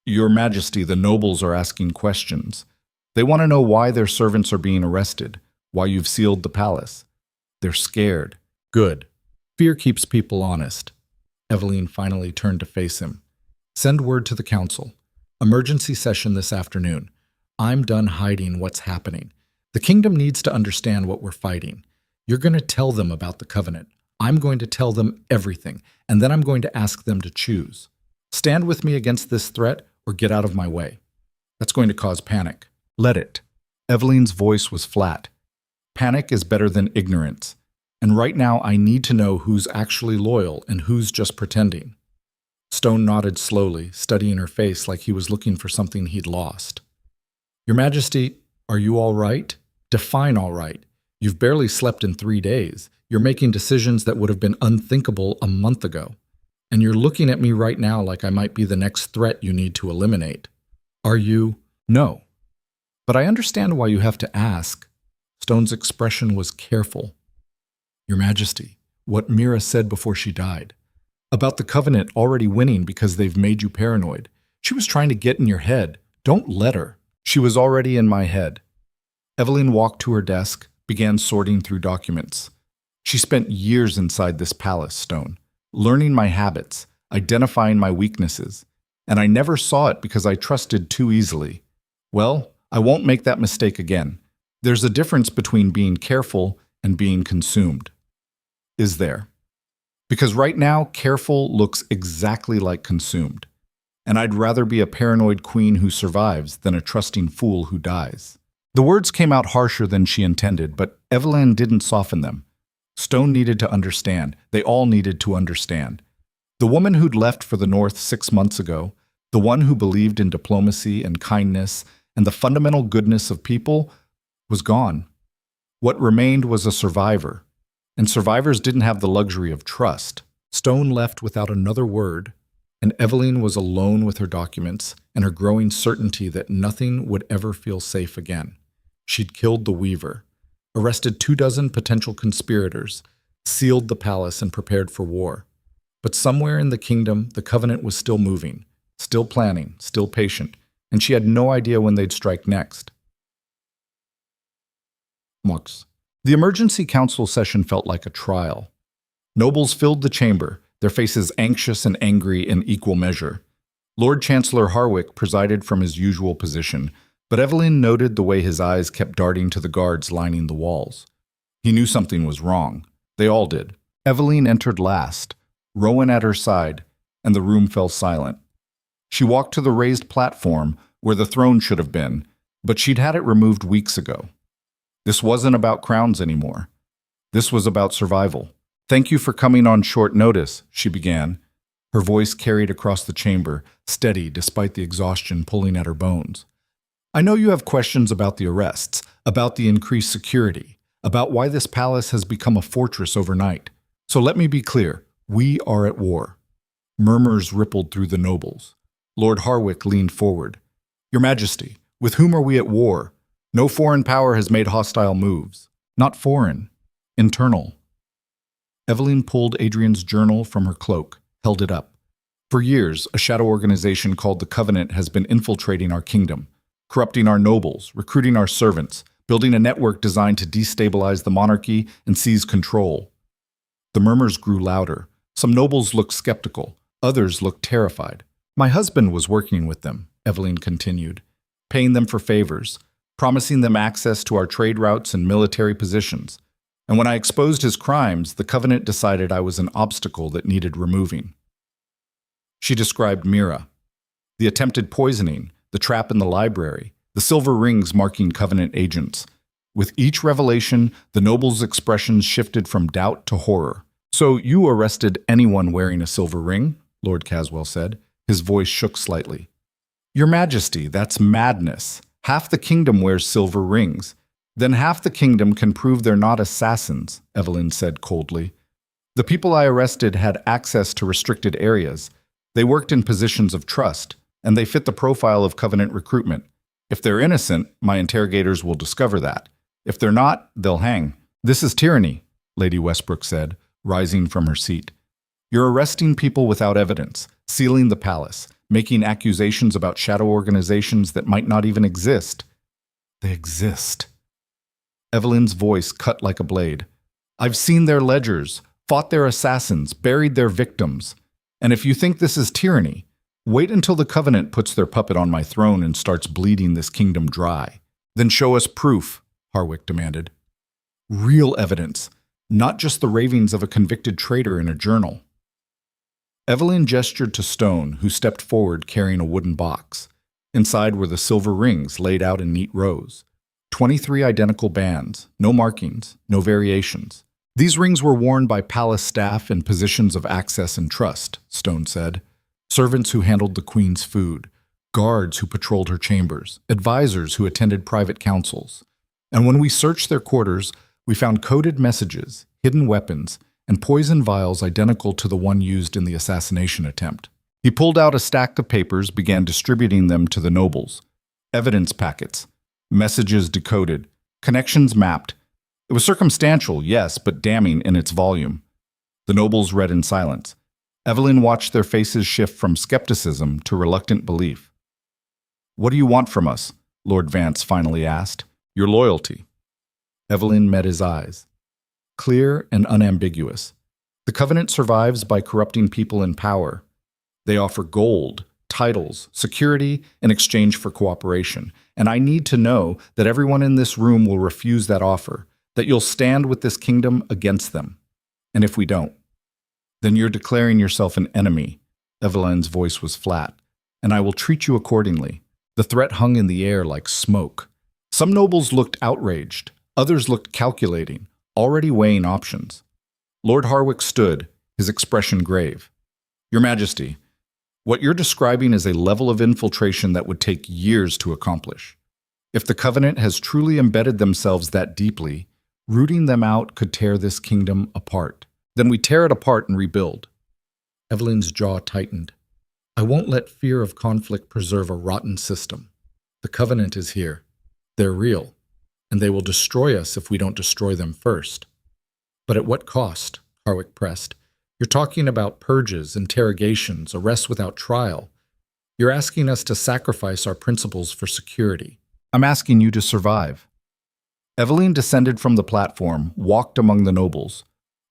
Your Majesty, the nobles are asking questions. They want to know why their servants are being arrested, why you've sealed the palace. They're scared. Good. Fear keeps people honest. Eveline finally turned to face him. Send word to the council. Emergency session this afternoon. I'm done hiding what's happening. The kingdom needs to understand what we're fighting. You're going to tell them about the covenant. I'm going to tell them everything, and then I'm going to ask them to choose. Stand with me against this threat or get out of my way. That's going to cause panic. Let it. Eveline's voice was flat. Panic is better than ignorance. And right now I need to know who's actually loyal and who's just pretending. Stone nodded slowly, studying her face like he was looking for something he'd lost. Your Majesty, are you all right? Define all right. You've barely slept in 3 days. You're making decisions that would have been unthinkable a month ago. And you're looking at me right now like I might be the next threat you need to eliminate. Are you? No. But I understand why you have to ask. Stone's expression was careful. Your Majesty, what Mira said before she died. About the covenant already winning because they've made you paranoid. She was trying to get in your head. Don't let her. She was already in my head. Eveline walked to her desk, began sorting through documents. She spent years inside this palace, Stone, learning my habits, identifying my weaknesses, and I never saw it because I trusted too easily. Well, I won't make that mistake again. There's a difference between being careful and being consumed. Is there? Because right now, careful looks exactly like consumed. And I'd rather be a paranoid queen who survives than a trusting fool who dies. The words came out harsher than she intended, but Eveline didn't soften them. Stone needed to understand. They all needed to understand. The woman who'd left for the North 6 months ago, the one who believed in diplomacy and kindness and the fundamental goodness of people, was gone. What remained was a survivor, and survivors didn't have the luxury of trust. Stone left without another word, and Eveline was alone with her documents and her growing certainty that nothing would ever feel safe again. She'd killed the Weaver, arrested 24 potential conspirators, sealed the palace, and prepared for war. But somewhere in the kingdom, the covenant was still moving, still planning, still patient, and she had no idea when they'd strike next. The emergency council session felt like a trial. Nobles filled the chamber, their faces anxious and angry in equal measure. Lord Chancellor Harwick presided from his usual position, but Eveline noted the way his eyes kept darting to the guards lining the walls. He knew something was wrong. They all did. Eveline entered last, Rowan at her side, and the room fell silent. She walked to the raised platform where the throne should have been, but she'd had it removed weeks ago. This wasn't about crowns anymore. This was about survival. Thank you for coming on short notice, she began. Her voice carried across the chamber, steady despite the exhaustion pulling at her bones. I know you have questions about the arrests, about the increased security, about why this palace has become a fortress overnight. So let me be clear, we are at war. Murmurs rippled through the nobles. Lord Harwick leaned forward. Your Majesty, with whom are we at war? No foreign power has made hostile moves. Not foreign. Internal. Eveline pulled Adrian's journal from her cloak, held it up. For years, a shadow organization called the Covenant has been infiltrating our kingdom, corrupting our nobles, recruiting our servants, building a network designed to destabilize the monarchy and seize control. The murmurs grew louder. Some nobles looked skeptical. Others looked terrified. My husband was working with them, Eveline continued, paying them for favors, promising them access to our trade routes and military positions. And when I exposed his crimes, the Covenant decided I was an obstacle that needed removing. She described Mira, the attempted poisoning, the trap in the library, the silver rings marking Covenant agents. With each revelation, the nobles' expressions shifted from doubt to horror. So you arrested anyone wearing a silver ring? Lord Caswell said. His voice shook slightly. Your Majesty, that's madness. Half the kingdom wears silver rings. Then half the kingdom can prove they're not assassins, Eveline said coldly. The people I arrested had access to restricted areas. They worked in positions of trust, and they fit the profile of Covenant recruitment. If they're innocent, my interrogators will discover that. If they're not, they'll hang. This is tyranny, Lady Westbrook said, rising from her seat. You're arresting people without evidence, sealing the palace, making accusations about shadow organizations that might not even exist. They exist. Evelyn's voice cut like a blade. I've seen their ledgers, fought their assassins, buried their victims. And if you think this is tyranny, wait until the Covenant puts their puppet on my throne and starts bleeding this kingdom dry. Then show us proof, Harwick demanded. Real evidence, not just the ravings of a convicted traitor in a journal. Evelyn gestured to Stone, who stepped forward carrying a wooden box. Inside were the silver rings laid out in neat rows. 23 identical bands, no markings, no variations. These rings were worn by palace staff in positions of access and trust, Stone said. Servants who handled the queen's food, guards who patrolled her chambers, advisors who attended private councils. And when we searched their quarters, we found coded messages, hidden weapons, and poison vials identical to the one used in the assassination attempt. He pulled out a stack of papers, began distributing them to the nobles. Evidence packets, messages decoded, connections mapped. It was circumstantial, yes, but damning in its volume. The nobles read in silence. Evelyn watched their faces shift from skepticism to reluctant belief. What do you want from us? Lord Vance finally asked. Your loyalty. Evelyn met his eyes. Clear and unambiguous. The Covenant survives by corrupting people in power. They offer gold, titles, security in exchange for cooperation. And I need to know that everyone in this room will refuse that offer, that you'll stand with this kingdom against them. And if we don't, then you're declaring yourself an enemy. Evelyn's voice was flat. And I will treat you accordingly. The threat hung in the air like smoke. Some nobles looked outraged. Others looked calculating, already weighing options. Lord Harwick stood, his expression grave. Your Majesty, what you're describing is a level of infiltration that would take years to accomplish. If the Covenant has truly embedded themselves that deeply, rooting them out could tear this kingdom apart. Then we tear it apart and rebuild. Evelyn's jaw tightened. I won't let fear of conflict preserve a rotten system. The Covenant is here. They're real, and they will destroy us if we don't destroy them first. But at what cost? Harwick pressed. You're talking about purges, interrogations, arrests without trial. You're asking us to sacrifice our principles for security. I'm asking you to survive. Evelyn descended from the platform, walked among the nobles.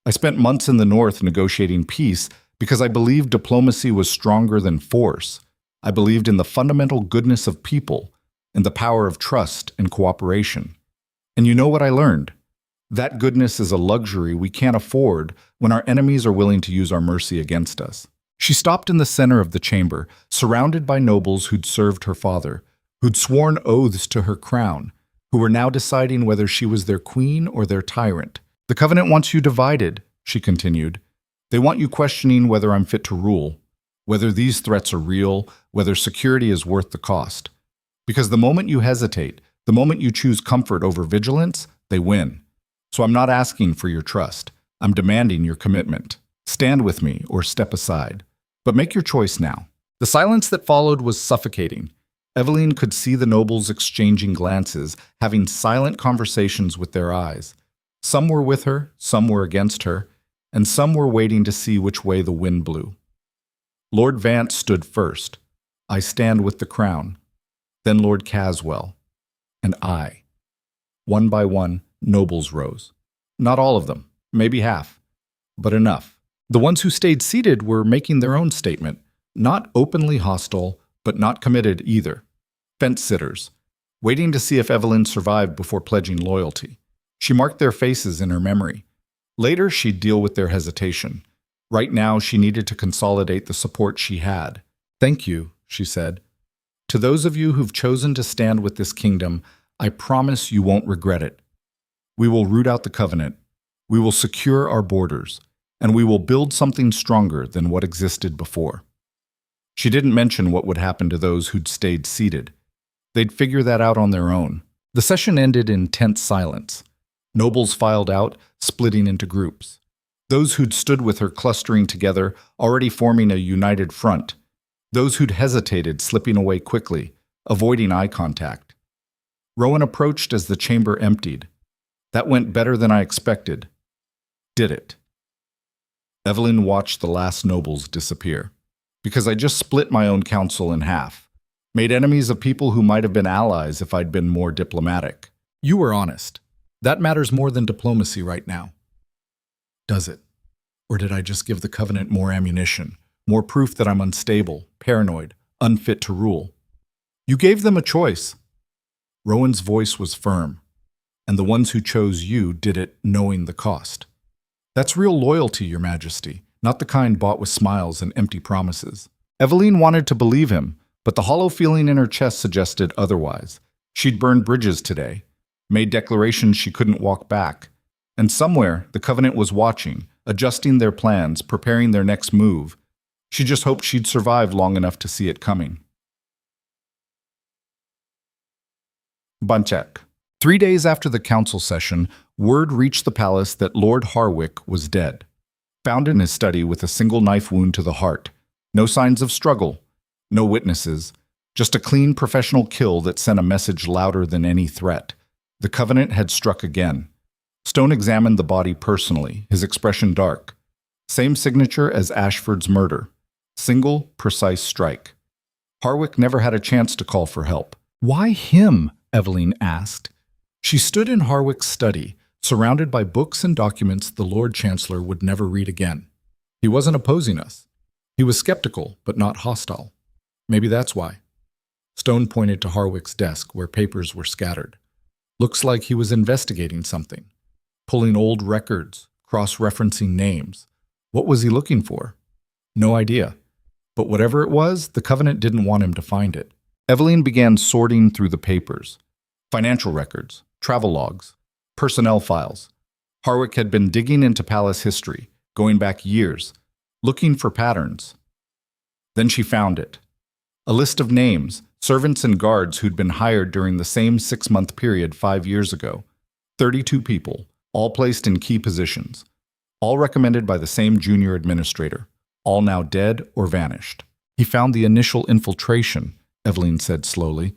I spent months in the north negotiating peace because I believed diplomacy was stronger than force. I believed in the fundamental goodness of people, in the power of trust and cooperation. And you know what I learned? That goodness is a luxury we can't afford when our enemies are willing to use our mercy against us. She stopped in the center of the chamber, surrounded by nobles who'd served her father, who'd sworn oaths to her crown, who were now deciding whether she was their queen or their tyrant. The Covenant wants you divided, she continued. They want you questioning whether I'm fit to rule, whether these threats are real, whether security is worth the cost. Because the moment you hesitate, the moment you choose comfort over vigilance, they win. So I'm not asking for your trust. I'm demanding your commitment. Stand with me or step aside. But make your choice now. The silence that followed was suffocating. Evelyn could see the nobles exchanging glances, having silent conversations with their eyes. Some were with her, some were against her, and some were waiting to see which way the wind blew. Lord Vance stood first. I stand with the crown. Then Lord Caswell. And I. One by one, nobles rose. Not all of them, maybe half, but enough. The ones who stayed seated were making their own statement, not openly hostile, but not committed either. Fence-sitters, waiting to see if Evelyn survived before pledging loyalty. She marked their faces in her memory. Later, she'd deal with their hesitation. Right now, she needed to consolidate the support she had. Thank you, she said. To those of you who've chosen to stand with this kingdom, I promise you won't regret it. We will root out the Covenant. We will secure our borders, and we will build something stronger than what existed before. She didn't mention what would happen to those who'd stayed seated. They'd figure that out on their own. The session ended in tense silence. Nobles filed out, splitting into groups. Those who'd stood with her clustering together, already forming a united front. Those who'd hesitated, slipping away quickly, avoiding eye contact. Rowan approached as the chamber emptied. That went better than I expected. Did it? Evelyn watched the last nobles disappear. Because I just split my own council in half. Made enemies of people who might have been allies if I'd been more diplomatic. You were honest. That matters more than diplomacy right now. Does it? Or did I just give the Covenant more ammunition, more proof that I'm unstable, paranoid, unfit to rule? You gave them a choice. Rowan's voice was firm, and the ones who chose you did it knowing the cost. That's real loyalty, Your Majesty, not the kind bought with smiles and empty promises. Eveline wanted to believe him, but the hollow feeling in her chest suggested otherwise. She'd burned bridges today, made declarations she couldn't walk back, and somewhere the Covenant was watching, adjusting their plans, preparing their next move. She just hoped she'd survive long enough to see it coming. Bunchak. 3 days after the council session, word reached the palace that Lord Harwick was dead. Found in his study with a single knife wound to the heart. No signs of struggle, no witnesses, just a clean professional kill that sent a message louder than any threat. The Covenant had struck again. Stone examined the body personally, his expression dark. Same signature as Ashford's murder. Single, precise strike. Harwick never had a chance to call for help. Why him? Eveline asked. She stood in Harwick's study, surrounded by books and documents the Lord Chancellor would never read again. He wasn't opposing us. He was skeptical, but not hostile. Maybe that's why. Stone pointed to Harwick's desk, where papers were scattered. Looks like he was investigating something. Pulling old records, cross-referencing names. What was he looking for? No idea. But whatever it was, the Covenant didn't want him to find it. Eveline began sorting through the papers. Financial records, travel logs, personnel files. Harwick had been digging into palace history, going back years, looking for patterns. Then she found it. A list of names, servants and guards who'd been hired during the same 6-month period 5 years ago. 32 people, all placed in key positions. All recommended by the same junior administrator. All now dead or vanished. He found the initial infiltration, Eveline said slowly.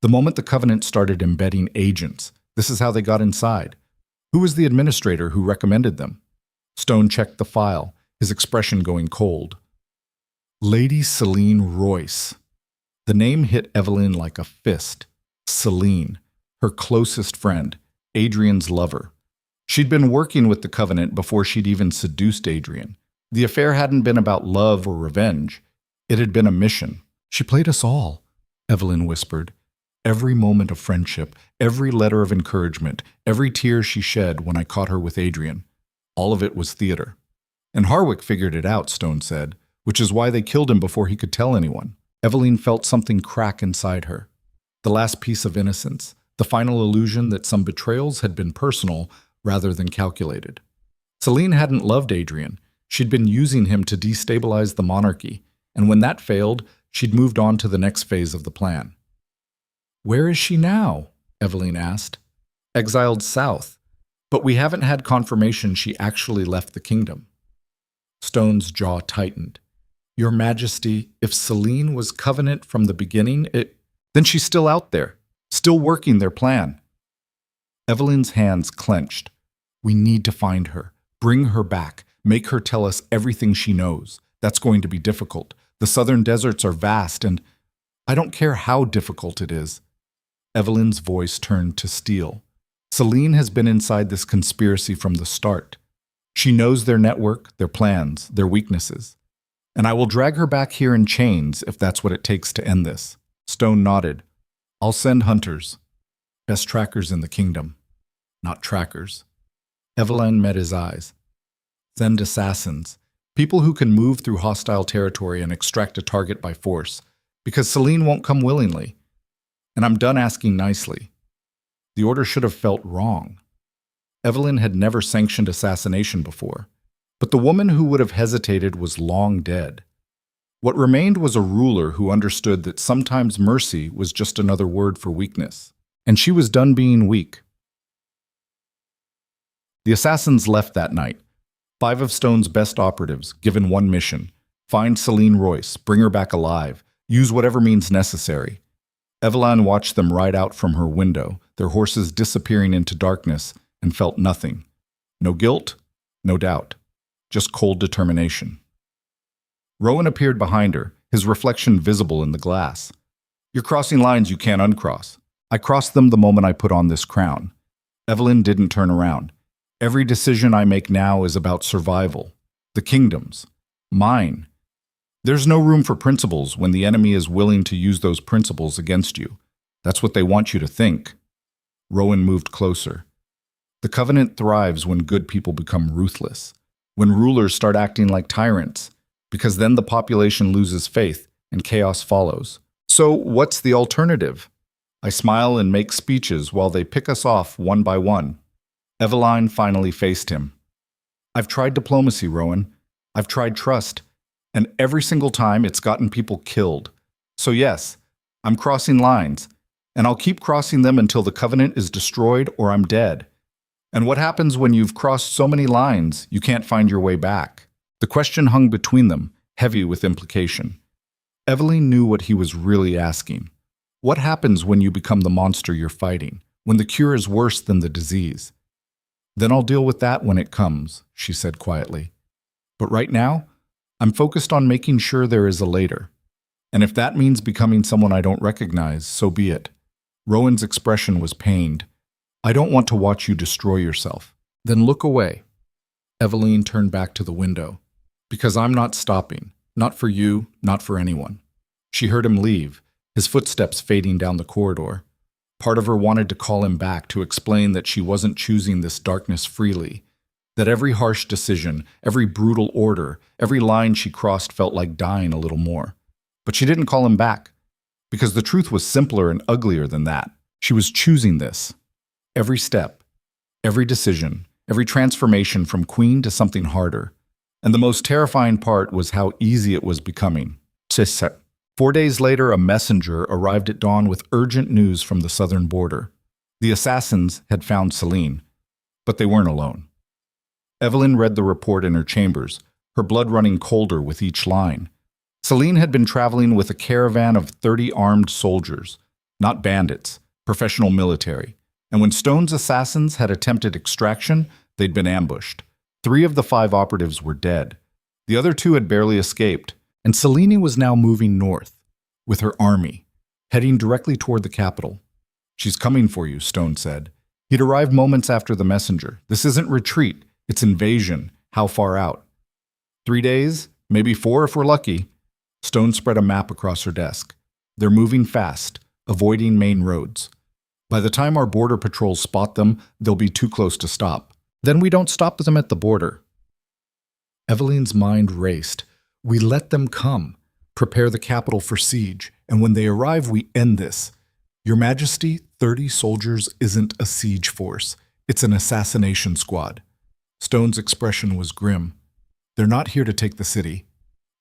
The moment the Covenant started embedding agents, this is how they got inside. Who was the administrator who recommended them? Stone checked the file, his expression going cold. Lady Celine Royce. The name hit Eveline like a fist. Celine, her closest friend, Adrian's lover. She'd been working with the Covenant before she'd even seduced Adrian. The affair hadn't been about love or revenge. It had been a mission. She played us all, Eveline whispered. Every moment of friendship, every letter of encouragement, every tear she shed when I caught her with Adrian. All of it was theater. And Harwick figured it out, Stone said, which is why they killed him before he could tell anyone. Eveline felt something crack inside her. The last piece of innocence, the final illusion that some betrayals had been personal rather than calculated. Celine hadn't loved Adrian. She'd been using him to destabilize the monarchy, and when that failed, she'd moved on to the next phase of the plan. Where is she now? Eveline asked. Exiled south, but we haven't had confirmation she actually left the kingdom. Stone's jaw tightened. Your Majesty, if Celine was Covenant from the beginning, then she's still out there, still working their plan. Eveline's hands clenched. We need to find her, bring her back, make her tell us everything she knows. That's going to be difficult. The southern deserts are vast, and I don't care how difficult it is. Eveline's voice turned to steel. Celine has been inside this conspiracy from the start. She knows their network, their plans, their weaknesses. And I will drag her back here in chains if that's what it takes to end this. Stone nodded. I'll send hunters. Best trackers in the kingdom. Not trackers. Eveline met his eyes. Send assassins. People who can move through hostile territory and extract a target by force. Because Celine won't come willingly. And I'm done asking nicely. The order should have felt wrong. Eveline had never sanctioned assassination before. But the woman who would have hesitated was long dead. What remained was a ruler who understood that sometimes mercy was just another word for weakness. And she was done being weak. The assassins left that night. 5 of Stone's best operatives, given one mission. Find Celine Royce, bring her back alive, use whatever means necessary. Eveline watched them ride out from her window, their horses disappearing into darkness, and felt nothing. No guilt, no doubt. Just cold determination. Rowan appeared behind her, his reflection visible in the glass. You're crossing lines you can't uncross. I crossed them the moment I put on this crown. Evelyn didn't turn around. Every decision I make now is about survival. The kingdom's. Mine. There's no room for principles when the enemy is willing to use those principles against you. That's what they want you to think. Rowan moved closer. The Covenant thrives when good people become ruthless, when rulers start acting like tyrants, because then the population loses faith and chaos follows. So what's the alternative? I smile and make speeches while they pick us off one by one. Eveline finally faced him. I've tried diplomacy, Rowan. I've tried trust. And every single time it's gotten people killed. So yes, I'm crossing lines. And I'll keep crossing them until the Covenant is destroyed or I'm dead. And what happens when you've crossed so many lines you can't find your way back? The question hung between them, heavy with implication. Eveline knew what he was really asking. What happens when you become the monster you're fighting, when the cure is worse than the disease? Then I'll deal with that when it comes, she said quietly. But right now, I'm focused on making sure there is a later. And if that means becoming someone I don't recognize, so be it. Rowan's expression was pained. I don't want to watch you destroy yourself. Then look away. Eveline turned back to the window. Because I'm not stopping. Not for you, not for anyone. She heard him leave, his footsteps fading down the corridor. Part of her wanted to call him back to explain that she wasn't choosing this darkness freely, that every harsh decision, every brutal order, every line she crossed felt like dying a little more. But she didn't call him back, because the truth was simpler and uglier than that. She was choosing this. Every step, every decision, every transformation from queen to something harder. And the most terrifying part was how easy it was becoming. 4 days later, a messenger arrived at dawn with urgent news from the southern border. The assassins had found Celine, but they weren't alone. Evelyn read the report in her chambers, her blood running colder with each line. Celine had been traveling with a caravan of 30 armed soldiers, not bandits, professional military. And when Stone's assassins had attempted extraction, they'd been ambushed. 3 of the 5 operatives were dead. The other 2 had barely escaped, and Celine was now moving north, with her army, heading directly toward the capital. She's coming for you, Stone said. He'd arrived moments after the messenger. This isn't retreat, it's invasion. How far out? 3 days, maybe 4 if we're lucky. Stone spread a map across her desk. They're moving fast, avoiding main roads. By the time our border patrols spot them, they'll be too close to stop. Then we don't stop them at the border. Eveline's mind raced. We let them come, prepare the capital for siege, and when they arrive, we end this. Your Majesty, 30 soldiers isn't a siege force. It's an assassination squad. Stone's expression was grim. They're not here to take the city.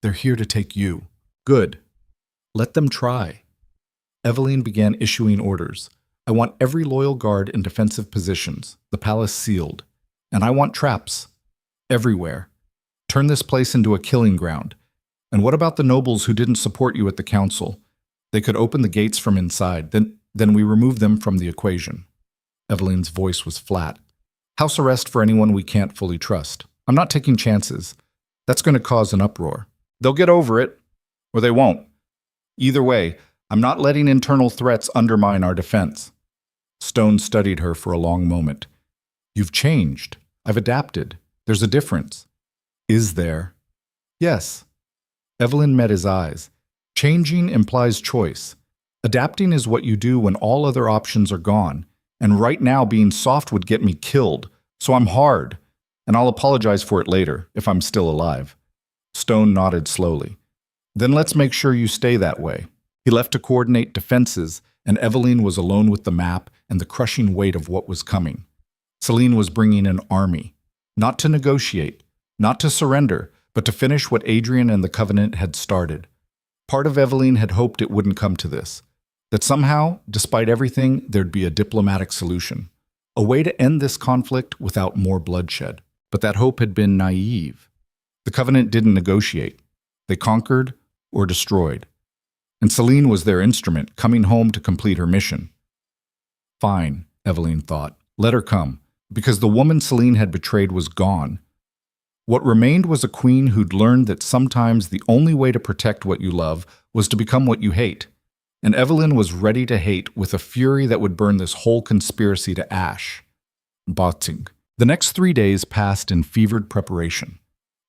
They're here to take you. Good. Let them try. Eveline began issuing orders. I want every loyal guard in defensive positions, the palace sealed. And I want traps. Everywhere. Turn this place into a killing ground. And what about the nobles who didn't support you at the council? They could open the gates from inside, then we remove them from the equation. Eveline's voice was flat. House arrest for anyone we can't fully trust. I'm not taking chances. That's going to cause an uproar. They'll get over it, or they won't. Either way, I'm not letting internal threats undermine our defense. Stone studied her for a long moment. You've changed. I've adapted. There's a difference. Is there? Yes. Eveline met his eyes. Changing implies choice. Adapting is what you do when all other options are gone. And right now being soft would get me killed. So I'm hard. And I'll apologize for it later, if I'm still alive. Stone nodded slowly. Then let's make sure you stay that way. He left to coordinate defenses, and Eveline was alone with the map and the crushing weight of what was coming. Celine was bringing an army, not to negotiate, not to surrender, but to finish what Adrian and the Covenant had started. Part of Eveline had hoped it wouldn't come to this, that somehow, despite everything, there'd be a diplomatic solution, a way to end this conflict without more bloodshed. But that hope had been naive. The Covenant didn't negotiate. They conquered or destroyed. And Celine was their instrument, coming home to complete her mission. Fine, Eveline thought. Let her come, because the woman Celine had betrayed was gone. What remained was a queen who'd learned that sometimes the only way to protect what you love was to become what you hate. And Evelyn was ready to hate with a fury that would burn this whole conspiracy to ash. Botzing. The next 3 days passed in fevered preparation.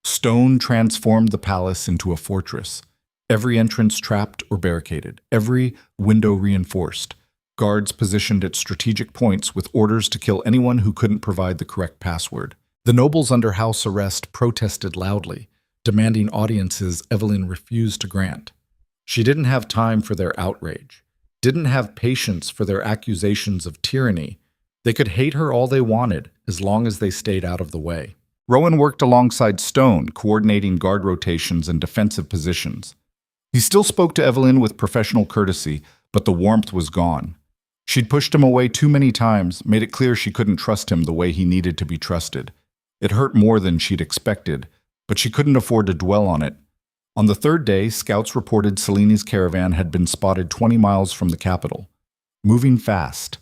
Stone transformed the palace into a fortress. Every entrance trapped or barricaded, every window reinforced. Guards positioned at strategic points with orders to kill anyone who couldn't provide the correct password. The nobles under house arrest protested loudly, demanding audiences Evelyn refused to grant. She didn't have time for their outrage, didn't have patience for their accusations of tyranny. They could hate her all they wanted, as long as they stayed out of the way. Rowan worked alongside Stone, coordinating guard rotations and defensive positions. He still spoke to Evelyn with professional courtesy, but the warmth was gone. She'd pushed him away too many times, made it clear she couldn't trust him the way he needed to be trusted. It hurt more than she'd expected, but she couldn't afford to dwell on it. On the third day, scouts reported Seleni's caravan had been spotted 20 miles from the capital. Moving fast.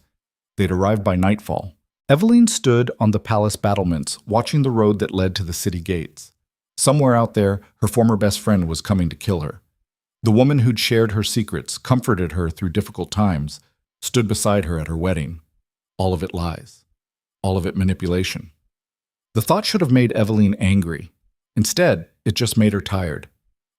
They'd arrived by nightfall. Evelyn stood on the palace battlements, watching the road that led to the city gates. Somewhere out there, her former best friend was coming to kill her. The woman who'd shared her secrets, comforted her through difficult times, stood beside her at her wedding. All of it lies. All of it manipulation. The thought should have made Evelyn angry. Instead, it just made her tired.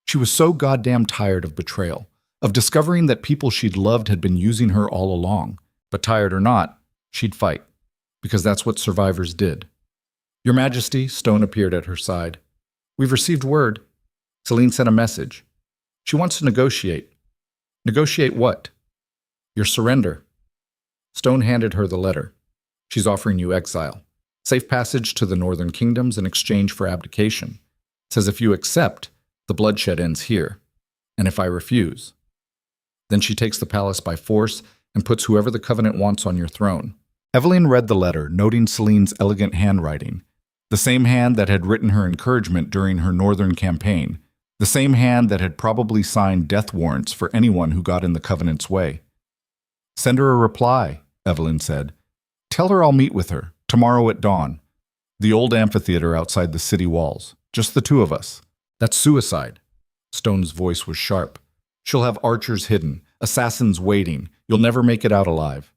She was so goddamn tired of betrayal, of discovering that people she'd loved had been using her all along. But tired or not, she'd fight, because that's what survivors did. Your Majesty, Stone appeared at her side. We've received word. Selene sent a message. She wants to negotiate. Negotiate what? Your surrender. Stone handed her the letter. She's offering you exile. Safe passage to the northern kingdoms in exchange for abdication. Says if you accept, the bloodshed ends here. And if I refuse. Then she takes the palace by force and puts whoever the Covenant wants on your throne. Evelyn read the letter, noting Selene's elegant handwriting. The same hand that had written her encouragement during her northern campaign. The same hand that had probably signed death warrants for anyone who got in the Covenant's way. Send her a reply, Evelyn said. Tell her I'll meet with her, tomorrow at dawn. The old amphitheater outside the city walls. Just the two of us. That's suicide. Stone's voice was sharp. She'll have archers hidden, assassins waiting. You'll never make it out alive.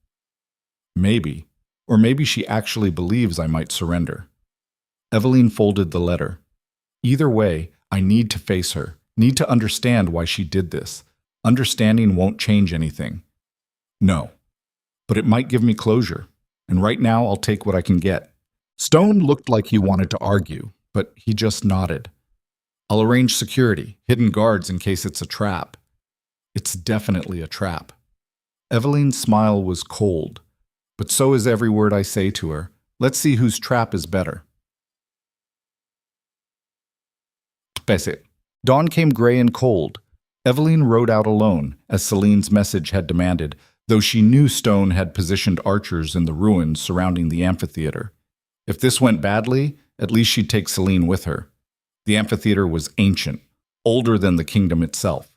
Maybe. Or maybe she actually believes I might surrender. Evelyn folded the letter. Either way, I need to face her, need to understand why she did this. Understanding won't change anything. No. But it might give me closure, and right now I'll take what I can get. Stone looked like he wanted to argue, but he just nodded. I'll arrange security, hidden guards in case it's a trap. It's definitely a trap. Evelyn's smile was cold, but so is every word I say to her. Let's see whose trap is better. It. Dawn came gray and cold. Evelyn rode out alone, as Selene's message had demanded, though she knew Stone had positioned archers in the ruins surrounding the amphitheater. If this went badly, at least she'd take Selene with her. The amphitheater was ancient, older than the kingdom itself.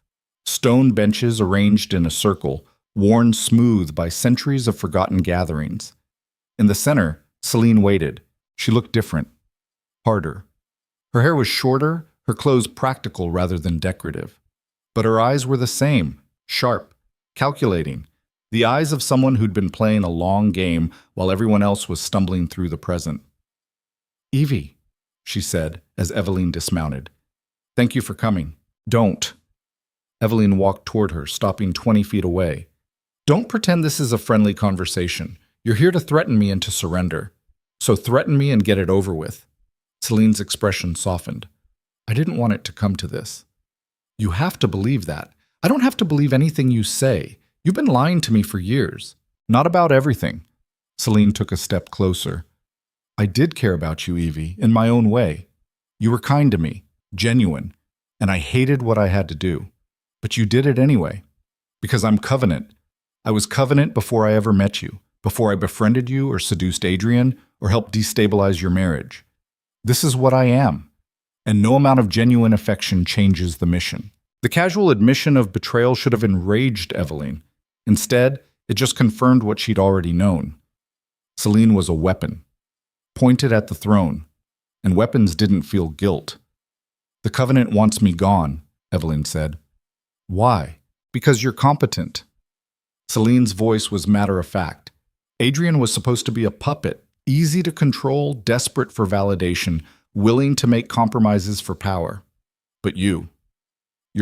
Stone benches arranged in a circle, worn smooth by centuries of forgotten gatherings. In the center, Selene waited. She looked different. Harder. Her hair was shorter, her clothes practical rather than decorative. But her eyes were the same, sharp, calculating. The eyes of someone who'd been playing a long game while everyone else was stumbling through the present. Evie, she said as Evelyn dismounted. Thank you for coming. Don't. Evelyn walked toward her, stopping 20 feet away. Don't pretend this is a friendly conversation. You're here to threaten me into surrender. So threaten me and get it over with. Selene's expression softened. I didn't want it to come to this. You have to believe that. I don't have to believe anything you say. You've been lying to me for years. Not about everything. Selene took a step closer. I did care about you, Evie, in my own way. You were kind to me, genuine, and I hated what I had to do. But you did it anyway. Because I'm Covenant. I was Covenant before I ever met you, before I befriended you or seduced Adrian or helped destabilize your marriage. This is what I am. And no amount of genuine affection changes the mission. The casual admission of betrayal should have enraged Evelyn. Instead, it just confirmed what she'd already known. Selene was a weapon, pointed at the throne, and weapons didn't feel guilt. "The Covenant wants me gone," Evelyn said. "Why?" "Because you're competent." Celine's voice was matter-of-fact. Adrian was supposed to be a puppet, easy to control, desperate for validation, willing to make compromises for power. But you're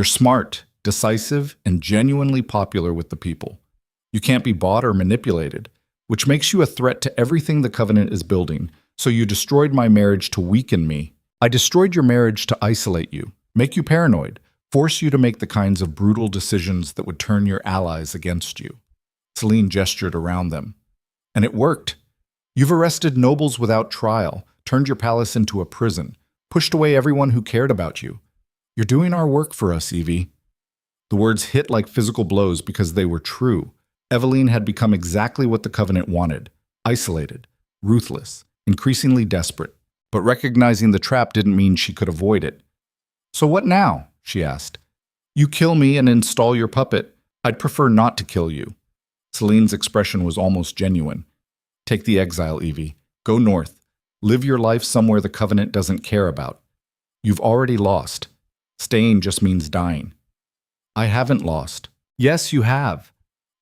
smart, decisive, and genuinely popular with the people. You can't be bought or manipulated, which makes you a threat to everything the Covenant is building. So you destroyed my marriage to weaken me. I destroyed your marriage to isolate you, make you paranoid, force you to make the kinds of brutal decisions that would turn your allies against you. Celine gestured around them. And it worked. You've arrested nobles without trial, turned your palace into a prison, pushed away everyone who cared about you. You're doing our work for us, Evie. The words hit like physical blows because they were true. Evelyn had become exactly what the Covenant wanted: isolated, ruthless, increasingly desperate. But recognizing the trap didn't mean she could avoid it. "So what now?" she asked. "You kill me and install your puppet. I'd prefer not to kill you." Celine's expression was almost genuine. "Take the exile, Evie. Go north. Live your life somewhere the Covenant doesn't care about. You've already lost. Staying just means dying." "I haven't lost." "Yes, you have."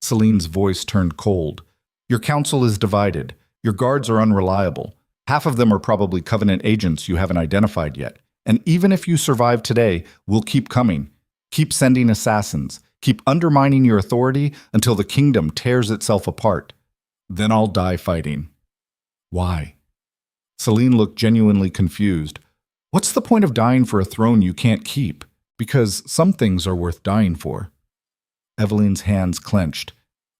Celine's voice turned cold. "Your council is divided. Your guards are unreliable. Half of them are probably Covenant agents you haven't identified yet. And even if you survive today, we'll keep coming. Keep sending assassins. Keep undermining your authority until the kingdom tears itself apart. Then I'll die fighting." "Why?" Celine looked genuinely confused. "What's the point of dying for a throne you can't keep? Because some things are worth dying for." Evelyn's hands clenched.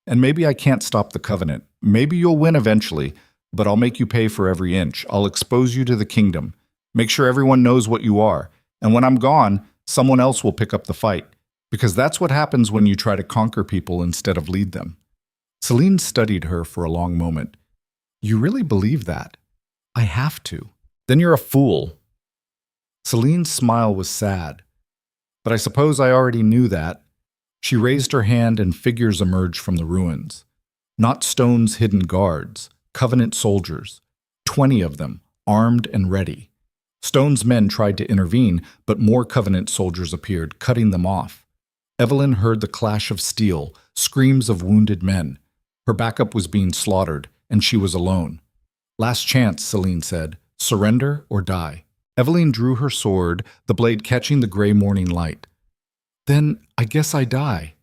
"And maybe I can't stop the Covenant. Maybe you'll win eventually, but I'll make you pay for every inch. I'll expose you to the kingdom. Make sure everyone knows what you are. And when I'm gone, someone else will pick up the fight. Because that's what happens when you try to conquer people instead of lead them." Celine studied her for a long moment. "You really believe that?" "I have to." "Then you're a fool." Celine's smile was sad. "But I suppose I already knew that." She raised her hand and figures emerged from the ruins. Not Stone's hidden guards, Covenant soldiers. 20 of them, armed and ready. Stone's men tried to intervene, but more Covenant soldiers appeared, cutting them off. Evelyn heard the clash of steel, screams of wounded men. Her backup was being slaughtered, and she was alone. "Last chance," Celine said. "Surrender or die." Evelyn drew her sword, the blade catching the gray morning light. "Then I guess I die."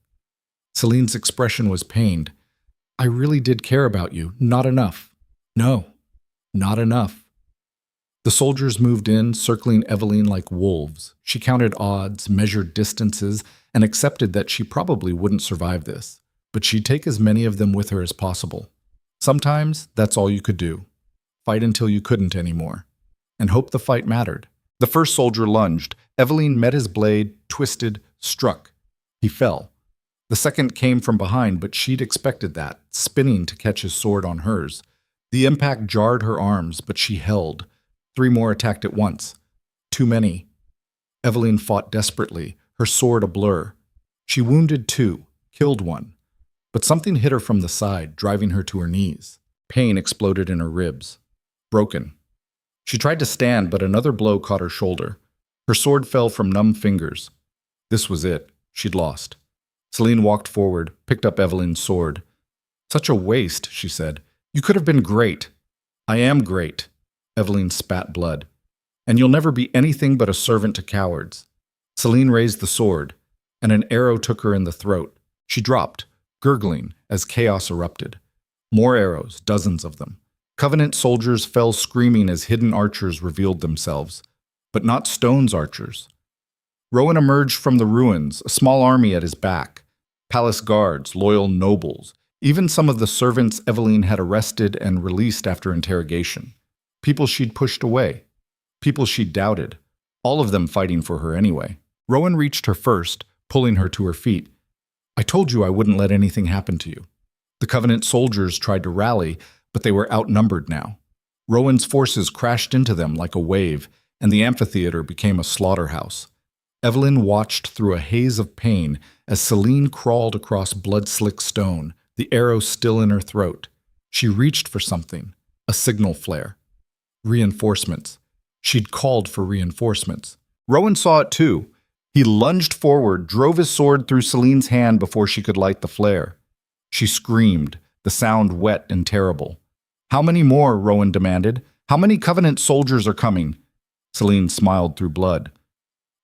Celine's expression was pained. "I really did care about you. Not enough." "No, not enough." The soldiers moved in, circling Evelyn like wolves. She counted odds, measured distances, and accepted that she probably wouldn't survive this. But she'd take as many of them with her as possible. Sometimes that's all you could do. Fight until you couldn't anymore. And hope the fight mattered. The first soldier lunged. Evelyn met his blade, twisted, struck. He fell. The second came from behind, but she'd expected that, spinning to catch his sword on hers. The impact jarred her arms, but she held. 3 more attacked at once. Too many. Evelyn fought desperately, her sword a blur. She wounded 2, killed 1. But something hit her from the side, driving her to her knees. Pain exploded in her ribs. Broken. She tried to stand, but another blow caught her shoulder. Her sword fell from numb fingers. This was it. She'd lost. Celine walked forward, picked up Evelyn's sword. "Such a waste," she said. "You could have been great." "I am great." Evelyn spat blood. "And you'll never be anything but a servant to cowards." Celine raised the sword, and an arrow took her in the throat. She dropped, gurgling, as chaos erupted. More arrows, dozens of them. Covenant soldiers fell screaming as hidden archers revealed themselves. But not Stone's archers. Rowan emerged from the ruins, a small army at his back. Palace guards, loyal nobles, even some of the servants Evelyn had arrested and released after interrogation. People she'd pushed away. People she'd doubted. All of them fighting for her anyway. Rowan reached her first, pulling her to her feet. "I told you I wouldn't let anything happen to you." The Covenant soldiers tried to rally, but they were outnumbered now. Rowan's forces crashed into them like a wave, and the amphitheater became a slaughterhouse. Evelyn watched through a haze of pain as Celine crawled across blood-slick stone, the arrow still in her throat. She reached for something, a signal flare. Reinforcements. She'd called for reinforcements. Rowan saw it too. He lunged forward, drove his sword through Celine's hand before she could light the flare. She screamed, the sound wet and terrible. "How many more?" Rowan demanded. "How many Covenant soldiers are coming?" Celine smiled through blood.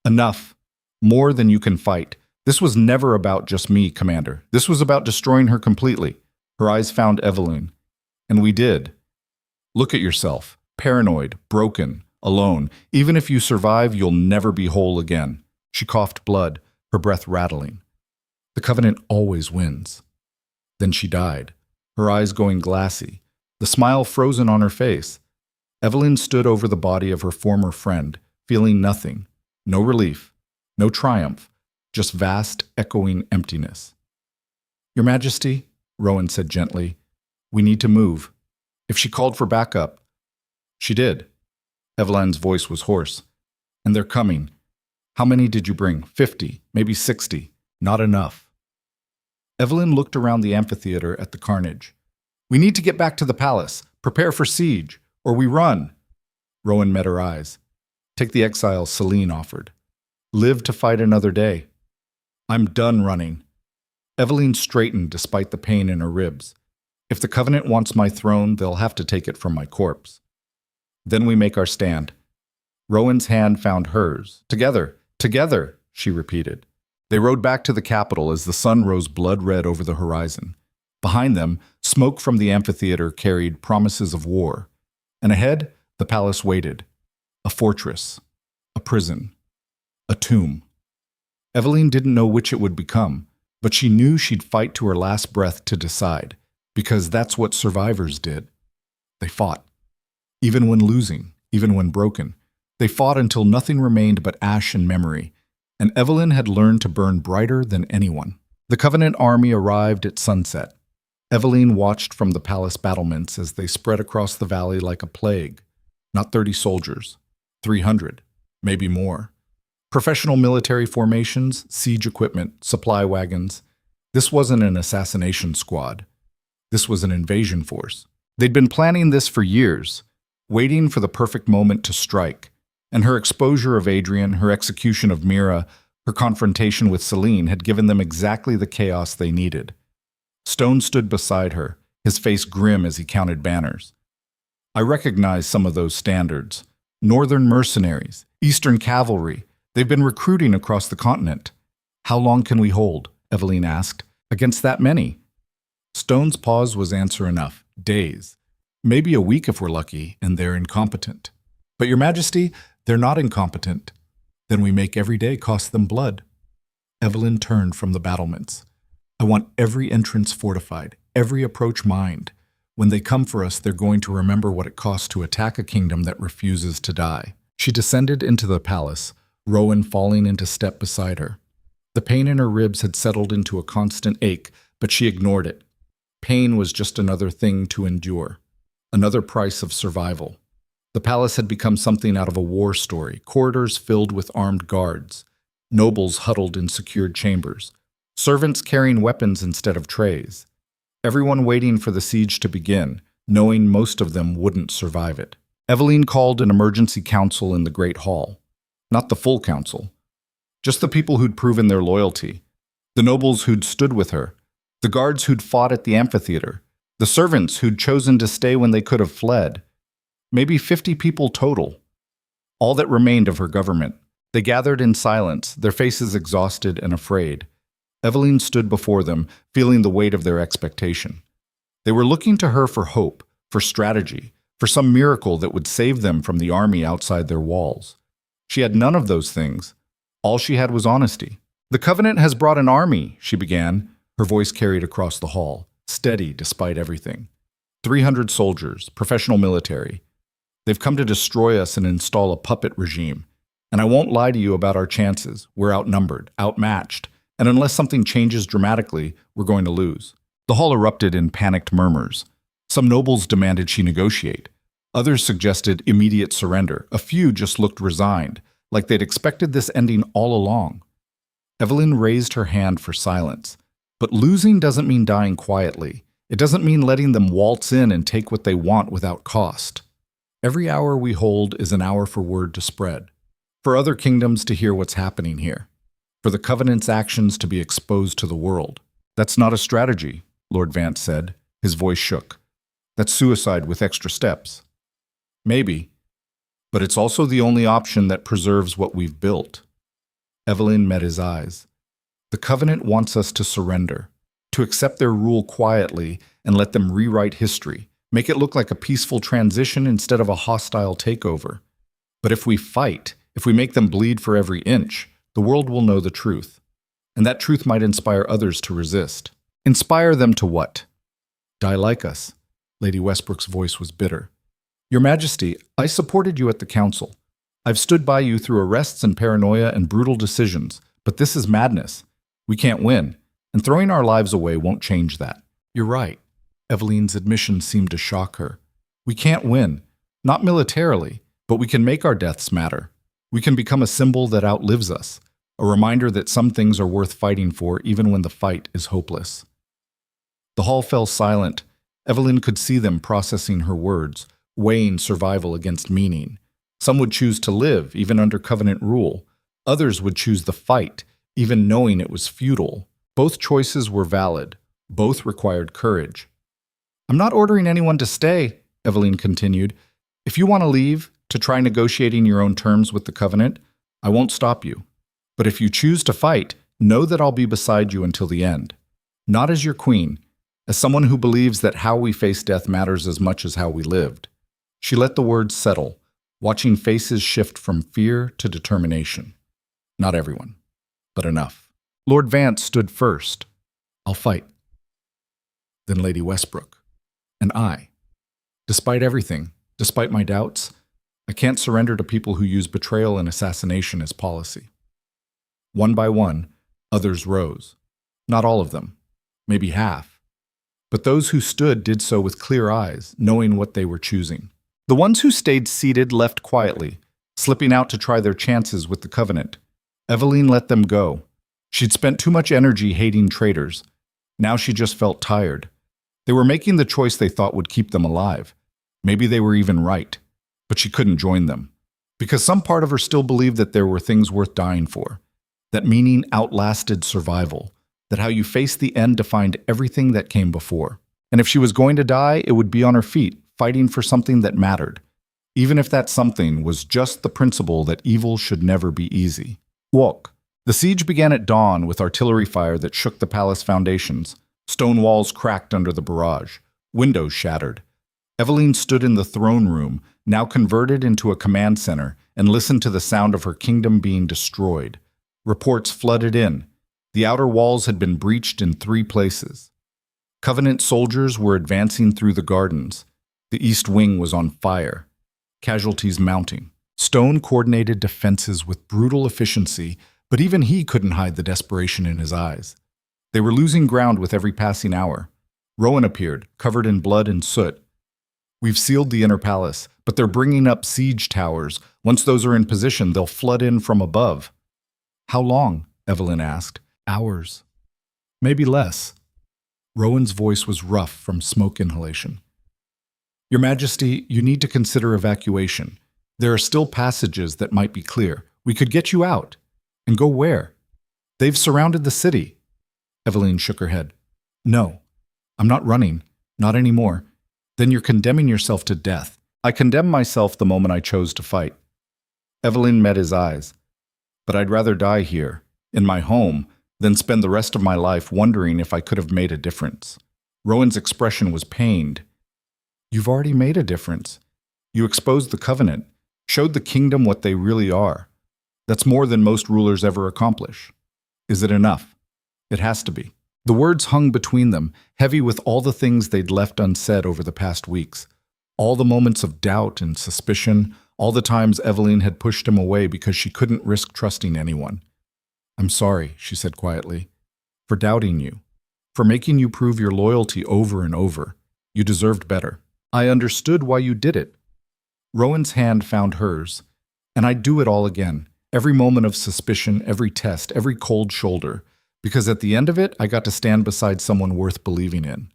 "Enough. More than you can fight. This was never about just me, Commander. This was about destroying her completely." Her eyes found Evelyn. "And we did. Look at yourself. Paranoid, broken, alone. Even if you survive, you'll never be whole again." She coughed blood, her breath rattling. "The Covenant always wins." Then she died, her eyes going glassy, the smile frozen on her face. Evelyn stood over the body of her former friend, feeling nothing. No relief, no triumph, just vast, echoing emptiness. "Your Majesty," Rowan said gently, "we need to move." If she called for backup, she did. Evelyn's voice was hoarse. "And they're coming. How many did you bring? 50, maybe 60. Not enough." Evelyn looked around the amphitheater at the carnage. "We need to get back to the palace, prepare for siege, or we run." Rowan met her eyes. "Take the exile," Celine offered. "Live to fight another day." "I'm done running." Evelyn straightened despite the pain in her ribs. "If the Covenant wants my throne, they'll have to take it from my corpse." "Then we make our stand." Rowan's hand found hers. "Together, together," she repeated. They rode back to the capital as the sun rose blood-red over the horizon. Behind them, smoke from the amphitheater carried promises of war. And ahead, the palace waited. A fortress, a prison, a tomb. Evelyn didn't know which it would become, but she knew she'd fight to her last breath to decide, because that's what survivors did. They fought. Even when losing, even when broken. They fought until nothing remained but ash and memory, and Evelyn had learned to burn brighter than anyone. The Covenant army arrived at sunset. Evelyn watched from the palace battlements as they spread across the valley like a plague. Not 30 soldiers, 300, maybe more. Professional military formations, siege equipment, supply wagons. This wasn't an assassination squad. This was an invasion force. They'd been planning this for years, waiting for the perfect moment to strike. And her exposure of Adrian, her execution of Mira, her confrontation with Celine had given them exactly the chaos they needed. Stone stood beside her, his face grim as he counted banners. "I recognize some of those standards. Northern mercenaries, Eastern cavalry. They've been recruiting across the continent." "How long can we hold?" Evelyn asked. "Against that many?" Stone's pause was answer enough. "Days. Maybe a week if we're lucky, and they're incompetent." "But Your Majesty, they're not incompetent." "Then we make every day cost them blood." Evelyn turned from the battlements. "I want every entrance fortified, every approach mined. When they come for us, they're going to remember what it costs to attack a kingdom that refuses to die." She descended into the palace, Rowan falling into step beside her. The pain in her ribs had settled into a constant ache, but she ignored it. Pain was just another thing to endure, another price of survival. The palace had become something out of a war story, corridors filled with armed guards, nobles huddled in secured chambers, servants carrying weapons instead of trays. Everyone waiting for the siege to begin, knowing most of them wouldn't survive it. Evelyn called an emergency council in the Great Hall. Not the full council. Just the people who'd proven their loyalty. The nobles who'd stood with her. The guards who'd fought at the amphitheater. The servants who'd chosen to stay when they could have fled. Maybe 50 people total. All that remained of her government. They gathered in silence, their faces exhausted and afraid. Evelyn stood before them, feeling the weight of their expectation. They were looking to her for hope, for strategy, for some miracle that would save them from the army outside their walls. She had none of those things. All she had was honesty. "The Covenant has brought an army," she began, her voice carried across the hall, steady despite everything. 300 soldiers, professional military. They've come to destroy us and install a puppet regime. And I won't lie to you about our chances. We're outnumbered, outmatched, and unless something changes dramatically, we're going to lose." The hall erupted in panicked murmurs. Some nobles demanded she negotiate. Others suggested immediate surrender. A few just looked resigned, like they'd expected this ending all along. Evelyn raised her hand for silence. But losing doesn't mean dying quietly. It doesn't mean letting them waltz in and take what they want without cost. Every hour we hold is an hour for word to spread, for other kingdoms to hear what's happening here, for the Covenant's actions to be exposed to the world. That's not a strategy, Lord Vance said. His voice shook. That's suicide with extra steps. Maybe, but it's also the only option that preserves what we've built. Evelyn met his eyes. The Covenant wants us to surrender, to accept their rule quietly and let them rewrite history, make it look like a peaceful transition instead of a hostile takeover. But if we fight, if we make them bleed for every inch, the world will know the truth. And that truth might inspire others to resist. Inspire them to what? Die like us. Lady Westbrook's voice was bitter. Your Majesty, I supported you at the council. I've stood by you through arrests and paranoia and brutal decisions, but this is madness. We can't win, and throwing our lives away won't change that. You're right. Evelyn's admission seemed to shock her. We can't win, not militarily, but we can make our deaths matter. We can become a symbol that outlives us, a reminder that some things are worth fighting for even when the fight is hopeless. The hall fell silent. Evelyn could see them processing her words, weighing survival against meaning. Some would choose to live, even under Covenant rule. Others would choose the fight, even knowing it was futile. Both choices were valid. Both required courage. I'm not ordering anyone to stay, Evelyn continued. If you want to leave, to try negotiating your own terms with the Covenant, I won't stop you. But if you choose to fight, know that I'll be beside you until the end. Not as your queen, as someone who believes that how we face death matters as much as how we lived. She let the words settle, watching faces shift from fear to determination. Not everyone, but enough. Lord Vance stood first. I'll fight. Then Lady Westbrook. And I. Despite everything, despite my doubts, I can't surrender to people who use betrayal and assassination as policy. One by one, others rose. Not all of them, maybe half. But those who stood did so with clear eyes, knowing what they were choosing. The ones who stayed seated left quietly, slipping out to try their chances with the Covenant. Evelyn let them go. She'd spent too much energy hating traitors. Now she just felt tired. They were making the choice they thought would keep them alive. Maybe they were even right, but she couldn't join them. Because some part of her still believed that there were things worth dying for, that meaning outlasted survival, that how you face the end defined everything that came before. And if she was going to die, it would be on her feet, fighting for something that mattered, even if that something was just the principle that evil should never be easy. Walk. The siege began at dawn with artillery fire that shook the palace foundations. Stone walls cracked under the barrage. Windows shattered. Evelyn stood in the throne room, now converted into a command center, and listened to the sound of her kingdom being destroyed. Reports flooded in. The outer walls had been breached in 3 places. Covenant soldiers were advancing through the gardens. The east wing was on fire. Casualties mounting. Stone coordinated defenses with brutal efficiency, but even he couldn't hide the desperation in his eyes. They were losing ground with every passing hour. Rowan appeared, covered in blood and soot. We've sealed the inner palace, but they're bringing up siege towers. Once those are in position, they'll flood in from above. How long? Evelyn asked. Hours. Maybe less. Rowan's voice was rough from smoke inhalation. Your Majesty, you need to consider evacuation. There are still passages that might be clear. We could get you out. And go where? They've surrounded the city. Evelyn shook her head. No, I'm not running. Not anymore. Then you're condemning yourself to death. I condemned myself the moment I chose to fight. Evelyn met his eyes. But I'd rather die here, in my home, than spend the rest of my life wondering if I could have made a difference. Rowan's expression was pained. You've already made a difference. You exposed the Covenant, showed the kingdom what they really are. That's more than most rulers ever accomplish. Is it enough? It has to be. The words hung between them, heavy with all the things they'd left unsaid over the past weeks. All the moments of doubt and suspicion, all the times Evelyn had pushed him away because she couldn't risk trusting anyone. I'm sorry, she said quietly, for doubting you, for making you prove your loyalty over and over. You deserved better. I understood why you did it. Rowan's hand found hers, and I'd do it all again. Every moment of suspicion, every test, every cold shoulder, because at the end of it, I got to stand beside someone worth believing in.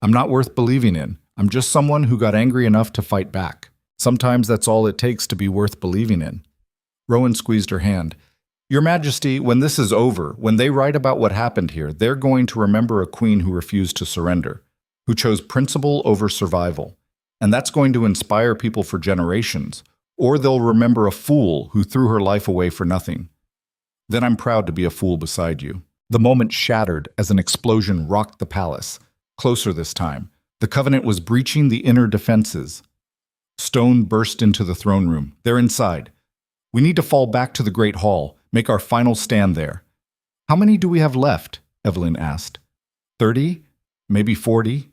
I'm not worth believing in. I'm just someone who got angry enough to fight back. Sometimes that's all it takes to be worth believing in. Rowan squeezed her hand. Your Majesty, when this is over, when they write about what happened here, they're going to remember a queen who refused to surrender, who chose principle over survival. And that's going to inspire people for generations. Or they'll remember a fool who threw her life away for nothing. Then I'm proud to be a fool beside you. The moment shattered as an explosion rocked the palace. Closer this time. The Covenant was breaching the inner defenses. Stone burst into the throne room. They're inside. We need to fall back to the Great Hall, make our final stand there. How many do we have left? Evelyn asked. 30? Maybe 40?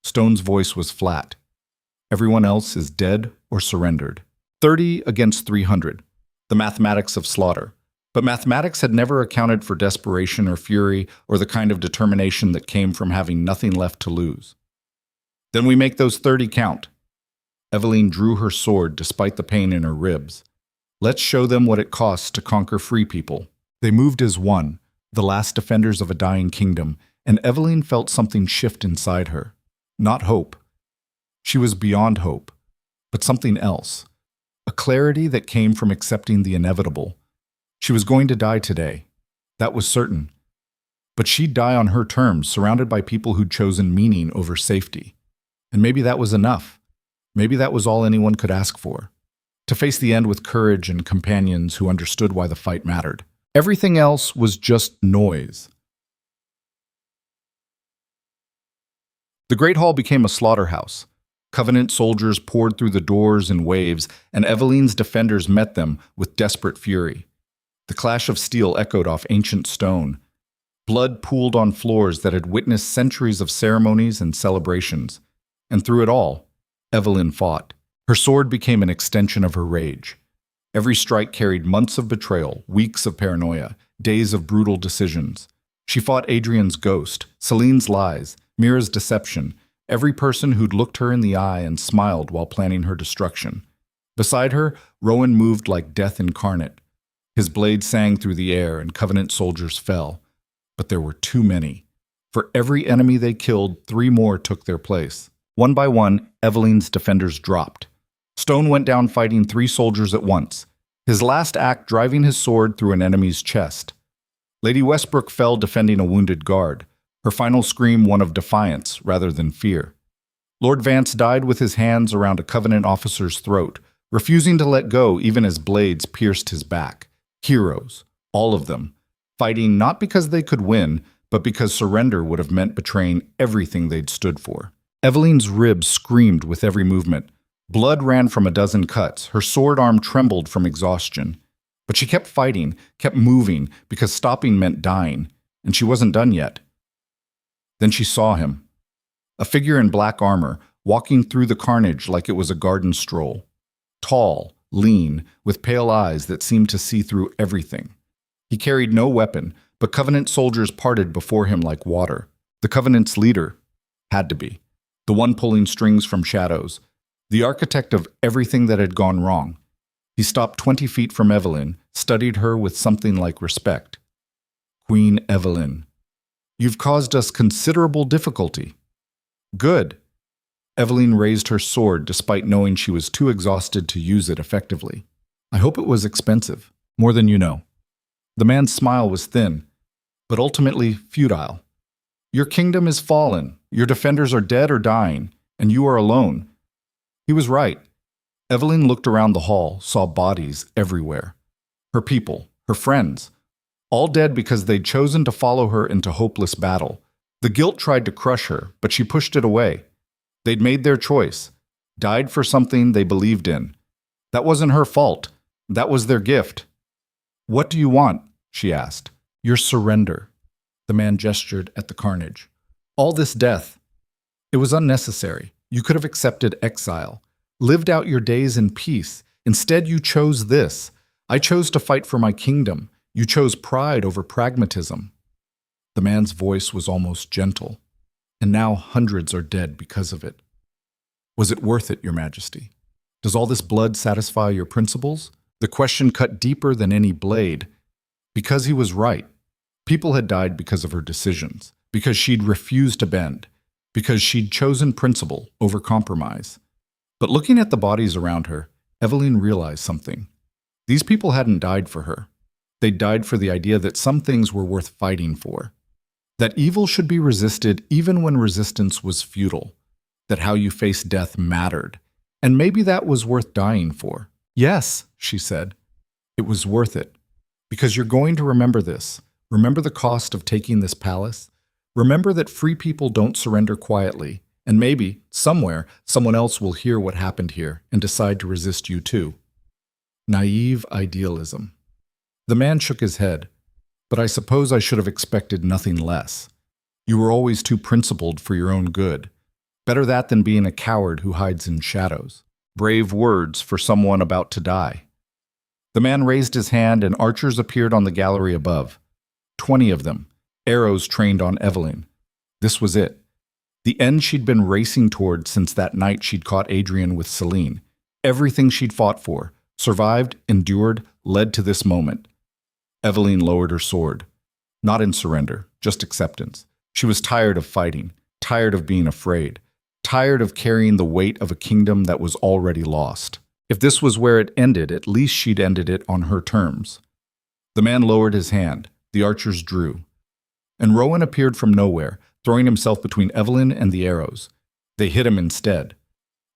Stone's voice was flat. Everyone else is dead or surrendered. 30 against 300. The mathematics of slaughter. But mathematics had never accounted for desperation or fury or the kind of determination that came from having nothing left to lose. Then we make those 30 count. Evelyn drew her sword despite the pain in her ribs. Let's show them what it costs to conquer free people. They moved as one, the last defenders of a dying kingdom, and Evelyn felt something shift inside her. Not hope. She was beyond hope, but something else. A clarity that came from accepting the inevitable. She was going to die today. That was certain. But she'd die on her terms, surrounded by people who'd chosen meaning over safety. And maybe that was enough. Maybe that was all anyone could ask for. To face the end with courage and companions who understood why the fight mattered. Everything else was just noise. The Great Hall became a slaughterhouse. Covenant soldiers poured through the doors in waves, and Evelyn's defenders met them with desperate fury. The clash of steel echoed off ancient stone. Blood pooled on floors that had witnessed centuries of ceremonies and celebrations. And through it all, Evelyn fought. Her sword became an extension of her rage. Every strike carried months of betrayal, weeks of paranoia, days of brutal decisions. She fought Adrian's ghost, Celine's lies, Mira's deception, every person who'd looked her in the eye and smiled while planning her destruction. Beside her, Rowan moved like death incarnate. His blade sang through the air and Covenant soldiers fell. But there were too many. For every enemy they killed, 3 more took their place. One by one, Evelyn's defenders dropped. Stone went down fighting 3 soldiers at once, his last act driving his sword through an enemy's chest. Lady Westbrook fell defending a wounded guard, her final scream one of defiance rather than fear. Lord Vance died with his hands around a Covenant officer's throat, refusing to let go even as blades pierced his back. Heroes, all of them, fighting not because they could win, but because surrender would have meant betraying everything they'd stood for. Evelyn's ribs screamed with every movement. Blood ran from a dozen cuts. Her sword arm trembled from exhaustion. But she kept fighting, kept moving, because stopping meant dying, and she wasn't done yet. Then she saw him. A figure in black armor, walking through the carnage like it was a garden stroll. Tall, lean, with pale eyes that seemed to see through everything. He carried no weapon, but Covenant soldiers parted before him like water. The Covenant's leader had to be. The one pulling strings from shadows. The architect of everything that had gone wrong. He stopped 20 feet from Evelyn, studied her with something like respect. Queen Evelyn, you've caused us considerable difficulty. Good. Evelyn raised her sword despite knowing she was too exhausted to use it effectively. I hope it was expensive, more than you know. The man's smile was thin, but ultimately futile. Your kingdom is fallen, your defenders are dead or dying, and you are alone. He was right. Evelyn looked around the hall, saw bodies everywhere. Her people, her friends, all dead because they'd chosen to follow her into hopeless battle. The guilt tried to crush her, but she pushed it away. They'd made their choice, died for something they believed in. That wasn't her fault. That was their gift. What do you want? She asked. Your surrender. The man gestured at the carnage. All this death. It was unnecessary. You could have accepted exile, lived out your days in peace. Instead, you chose this. I chose to fight for my kingdom. You chose pride over pragmatism. The man's voice was almost gentle. And now hundreds are dead because of it. Was it worth it, Your Majesty? Does all this blood satisfy your principles? The question cut deeper than any blade. Because he was right. People had died because of her decisions, because she'd refused to bend, because she'd chosen principle over compromise. But looking at the bodies around her, Evelyn realized something. These people hadn't died for her. They died for the idea that some things were worth fighting for. That evil should be resisted even when resistance was futile. That how you face death mattered. And maybe that was worth dying for. Yes, she said. It was worth it. Because you're going to remember this. Remember the cost of taking this palace. Remember that free people don't surrender quietly. And maybe, somewhere, someone else will hear what happened here and decide to resist you too. Naive idealism. The man shook his head. But I suppose I should have expected nothing less. You were always too principled for your own good. Better that than being a coward who hides in shadows. Brave words for someone about to die. The man raised his hand and archers appeared on the gallery above. 20 of them, arrows trained on Evelyn. This was it. The end she'd been racing toward since that night she'd caught Adrian with Celine. Everything she'd fought for, survived, endured, led to this moment. Evelyn lowered her sword. Not in surrender, just acceptance. She was tired of fighting, tired of being afraid, tired of carrying the weight of a kingdom that was already lost. If this was where it ended, at least she'd ended it on her terms. The man lowered his hand. The archers drew. And Rowan appeared from nowhere, throwing himself between Evelyn and the arrows. They hit him instead.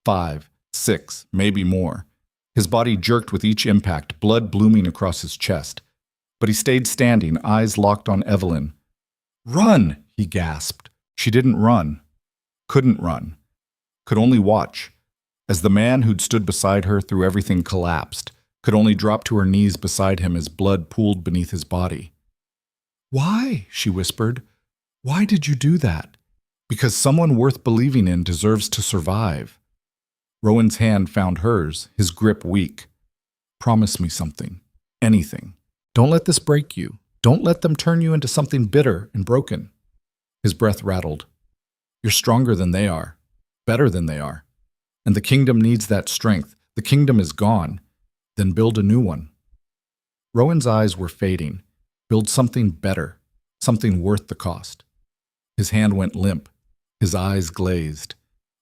5, 6, maybe more. His body jerked with each impact, blood blooming across his chest. But he stayed standing, eyes locked on Evelyn. "Run!" he gasped. She didn't run. Couldn't run. Could only watch. As the man who'd stood beside her through everything collapsed, could only drop to her knees beside him as blood pooled beneath his body. "Why?" she whispered. "Why did you do that?" "Because someone worth believing in deserves to survive." Rowan's hand found hers, his grip weak. "Promise me something. Anything. Don't let this break you. Don't let them turn you into something bitter and broken." His breath rattled. "You're stronger than they are. Better than they are. And the kingdom needs that strength. The kingdom is gone. Then build a new one." Rowan's eyes were fading. Build something better. Something worth the cost. His hand went limp. His eyes glazed.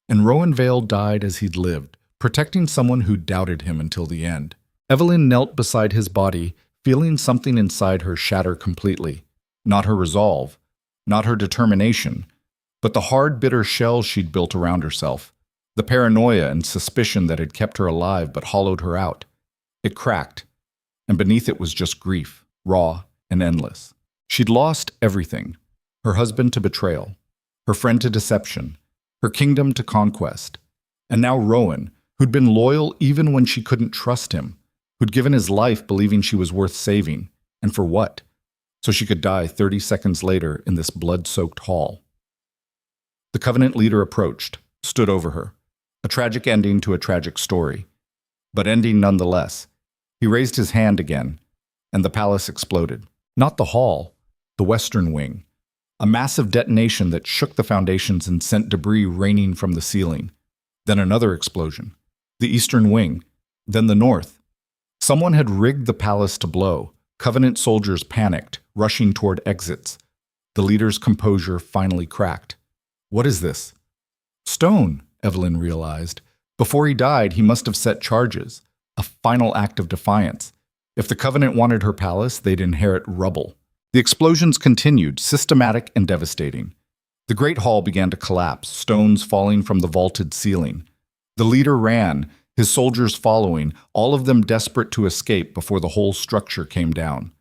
And Rowan Vale died as he'd lived, protecting someone who doubted him until the end. Evelyn knelt beside his body, feeling something inside her shatter completely. Not her resolve, not her determination, but the hard, bitter shell she'd built around herself. The paranoia and suspicion that had kept her alive but hollowed her out. It cracked, and beneath it was just grief, raw and endless. She'd lost everything. Her husband to betrayal, her friend to deception, her kingdom to conquest. And now Rowan, who'd been loyal even when she couldn't trust him, who'd given his life believing she was worth saving. And for what? So she could die 30 seconds later in this blood-soaked hall. The Covenant leader approached, stood over her. A tragic ending to a tragic story. But ending nonetheless. He raised his hand again, and the palace exploded. Not the hall, the western wing. A massive detonation that shook the foundations and sent debris raining from the ceiling. Then another explosion. The eastern wing. Then the north. Someone had rigged the palace to blow. Covenant soldiers panicked, rushing toward exits. The leader's composure finally cracked. "What is this?" "Stone," Evelyn realized. Before he died, he must have set charges. A final act of defiance. If the Covenant wanted her palace, they'd inherit rubble. The explosions continued, systematic and devastating. The great hall began to collapse, stones falling from the vaulted ceiling. The leader ran, his soldiers following, all of them desperate to escape before the whole structure came down.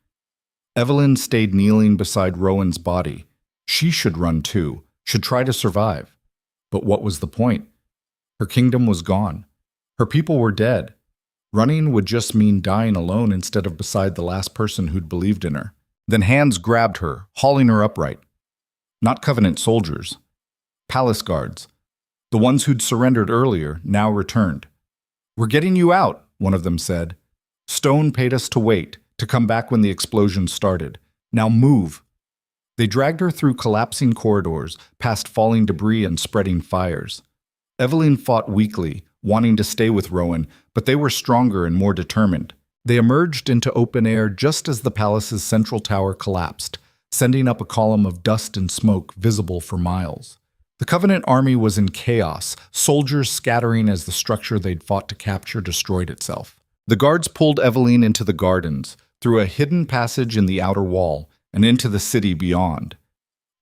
Evelyn stayed kneeling beside Rowan's body. She should run too, should try to survive. But what was the point? Her kingdom was gone. Her people were dead. Running would just mean dying alone instead of beside the last person who'd believed in her. Then hands grabbed her, hauling her upright. Not Covenant soldiers. Palace guards. The ones who'd surrendered earlier now returned. "We're getting you out," one of them said. "Stone paid us to wait, to come back when the explosion started. Now move." They dragged her through collapsing corridors, past falling debris and spreading fires. Evelyn fought weakly, wanting to stay with Rowan, but they were stronger and more determined. They emerged into open air just as the palace's central tower collapsed, sending up a column of dust and smoke visible for miles. The Covenant army was in chaos, soldiers scattering as the structure they'd fought to capture destroyed itself. The guards pulled Eveline into the gardens, through a hidden passage in the outer wall, and into the city beyond.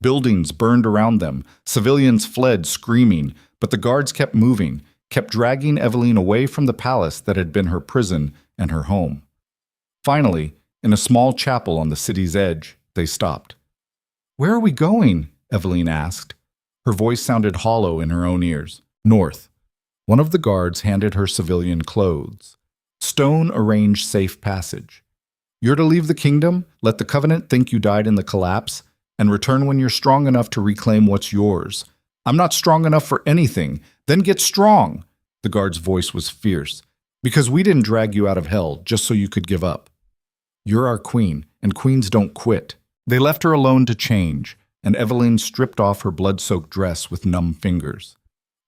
Buildings burned around them, civilians fled screaming, but the guards kept moving, kept dragging Eveline away from the palace that had been her prison and her home. Finally, in a small chapel on the city's edge, they stopped. "Where are we going?" Eveline asked. Her voice sounded hollow in her own ears. "North." One of the guards handed her civilian clothes. Stone arranged safe passage. "You're to leave the kingdom, let the Covenant think you died in the collapse, and return when you're strong enough to reclaim what's yours." "I'm not strong enough for anything. Then get strong." The guard's voice was fierce. "Because we didn't drag you out of hell just so you could give up. You're our queen, and queens don't quit." They left her alone to change, and Eveline stripped off her blood-soaked dress with numb fingers.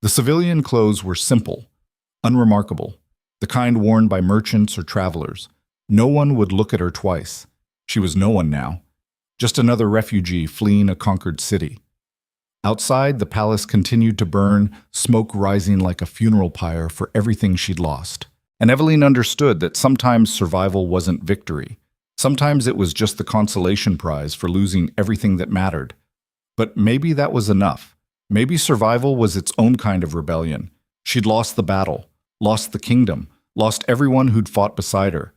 The civilian clothes were simple, unremarkable, the kind worn by merchants or travelers. No one would look at her twice. She was no one now, just another refugee fleeing a conquered city. Outside, the palace continued to burn, smoke rising like a funeral pyre for everything she'd lost. And Eveline understood that sometimes survival wasn't victory. Sometimes it was just the consolation prize for losing everything that mattered. But maybe that was enough. Maybe survival was its own kind of rebellion. She'd lost the battle, lost the kingdom, lost everyone who'd fought beside her.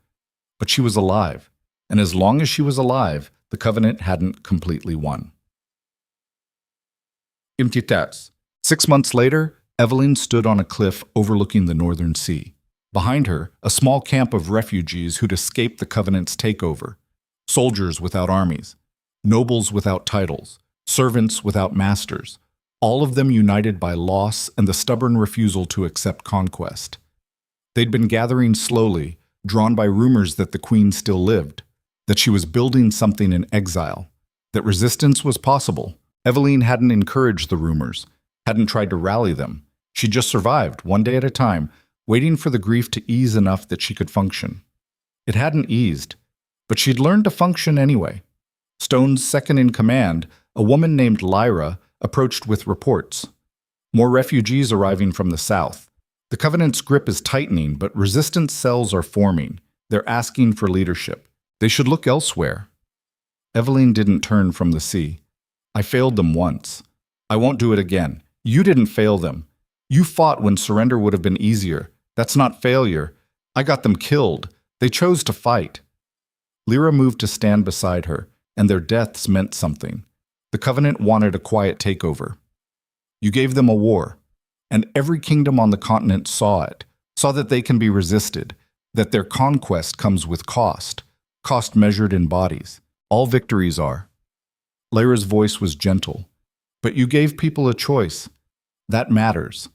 But she was alive, and as long as she was alive, the Covenant hadn't completely won. Imtitats. 6 months later, Eveline stood on a cliff overlooking the northern sea. Behind her, a small camp of refugees who'd escaped the Covenant's takeover. Soldiers without armies, nobles without titles, servants without masters, all of them united by loss and the stubborn refusal to accept conquest. They'd been gathering slowly, drawn by rumors that the queen still lived, that she was building something in exile, that resistance was possible. Eveline hadn't encouraged the rumors, hadn't tried to rally them. She just survived, one day at a time, waiting for the grief to ease enough that she could function. It hadn't eased, but she'd learned to function anyway. Stone's second-in-command, a woman named Lyra, approached with reports. More refugees arriving from the south. The Covenant's grip is tightening, but resistance cells are forming. They're asking for leadership. They should look elsewhere. Eveline didn't turn from the sea. "I failed them once. I won't do it again. You didn't fail them. You fought when surrender would have been easier. That's not failure. I got them killed. They chose to fight." Lyra moved to stand beside her, and their deaths meant something. The Covenant wanted a quiet takeover. "You gave them a war, and every kingdom on the continent saw it, saw that they can be resisted, that their conquest comes with cost measured in bodies. All victories are." Lyra's voice was gentle. "But you gave people a choice. That matters."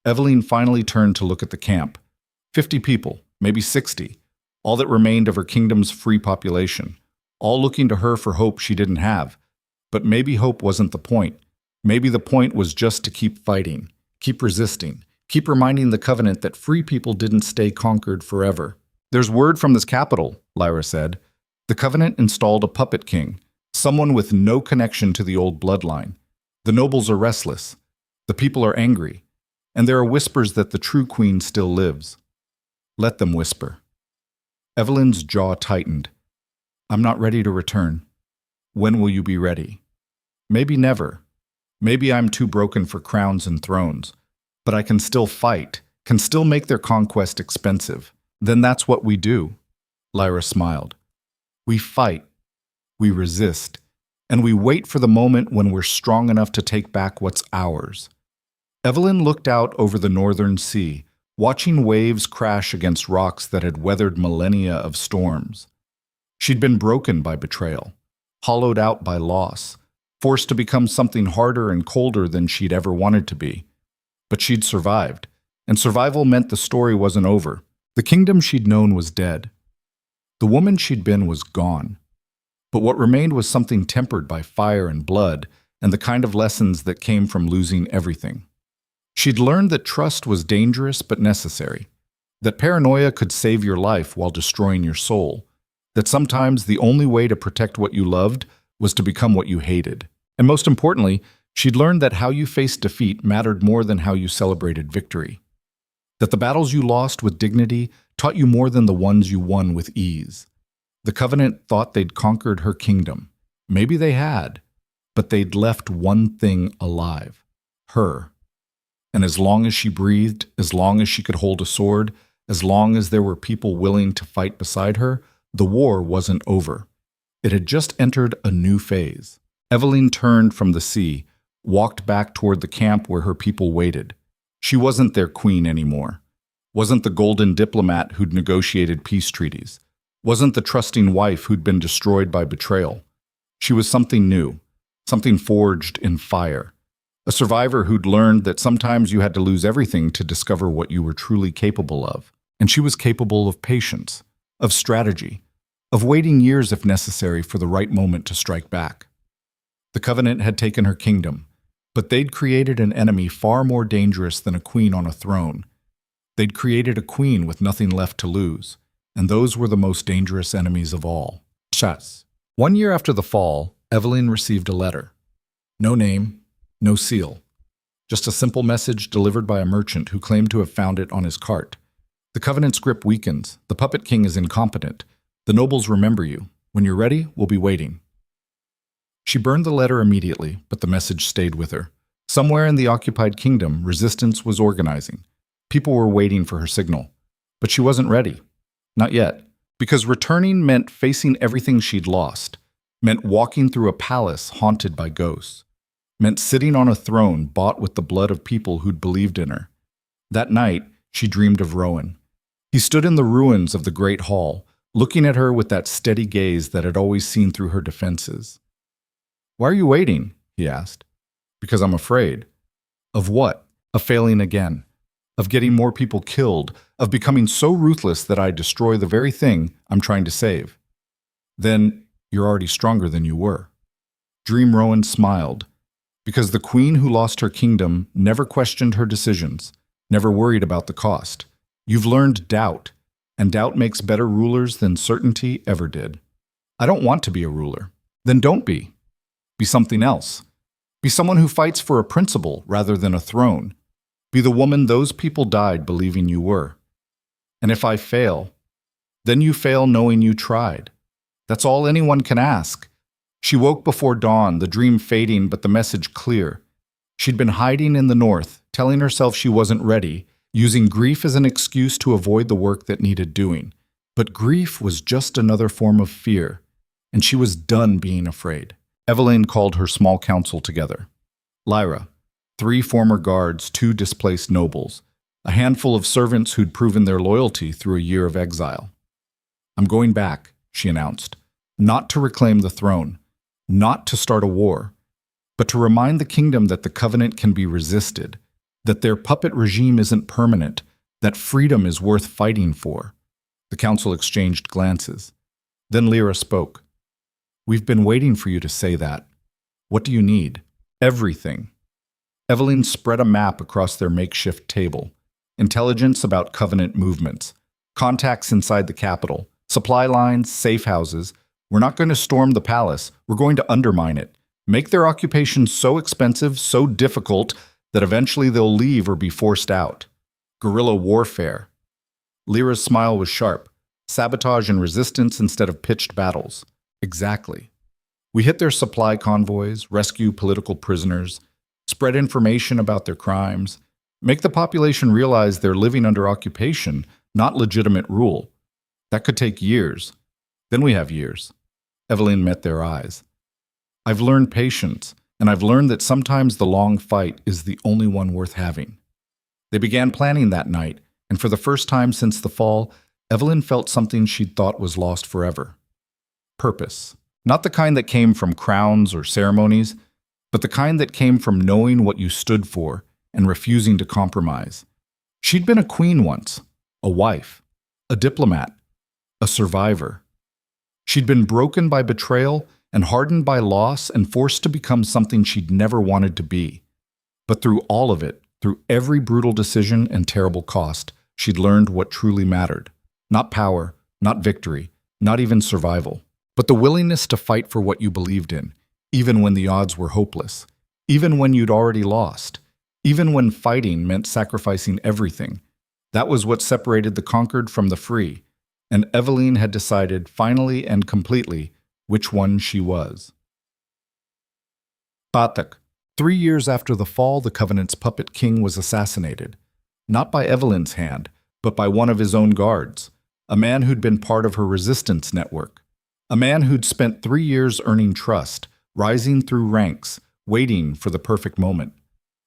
Eveline finally turned to look at the camp. 50 people, maybe 60, all that remained of her kingdom's free population, all looking to her for hope she didn't have. But maybe hope wasn't the point. Maybe the point was just to keep fighting, keep resisting, keep reminding the Covenant that free people didn't stay conquered forever. "There's word from this capital," Lyra said. "The Covenant installed a puppet king, someone with no connection to the old bloodline. The nobles are restless. The people are angry. And there are whispers that the true queen still lives. Let them whisper." Eveline's jaw tightened. "I'm not ready to return. When will you be ready?" "Maybe never. Maybe I'm too broken for crowns and thrones. But I can still fight, can still make their conquest expensive. Then that's what we do." Lyra smiled. "We fight, we resist, and we wait for the moment when we're strong enough to take back what's ours." Eveline looked out over the northern sea, watching waves crash against rocks that had weathered millennia of storms. She'd been broken by betrayal, hollowed out by loss, forced to become something harder and colder than she'd ever wanted to be. But she'd survived, and survival meant the story wasn't over. The kingdom she'd known was dead. The woman she'd been was gone. But what remained was something tempered by fire and blood, and the kind of lessons that came from losing everything. She'd learned that trust was dangerous but necessary, that paranoia could save your life while destroying your soul, that sometimes the only way to protect what you loved was to become what you hated. And most importantly, She'd learned that how you faced defeat mattered more than how you celebrated victory. That the battles you lost with dignity taught you more than the ones you won with ease. The Covenant thought they'd conquered her kingdom. Maybe they had, but they'd left one thing alive: her. And as long as she breathed, as long as she could hold a sword, as long as there were people willing to fight beside her, the war wasn't over. It had just entered a new phase. Evelyn turned from the sea, walked back toward the camp where her people waited. She wasn't their queen anymore. Wasn't the golden diplomat who'd negotiated peace treaties. Wasn't the trusting wife who'd been destroyed by betrayal. She was something new, something forged in fire. A survivor who'd learned that sometimes you had to lose everything to discover what you were truly capable of. And she was capable of patience, of strategy, of waiting years if necessary for the right moment to strike back. The Covenant had taken her kingdom, but they'd created an enemy far more dangerous than a queen on a throne. They'd created a queen with nothing left to lose, and those were the most dangerous enemies of all. Chas. 1 year after the fall, Evelyn received a letter. No name, no seal. Just a simple message delivered by a merchant who claimed to have found it on his cart. The Covenant's grip weakens. The Puppet King is incompetent. The nobles remember you. When you're ready, we'll be waiting. She burned the letter immediately, but the message stayed with her. Somewhere in the occupied kingdom, resistance was organizing. People were waiting for her signal. But she wasn't ready. Not yet. Because returning meant facing everything she'd lost. Meant walking through a palace haunted by ghosts. Meant sitting on a throne bought with the blood of people who'd believed in her. That night, she dreamed of Rowan. He stood in the ruins of the Great Hall, looking at her with that steady gaze that had always seen through her defenses. "Why are you waiting?" he asked. "Because I'm afraid." Of what? Of failing again. Of getting more people killed. Of becoming so ruthless that I destroy the very thing I'm trying to save. Then you're already stronger than you were. Dream Rowan smiled. Because the queen who lost her kingdom never questioned her decisions, never worried about the cost. You've learned doubt, and doubt makes better rulers than certainty ever did. I don't want to be a ruler. Then don't be. Be something else. Be someone who fights for a principle rather than a throne. Be the woman those people died believing you were. And if I fail, then you fail knowing you tried. That's all anyone can ask. She woke before dawn, the dream fading but the message clear. She'd been hiding in the north, telling herself she wasn't ready, using grief as an excuse to avoid the work that needed doing. But grief was just another form of fear, and she was done being afraid. Evelyn called her small council together. Lyra, 3 former guards, 2 displaced nobles, a handful of servants who'd proven their loyalty through a year of exile. "I'm going back," she announced, "not to reclaim the throne, not to start a war, but to remind the kingdom that the Covenant can be resisted, that their puppet regime isn't permanent, that freedom is worth fighting for." The council exchanged glances. Then Lyra spoke. "We've been waiting for you to say that. What do you need?" "Everything." Evelyn spread a map across their makeshift table. Intelligence about Covenant movements, contacts inside the capital, supply lines, safe houses. We're not going to storm the palace. We're going to undermine it. Make their occupation so expensive, so difficult, that eventually they'll leave or be forced out. Guerrilla warfare. Lyra's smile was sharp. Sabotage and resistance instead of pitched battles. Exactly. We hit their supply convoys, rescue political prisoners, spread information about their crimes, make the population realize they're living under occupation, not legitimate rule. That could take years. Then we have years. Evelyn met their eyes. "I've learned patience, and I've learned that sometimes the long fight is the only one worth having." They began planning that night, and for the first time since the fall, Evelyn felt something she'd thought was lost forever. Purpose. Not the kind that came from crowns or ceremonies, but the kind that came from knowing what you stood for and refusing to compromise. She'd been a queen once, a wife, a diplomat, a survivor. She'd been broken by betrayal and hardened by loss and forced to become something she'd never wanted to be. But through all of it, through every brutal decision and terrible cost, she'd learned what truly mattered. Not power, not victory, not even survival, but the willingness to fight for what you believed in, even when the odds were hopeless. even when you'd already lost, even when fighting meant sacrificing everything. That was what separated the conquered from the free, and Eveline had decided, finally and completely, which one she was. Batak. 3 years after the fall, the Covenant's puppet king was assassinated, not by Eveline's hand, but by one of his own guards, a man who'd been part of her resistance network, a man who'd spent 3 years earning trust, rising through ranks, waiting for the perfect moment.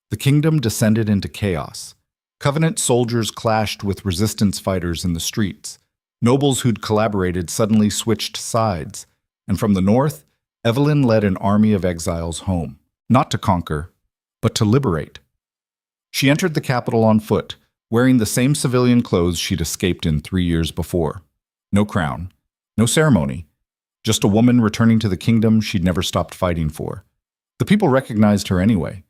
The kingdom descended into chaos. Covenant soldiers clashed with resistance fighters in the streets. Nobles who'd collaborated suddenly switched sides, and from the north, Eveline led an army of exiles home, not to conquer, but to liberate. She entered the capital on foot, wearing the same civilian clothes she'd escaped in 3 years before. No crown, no ceremony, just a woman returning to the kingdom she'd never stopped fighting for. The people recognized her anyway.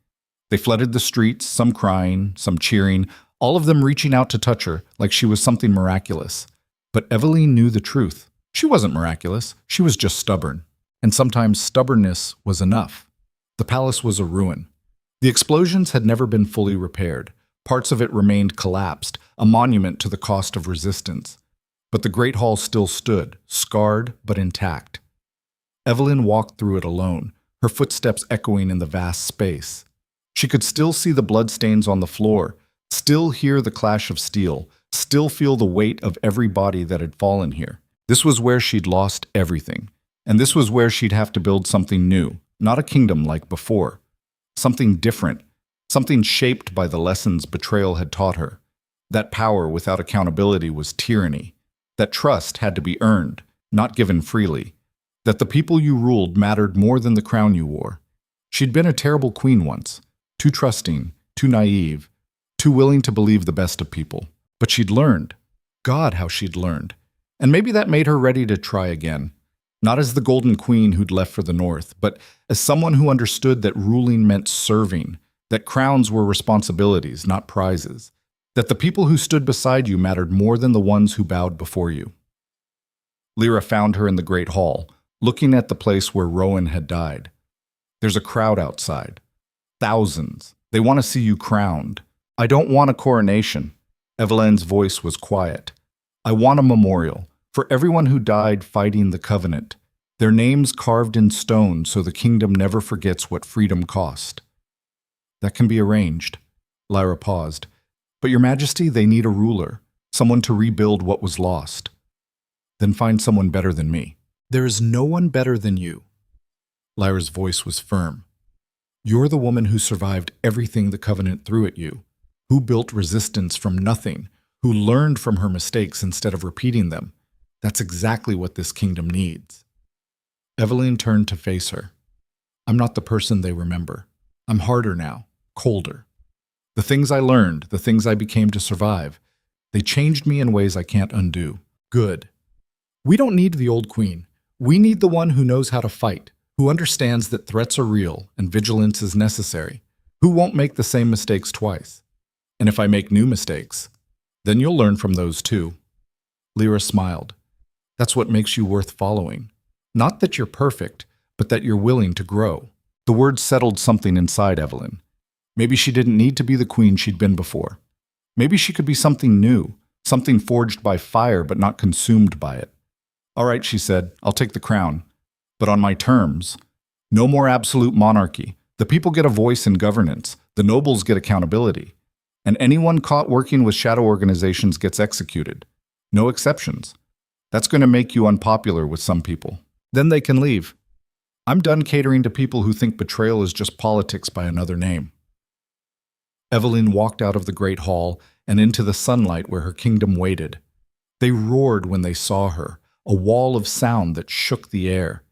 They flooded the streets, some crying, some cheering, all of them reaching out to touch her like she was something miraculous. But Eveline knew the truth. She wasn't miraculous, she was just stubborn. And sometimes stubbornness was enough. The palace was a ruin. The explosions had never been fully repaired. Parts of it remained collapsed, a monument to the cost of resistance. But the Great Hall still stood, scarred but intact. Eveline walked through it alone, her footsteps echoing in the vast space. She could still see the bloodstains on the floor, still hear the clash of steel, still feel the weight of every body that had fallen here. This was where she'd lost everything, and this was where she'd have to build something new, not a kingdom like before. Something different, something shaped by the lessons betrayal had taught her. That power without accountability was tyranny. That trust had to be earned, not given freely. That the people you ruled mattered more than the crown you wore. She'd been a terrible queen once, too trusting, too naive, too willing to believe the best of people. But she'd learned. God, how she'd learned. And maybe that made her ready to try again. Not as the golden queen who'd left for the north, but as someone who understood that ruling meant serving, that crowns were responsibilities, not prizes, that the people who stood beside you mattered more than the ones who bowed before you. Lyra found her in the Great Hall, looking at the place where Rowan had died. There's a crowd outside. Thousands. They want to see you crowned. I don't want a coronation. Eveline's voice was quiet. I want a memorial for everyone who died fighting the Covenant, their names carved in stone so the kingdom never forgets what freedom cost. That can be arranged. Lyra paused. But Your Majesty, they need a ruler, someone to rebuild what was lost. Then find someone better than me. There is no one better than you. Lyra's voice was firm. You're the woman who survived everything the Covenant threw at you, who built resistance from nothing, who learned from her mistakes instead of repeating them. That's exactly what this kingdom needs. Eveline turned to face her. I'm not the person they remember. I'm harder now, colder. The things I learned, the things I became to survive, they changed me in ways I can't undo. Good. We don't need the old queen. We need the one who knows how to fight, who understands that threats are real and vigilance is necessary, who won't make the same mistakes twice. And if I make new mistakes, then you'll learn from those too. Lyra smiled. That's what makes you worth following. Not that you're perfect, but that you're willing to grow. The words settled something inside Eveline. Maybe she didn't need to be the queen she'd been before. Maybe she could be something new, something forged by fire but not consumed by it. All right, she said, I'll take the crown. But on my terms. No more absolute monarchy. The people get a voice in governance. The nobles get accountability. And anyone caught working with shadow organizations gets executed. No exceptions. That's going to make you unpopular with some people. Then they can leave. I'm done catering to people who think betrayal is just politics by another name. Eveline walked out of the Great Hall and into the sunlight where her kingdom waited. They roared when they saw her, a wall of sound that shook the air.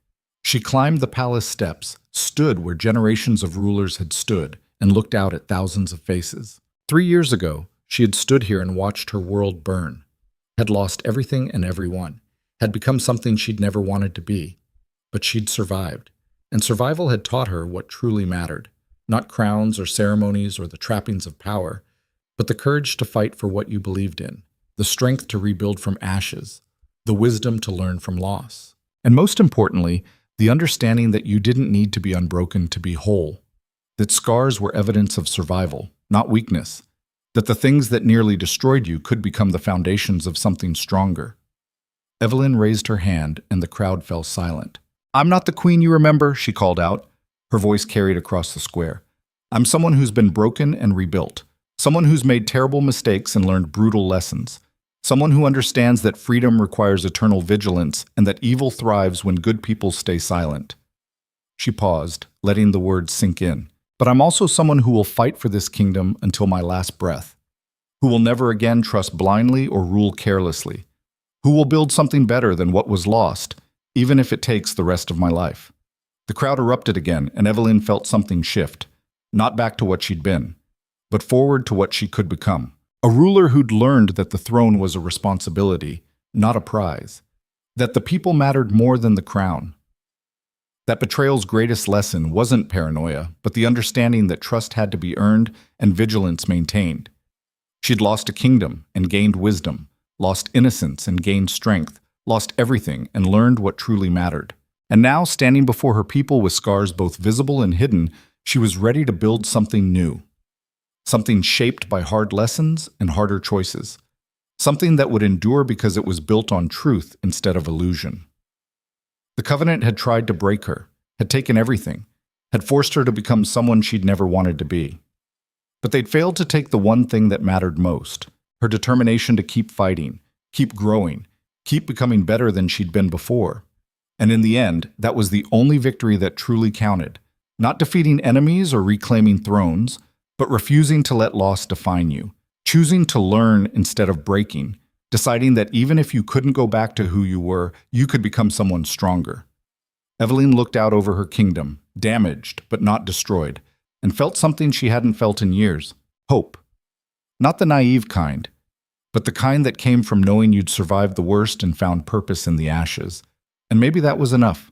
She climbed the palace steps, stood where generations of rulers had stood, and looked out at thousands of faces. 3 years ago, she had stood here and watched her world burn, had lost everything and everyone, had become something she'd never wanted to be. But she'd survived, and survival had taught her what truly mattered. Not crowns or ceremonies or the trappings of power, but the courage to fight for what you believed in, the strength to rebuild from ashes, the wisdom to learn from loss. And most importantly, the understanding that you didn't need to be unbroken to be whole, that scars were evidence of survival, not weakness, that the things that nearly destroyed you could become the foundations of something stronger. Evelyn raised her hand, and the crowd fell silent. "I'm not the queen you remember," she called out. Her voice carried across the square. "I'm someone who's been broken and rebuilt, someone who's made terrible mistakes and learned brutal lessons, someone who understands that freedom requires eternal vigilance and that evil thrives when good people stay silent." She paused, letting the words sink in. "But I'm also someone who will fight for this kingdom until my last breath, who will never again trust blindly or rule carelessly, who will build something better than what was lost, even if it takes the rest of my life." The crowd erupted again, and Evelyn felt something shift, not back to what she'd been, but forward to what she could become. A ruler who'd learned that the throne was a responsibility, not a prize, that the people mattered more than the crown. That betrayal's greatest lesson wasn't paranoia, but the understanding that trust had to be earned and vigilance maintained. She'd lost a kingdom and gained wisdom, lost innocence and gained strength, lost everything and learned what truly mattered. And now, standing before her people with scars both visible and hidden, she was ready to build something new. Something shaped by hard lessons and harder choices. Something that would endure because it was built on truth instead of illusion. The covenant had tried to break her, had taken everything, had forced her to become someone she'd never wanted to be. But they'd failed to take the one thing that mattered most, her determination to keep fighting, keep growing, keep becoming better than she'd been before. And in the end, that was the only victory that truly counted, not defeating enemies or reclaiming thrones, but refusing to let loss define you, choosing to learn instead of breaking, deciding that even if you couldn't go back to who you were, you could become someone stronger. Evelyn looked out over her kingdom, damaged but not destroyed, and felt something she hadn't felt in years: hope. Not the naive kind, but the kind that came from knowing you'd survived the worst and found purpose in the ashes. And maybe that was enough.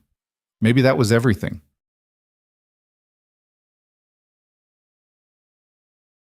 Maybe that was everything.